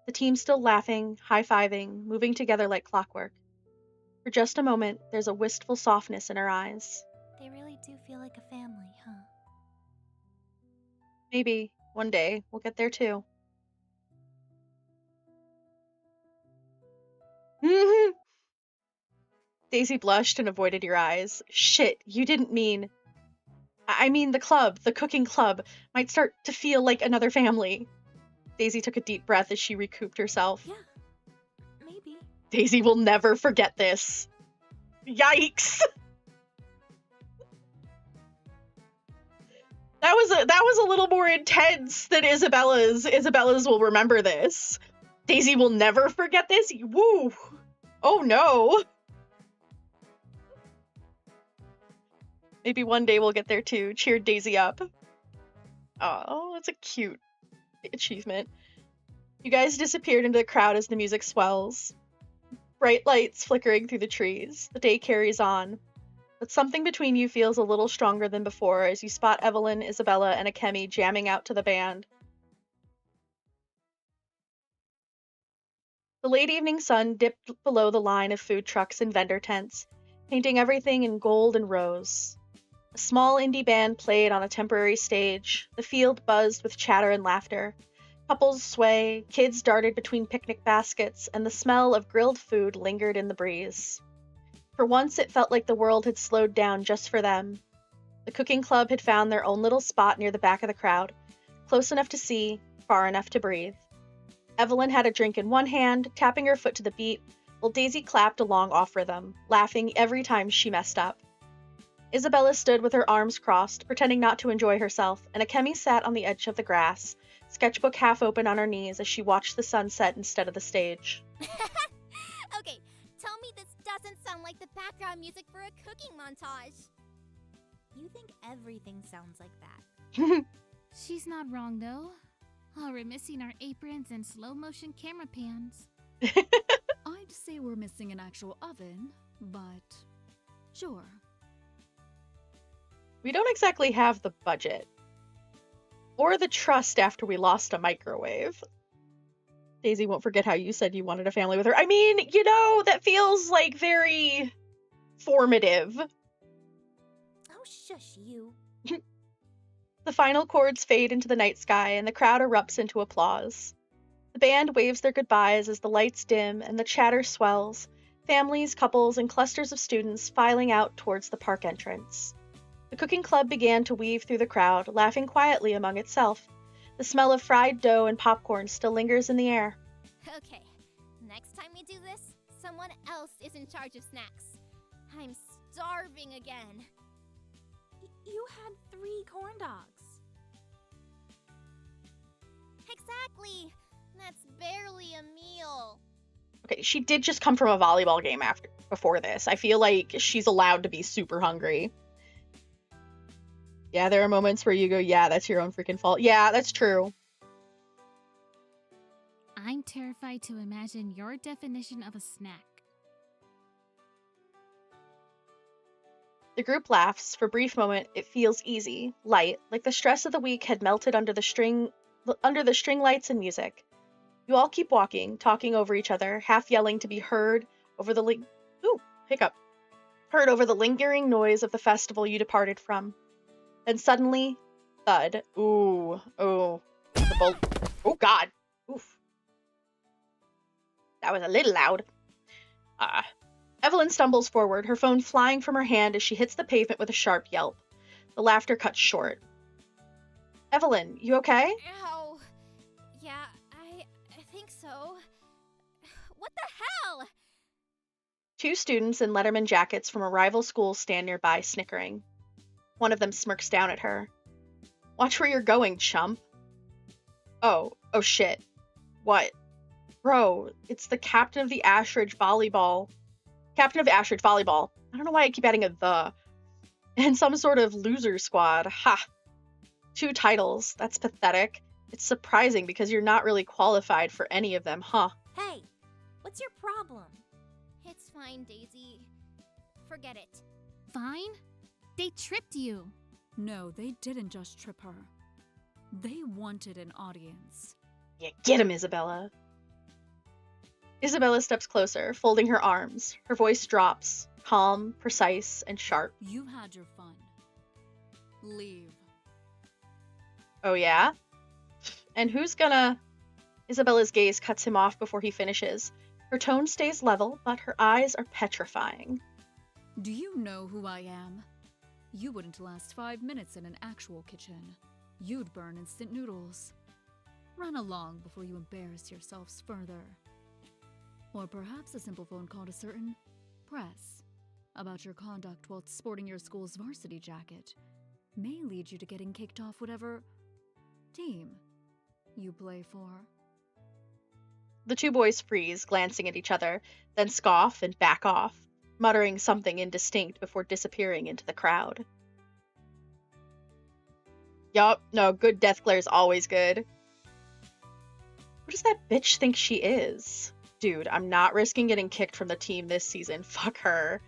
The team still laughing, high-fiving, moving together like clockwork. For just a moment, there's a wistful softness in her eyes. They really do feel like a family, huh? Maybe one day we'll get there too. Daisy blushed and avoided your eyes. Shit, you didn't mean... I mean the club, the cooking club, might start to feel like another family. Daisy took a deep breath as she recouped herself. Yeah, maybe. Daisy will never forget this. Yikes! That was a little more intense than Isabella's. Isabella's will remember this. Daisy will never forget this? Woo! Oh no! Maybe one day we'll get there too. Cheered Daisy up. Oh, that's a cute achievement. You guys disappeared into the crowd as the music swells. Bright lights flickering through the trees. The day carries on. But something between you feels a little stronger than before as you spot Evelyn, Isabella, and Akemi jamming out to the band. The late evening sun dipped below the line of food trucks and vendor tents, painting everything in gold and rose. A small indie band played on a temporary stage. The field buzzed with chatter and laughter. Couples sway, kids darted between picnic baskets, and the smell of grilled food lingered in the breeze. For once, it felt like the world had slowed down just for them. The cooking club had found their own little spot near the back of the crowd, close enough to see, far enough to breathe. Evelyn had a drink in one hand, tapping her foot to the beat, while Daisy clapped along off rhythm, laughing every time she messed up. Isabella stood with her arms crossed, pretending not to enjoy herself, and Akemi sat on the edge of the grass, sketchbook half open on her knees as she watched the sunset instead of the stage. Okay, tell me this doesn't sound like the background music for a cooking montage. You think everything sounds like that. She's not wrong, though. Oh, we're missing our aprons and slow-motion camera pans. I'd say we're missing an actual oven, but sure. We don't exactly have the budget. Or the trust after we lost a microwave. Daisy won't forget how you said you wanted a family with her. I mean, you know, that feels like very formative. Oh, shush you. The final chords fade into the night sky and the crowd erupts into applause. The band waves their goodbyes as the lights dim and the chatter swells, families, couples, and clusters of students filing out towards the park entrance. The cooking club began to weave through the crowd, laughing quietly among itself. The smell of fried dough and popcorn still lingers in the air. Okay, next time we do this, someone else is in charge of snacks. I'm starving again. You had 3 corn dogs. Exactly. That's barely a meal. Okay, she did just come from a volleyball game before this. I feel like she's allowed to be super hungry. Yeah, there are moments where you go, yeah, that's your own freaking fault. Yeah, that's true. I'm terrified to imagine your definition of a snack. The group laughs. For a brief moment, it feels easy, light, like the stress of the week had melted under the string lights and music. You all keep walking, talking over each other, half yelling to be heard over the heard over the lingering noise of the festival you departed from. Then suddenly, thud. Ooh, oh, the bolt. Oh God, oof. That was a little loud. Evelyn stumbles forward, her phone flying from her hand as she hits the pavement with a sharp yelp. The laughter cuts short. Evelyn, you okay? Ow. Yeah, I think so. What the hell? 2 students in Letterman jackets from a rival school stand nearby, snickering. One of them smirks down at her. Watch where you're going, chump. Oh shit. What? Bro, it's the captain of the Ashridge volleyball. Captain of Ashridge volleyball. I don't know why I keep adding a the. And some sort of loser squad. Ha! 2 titles. That's pathetic. It's surprising because you're not really qualified for any of them, huh? Hey, what's your problem? It's fine, Daisy. Forget it. Fine? They tripped you. No, they didn't just trip her. They wanted an audience. Yeah, get him, Isabella. Isabella steps closer, folding her arms. Her voice drops, calm, precise, and sharp. You had your fun. Leave. Oh yeah? And who's gonna... Isabella's gaze cuts him off before he finishes. Her tone stays level, but her eyes are petrifying. Do you know who I am? You wouldn't last 5 minutes in an actual kitchen. You'd burn instant noodles. Run along before you embarrass yourselves further. Or perhaps a simple phone call to certain press about your conduct while sporting your school's varsity jacket may lead you to getting kicked off whatever team you play for. The two boys freeze, glancing at each other, then scoff and back off, muttering something indistinct before disappearing into the crowd. Yup, no, good death glare is always good. Who does that bitch think she is? Dude, I'm not risking getting kicked from the team this season. Fuck her.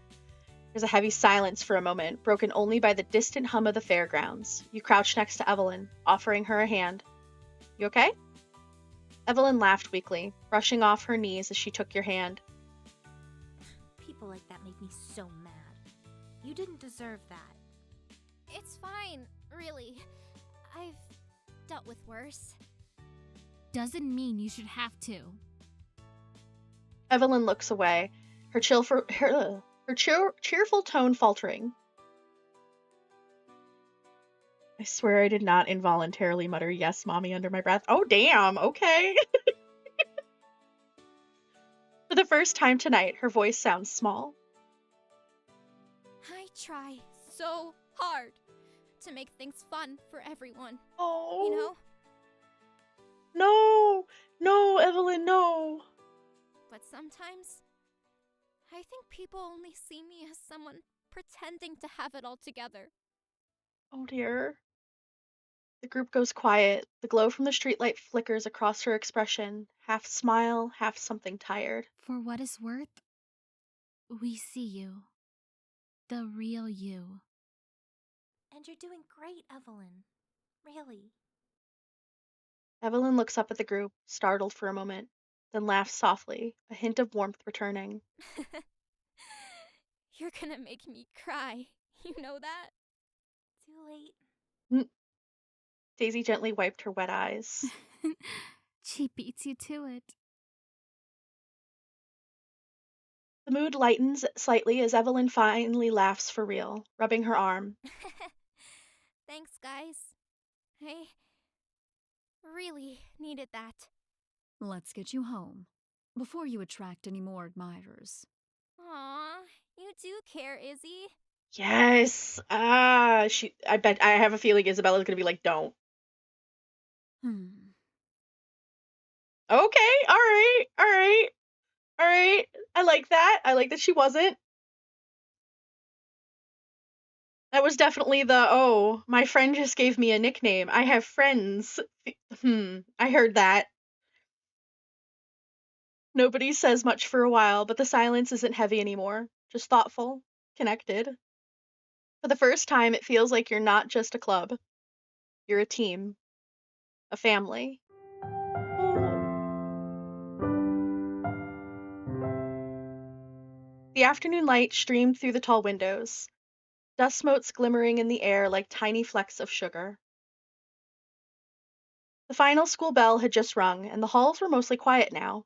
There's a heavy silence for a moment, broken only by the distant hum of the fairgrounds. You crouch next to Evelyn, offering her a hand. You okay? Evelyn laughed weakly, brushing off her knees as she took your hand. People like that make me so mad. You didn't deserve that. It's fine, really. I've dealt with worse. Doesn't mean you should have to. Evelyn looks away, her cheerful tone faltering. I swear I did not involuntarily mutter "yes, mommy" under my breath. Oh, damn, okay. For the first time tonight, her voice sounds small. I try so hard to make things fun for everyone. Oh. You know? No, Evelyn, no. But sometimes, I think people only see me as someone pretending to have it all together. Oh dear. The group goes quiet. The glow from the streetlight flickers across her expression, half smile, half something tired. For what it's worth, we see you. The real you. And you're doing great, Evelyn. Really. Evelyn looks up at the group, startled for a moment, then laughs softly, a hint of warmth returning. You're gonna make me cry. You know that? Too late. Daisy gently wiped her wet eyes. She beats you to it. The mood lightens slightly as Evelyn finally laughs for real, rubbing her arm. Thanks, guys. I really needed that. Let's get you home, before you attract any more admirers. Aw, you do care, Izzy. Yes. I have a feeling Isabella's gonna be like, don't. Okay, alright. I like that. I like that she wasn't. That was definitely the, oh, my friend just gave me a nickname. I have friends. I heard that. Nobody says much for a while, but the silence isn't heavy anymore. Just thoughtful, connected. For the first time, it feels like you're not just a club. You're a team. A family. The afternoon light streamed through the tall windows, dust motes glimmering in the air like tiny flecks of sugar. The final school bell had just rung, and the halls were mostly quiet now.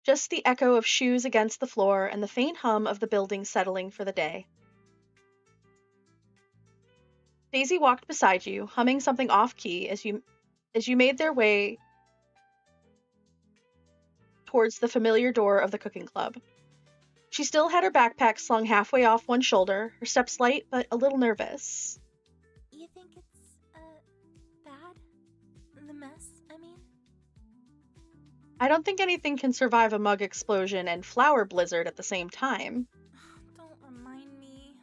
Just the echo of shoes against the floor and the faint hum of the building settling for the day. Daisy walked beside you, humming something off-key as you made their way towards the familiar door of the cooking club. She still had her backpack slung halfway off one shoulder, her steps light but a little nervous. You think it's, bad? The mess, I mean? I don't think anything can survive a mug explosion and flour blizzard at the same time. Don't remind me.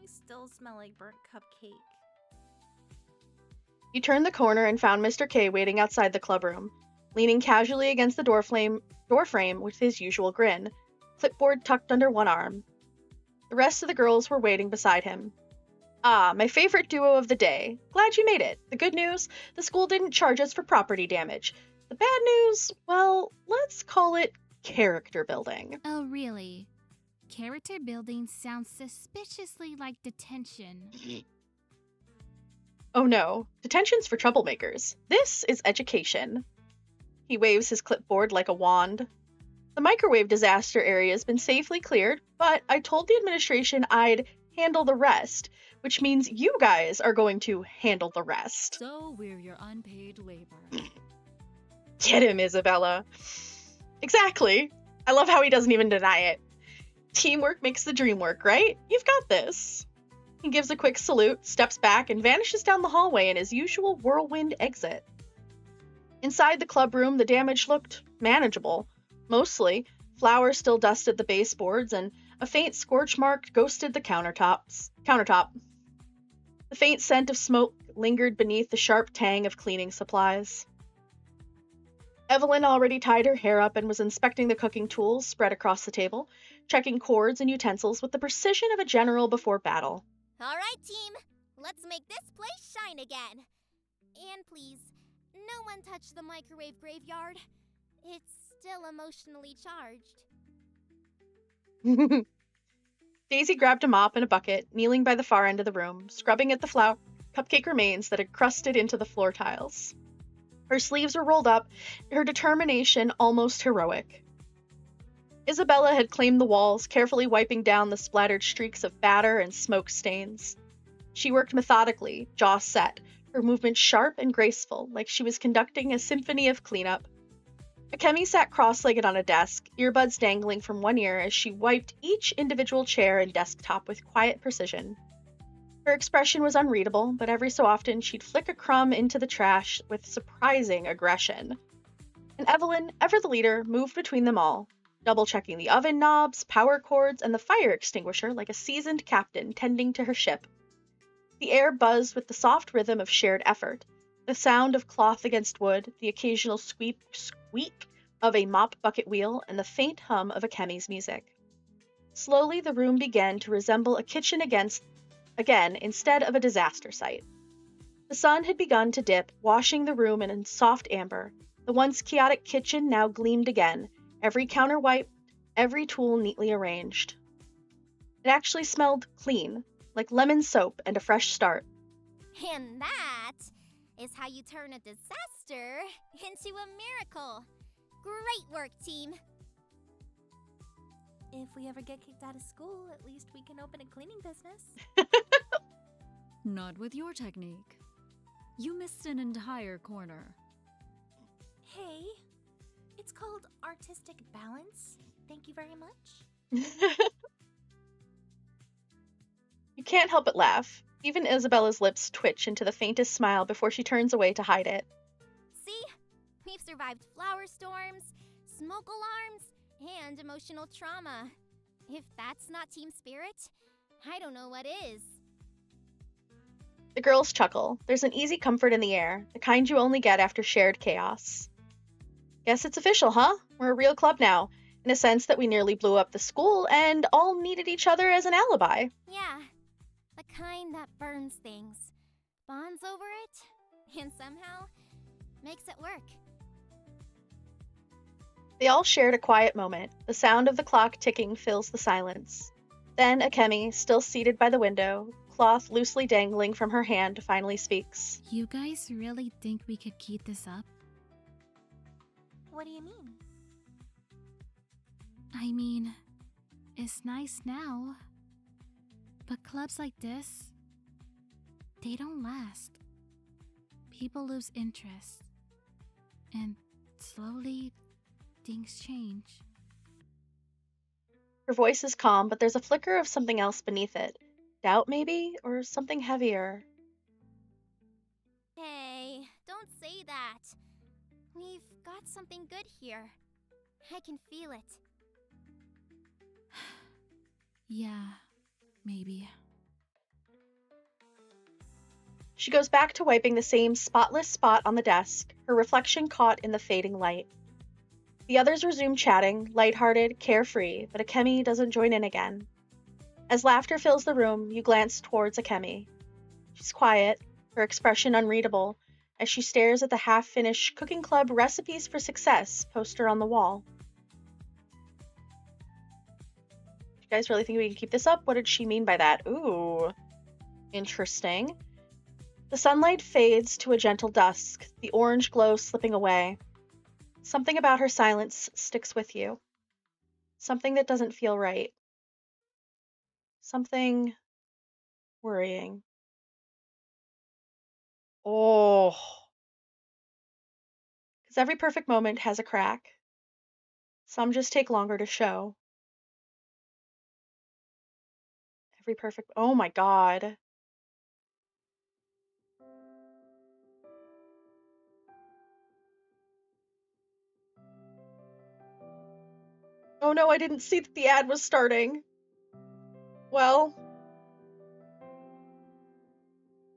I still smell like burnt cupcake. You turned the corner and found Mr. K waiting outside the clubroom, leaning casually against the door frame with his usual grin, clipboard tucked under one arm. The rest of the girls were waiting beside him. Ah, my favorite duo of the day. Glad you made it. The good news, the school didn't charge us for property damage. The bad news, well, let's call it character building. Oh, really? Character building sounds suspiciously like detention. Oh no, detention's for troublemakers. This is education. He waves his clipboard like a wand. The microwave disaster area has been safely cleared, but I told the administration I'd handle the rest, which means you guys are going to handle the rest. So we're your unpaid labor. Get him, Isabella. Exactly. I love how he doesn't even deny it. Teamwork makes the dream work, right? You've got this. He gives a quick salute, steps back, and vanishes down the hallway in his usual whirlwind exit. Inside the club room, the damage looked manageable. Mostly, flowers still dusted the baseboards, and a faint scorch mark ghosted the countertop. The faint scent of smoke lingered beneath the sharp tang of cleaning supplies. Evelyn already tied her hair up and was inspecting the cooking tools spread across the table, checking cords and utensils with the precision of a general before battle. All right, team. Let's make this place shine again. And please, no one touch the microwave graveyard. It's still emotionally charged. Daisy grabbed a mop and a bucket, kneeling by the far end of the room, scrubbing at the cupcake remains that had crusted into the floor tiles. Her sleeves were rolled up, her determination almost heroic. Isabella had claimed the walls, carefully wiping down the splattered streaks of batter and smoke stains. She worked methodically, jaw set, her movements sharp and graceful, like she was conducting a symphony of cleanup. Akemi sat cross-legged on a desk, earbuds dangling from one ear as she wiped each individual chair and desktop with quiet precision. Her expression was unreadable, but every so often she'd flick a crumb into the trash with surprising aggression. And Evelyn, ever the leader, moved between them all, double-checking the oven knobs, power cords, and the fire extinguisher like a seasoned captain tending to her ship. The air buzzed with the soft rhythm of shared effort, the sound of cloth against wood, the occasional squeak of a mop bucket wheel, and the faint hum of Akemi's music. Slowly the room began to resemble a kitchen again instead of a disaster site. The sun had begun to dip, washing the room in soft amber. The once chaotic kitchen now gleamed again, every counter wiped, every tool neatly arranged. It actually smelled clean, like lemon soap and a fresh start. And that is how you turn a disaster into a miracle. Great work, team. If we ever get kicked out of school, at least we can open a cleaning business. Not with your technique. You missed an entire corner. Hey, it's called artistic balance. Thank you very much. You can't help but laugh. Even Isabella's lips twitch into the faintest smile before she turns away to hide it. See? We've survived flower storms, smoke alarms, and emotional trauma. If that's not team spirit, I don't know what is. The girls chuckle. There's an easy comfort in the air, the kind you only get after shared chaos. Guess it's official, huh? We're a real club now, in a sense that we nearly blew up the school and all needed each other as an alibi. Yeah, the kind that burns things, bonds over it, and somehow makes it work. They all shared a quiet moment. The sound of the clock ticking fills the silence. Then Akemi, still seated by the window, cloth loosely dangling from her hand, finally speaks. You guys really think we could keep this up? What do you mean? I mean, it's nice now, but clubs like this, they don't last. People lose interest, and slowly, things change. Her voice is calm, but there's a flicker of something else beneath it. Doubt, maybe? Or something heavier. Hey, don't say that. We've got something good here. I can feel it. Yeah, maybe. She goes back to wiping the same spotless spot on the desk, her reflection caught in the fading light. The others resume chatting, lighthearted, carefree, but Akemi doesn't join in again. As laughter fills the room, you glance towards Akemi. She's quiet, her expression unreadable, as she stares at the half-finished Cooking Club Recipes for Success poster on the wall. You guys really think we can keep this up? What did she mean by that? Ooh, interesting. The sunlight fades to a gentle dusk, the orange glow slipping away. Something about her silence sticks with you. Something that doesn't feel right. Something worrying. Oh. Because every perfect moment has a crack. Some just take longer to show. Every perfect. Oh my god. Oh no, I didn't see that the ad was starting. Well,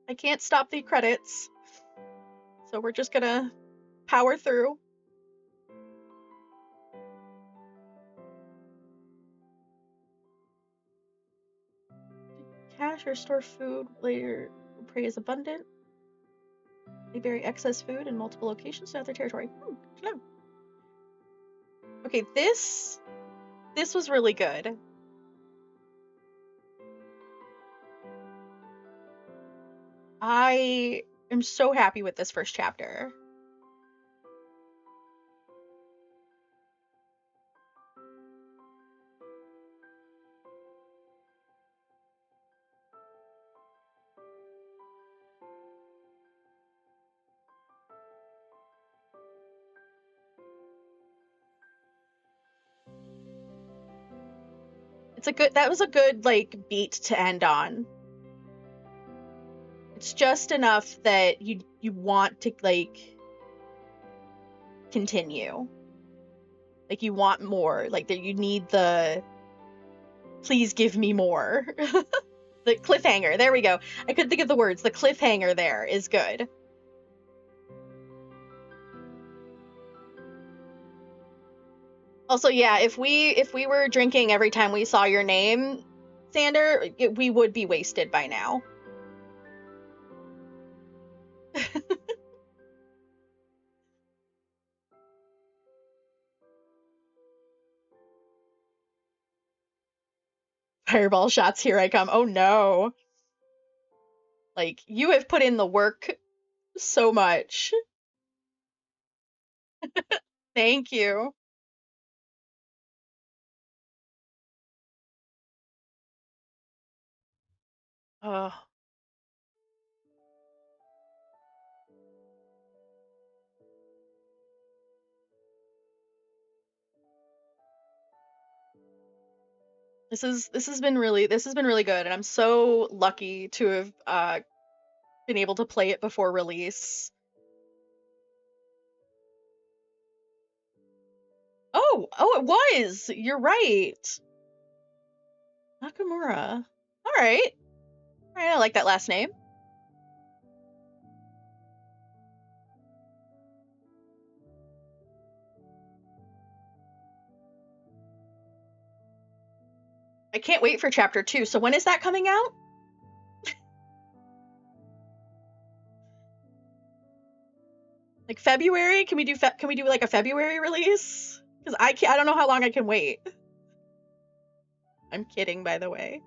I can't stop the credits. So we're just gonna power through. Cache or store food later. Prey is abundant. They bury excess food in multiple locations throughout their territory. Good to know. Okay, this was really good. I am so happy with this first chapter. That was a good like beat to end on. It's just enough that you want to like continue. Like you want more. Like that you need the please give me more. The cliffhanger. There we go. I couldn't think of the words. The cliffhanger there is good. Also, yeah, if we were drinking every time we saw your name, Zander, we would be wasted by now. Fireball shots, here I come. Oh no. Like, you have put in the work so much. Thank you. Oh. This has been really good, and I'm so lucky to have been able to play it before release. Oh, it was. You're right. Nakamura. All right. I like that last name. I can't wait for chapter 2. So when is that coming out? Like February? Can we do like a February release? Because I don't know how long I can wait. I'm kidding, by the way.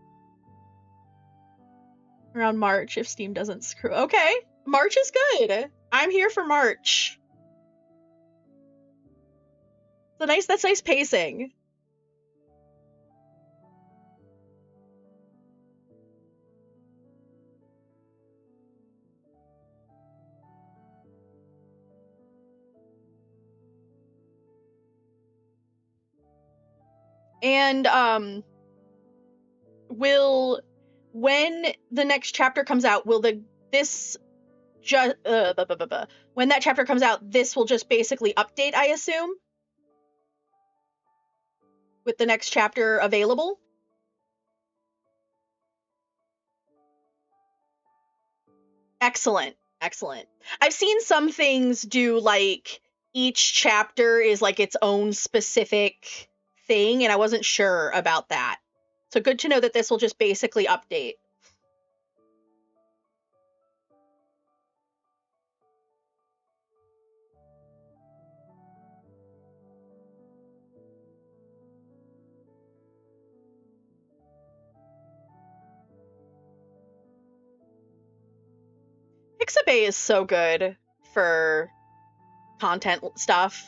Around March, if Steam doesn't screw. Okay, March is good. I'm here for March. That's nice pacing. And when the next chapter comes out, when that chapter comes out, this will just basically update, I assume, with the next chapter available. Excellent. I've seen some things do like each chapter is like its own specific thing, and I wasn't sure about that. So good to know that this will just basically update. Pixabay is so good for content stuff.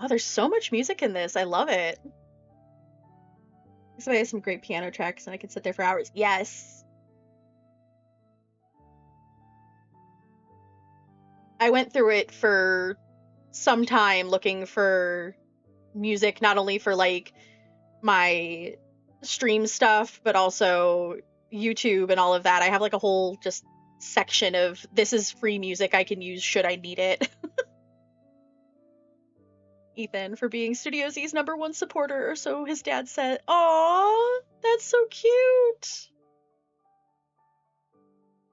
Oh, there's so much music in this. I love it. Pixabay has some great piano tracks, and I could sit there for hours. Yes. I went through it for some time looking for music, not only for like my stream stuff, but also YouTube and all of that. I have like a whole just section of this is free music I can use should I need it. Ethan for being Studio Z's #1 supporter, or so his dad said. Aww, that's so cute.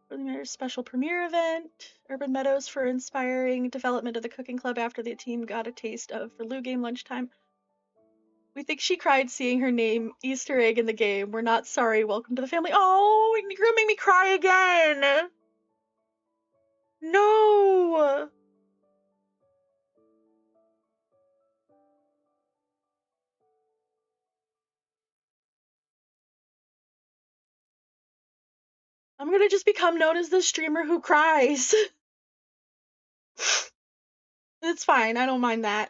Really Matters special premiere event. Urban Meadows for inspiring development of the cooking club after the team got a taste of Verlu game lunchtime. We think she cried seeing her name Easter egg in the game. We're not sorry. Welcome to the family. Oh, you're gonna make me cry again. No. I'm gonna just become known as the streamer who cries. It's fine. I don't mind that.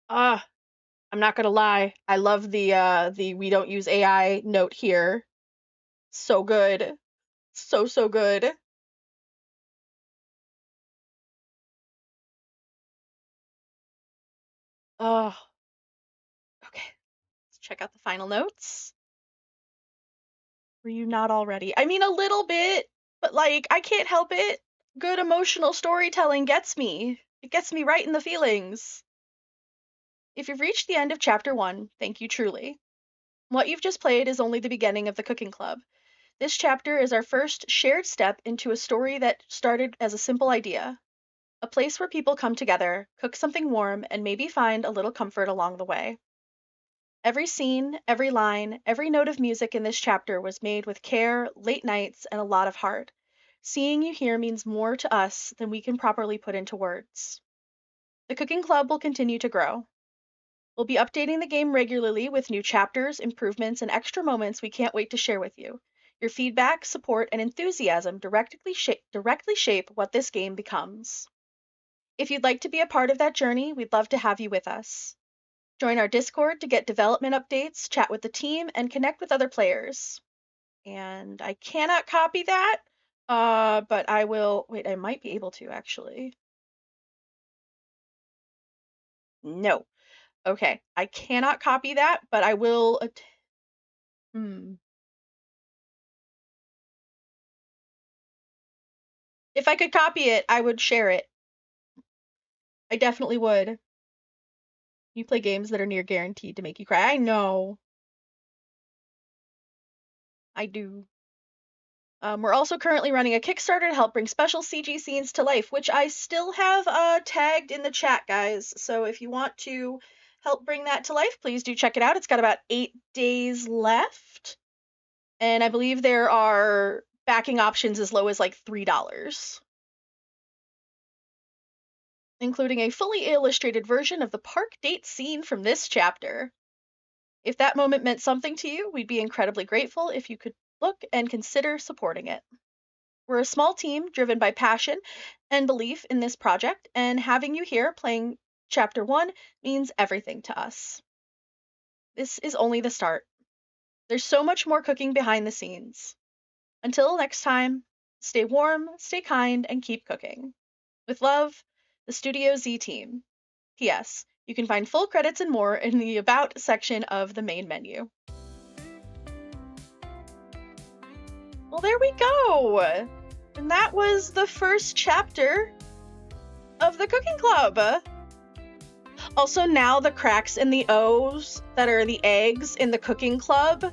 I'm not gonna lie. I love the we don't use AI note here. So good. So good. Oh. Okay. Let's check out the final notes. Were you not already? I mean, a little bit, but like, I can't help it. Good emotional storytelling gets me. It gets me right in the feelings. If you've reached the end of Chapter 1, thank you truly. What you've just played is only the beginning of the Cooking Club. This chapter is our first shared step into a story that started as a simple idea. A place where people come together, cook something warm, and maybe find a little comfort along the way. Every scene, every line, every note of music in this chapter was made with care, late nights, and a lot of heart. Seeing you here means more to us than we can properly put into words. The Cooking Club will continue to grow. We'll be updating the game regularly with new chapters, improvements, and extra moments we can't wait to share with you. Your feedback, support, and enthusiasm directly shape what this game becomes. If you'd like to be a part of that journey, we'd love to have you with us. Join our Discord to get development updates, chat with the team, and connect with other players. And I cannot copy that, but I will. Wait, I might be able to actually. No. Okay, I cannot copy that, but I will. If I could copy it, I would share it. I definitely would. You play games that are near guaranteed to make you cry. I know. I do. We're also currently running a Kickstarter to help bring special CG scenes to life, which I still have tagged in the chat, guys. So if you want to help bring that to life, please do check it out. It's got about 8 days left. And I believe there are backing options as low as like $3, including a fully illustrated version of the park date scene from this chapter. If that moment meant something to you, we'd be incredibly grateful if you could look and consider supporting it. We're a small team driven by passion and belief in this project, and having you here playing Chapter 1 means everything to us. This is only the start. There's so much more cooking behind the scenes. Until next time, stay warm, stay kind, and keep cooking. With love, the Studio Z team. P.S. You can find full credits and more in the About section of the main menu. Well, there we go! And that was the first chapter of the Cooking Club. Also, now the cracks in the O's that are the eggs in the Cooking Club.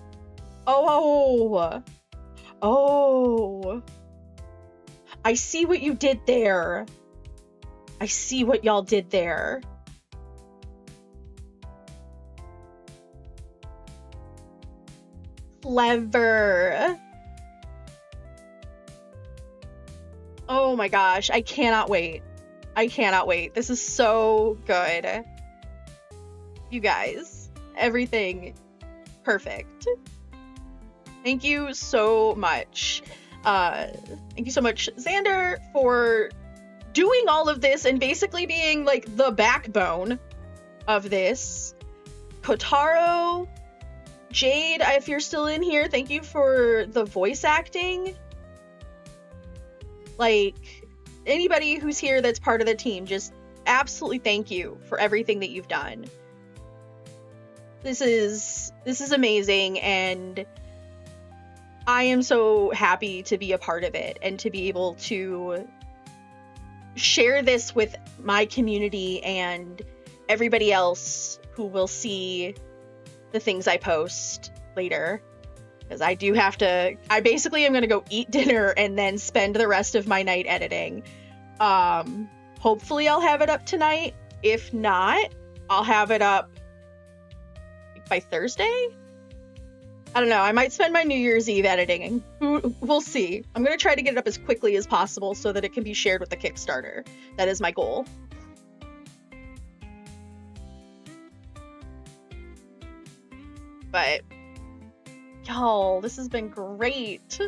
Oh. I see what you did there. I see what y'all did there. clever. Oh my gosh, I cannot wait. I cannot wait. This is so good. You guys, everything perfect. Thank you so much. Thank you so much, Zander, for doing all of this and basically being like the backbone of this. Kotaro, Jade, if you're still in here, thank you for the voice acting. Like, anybody who's here that's part of the team, just absolutely thank you for everything that you've done. This is amazing, and I am so happy to be a part of it and to be able to share this with my community and everybody else who will see the things I post later. Because I do have to, I basically am going to go eat dinner and then spend the rest of my night editing. Hopefully I'll have it up tonight. If not, I'll have it up by Thursday? I don't know. I might spend my New Year's Eve editing. We'll see. I'm going to try to get it up as quickly as possible so that it can be shared with the Kickstarter. That is my goal. But, y'all, this has been great.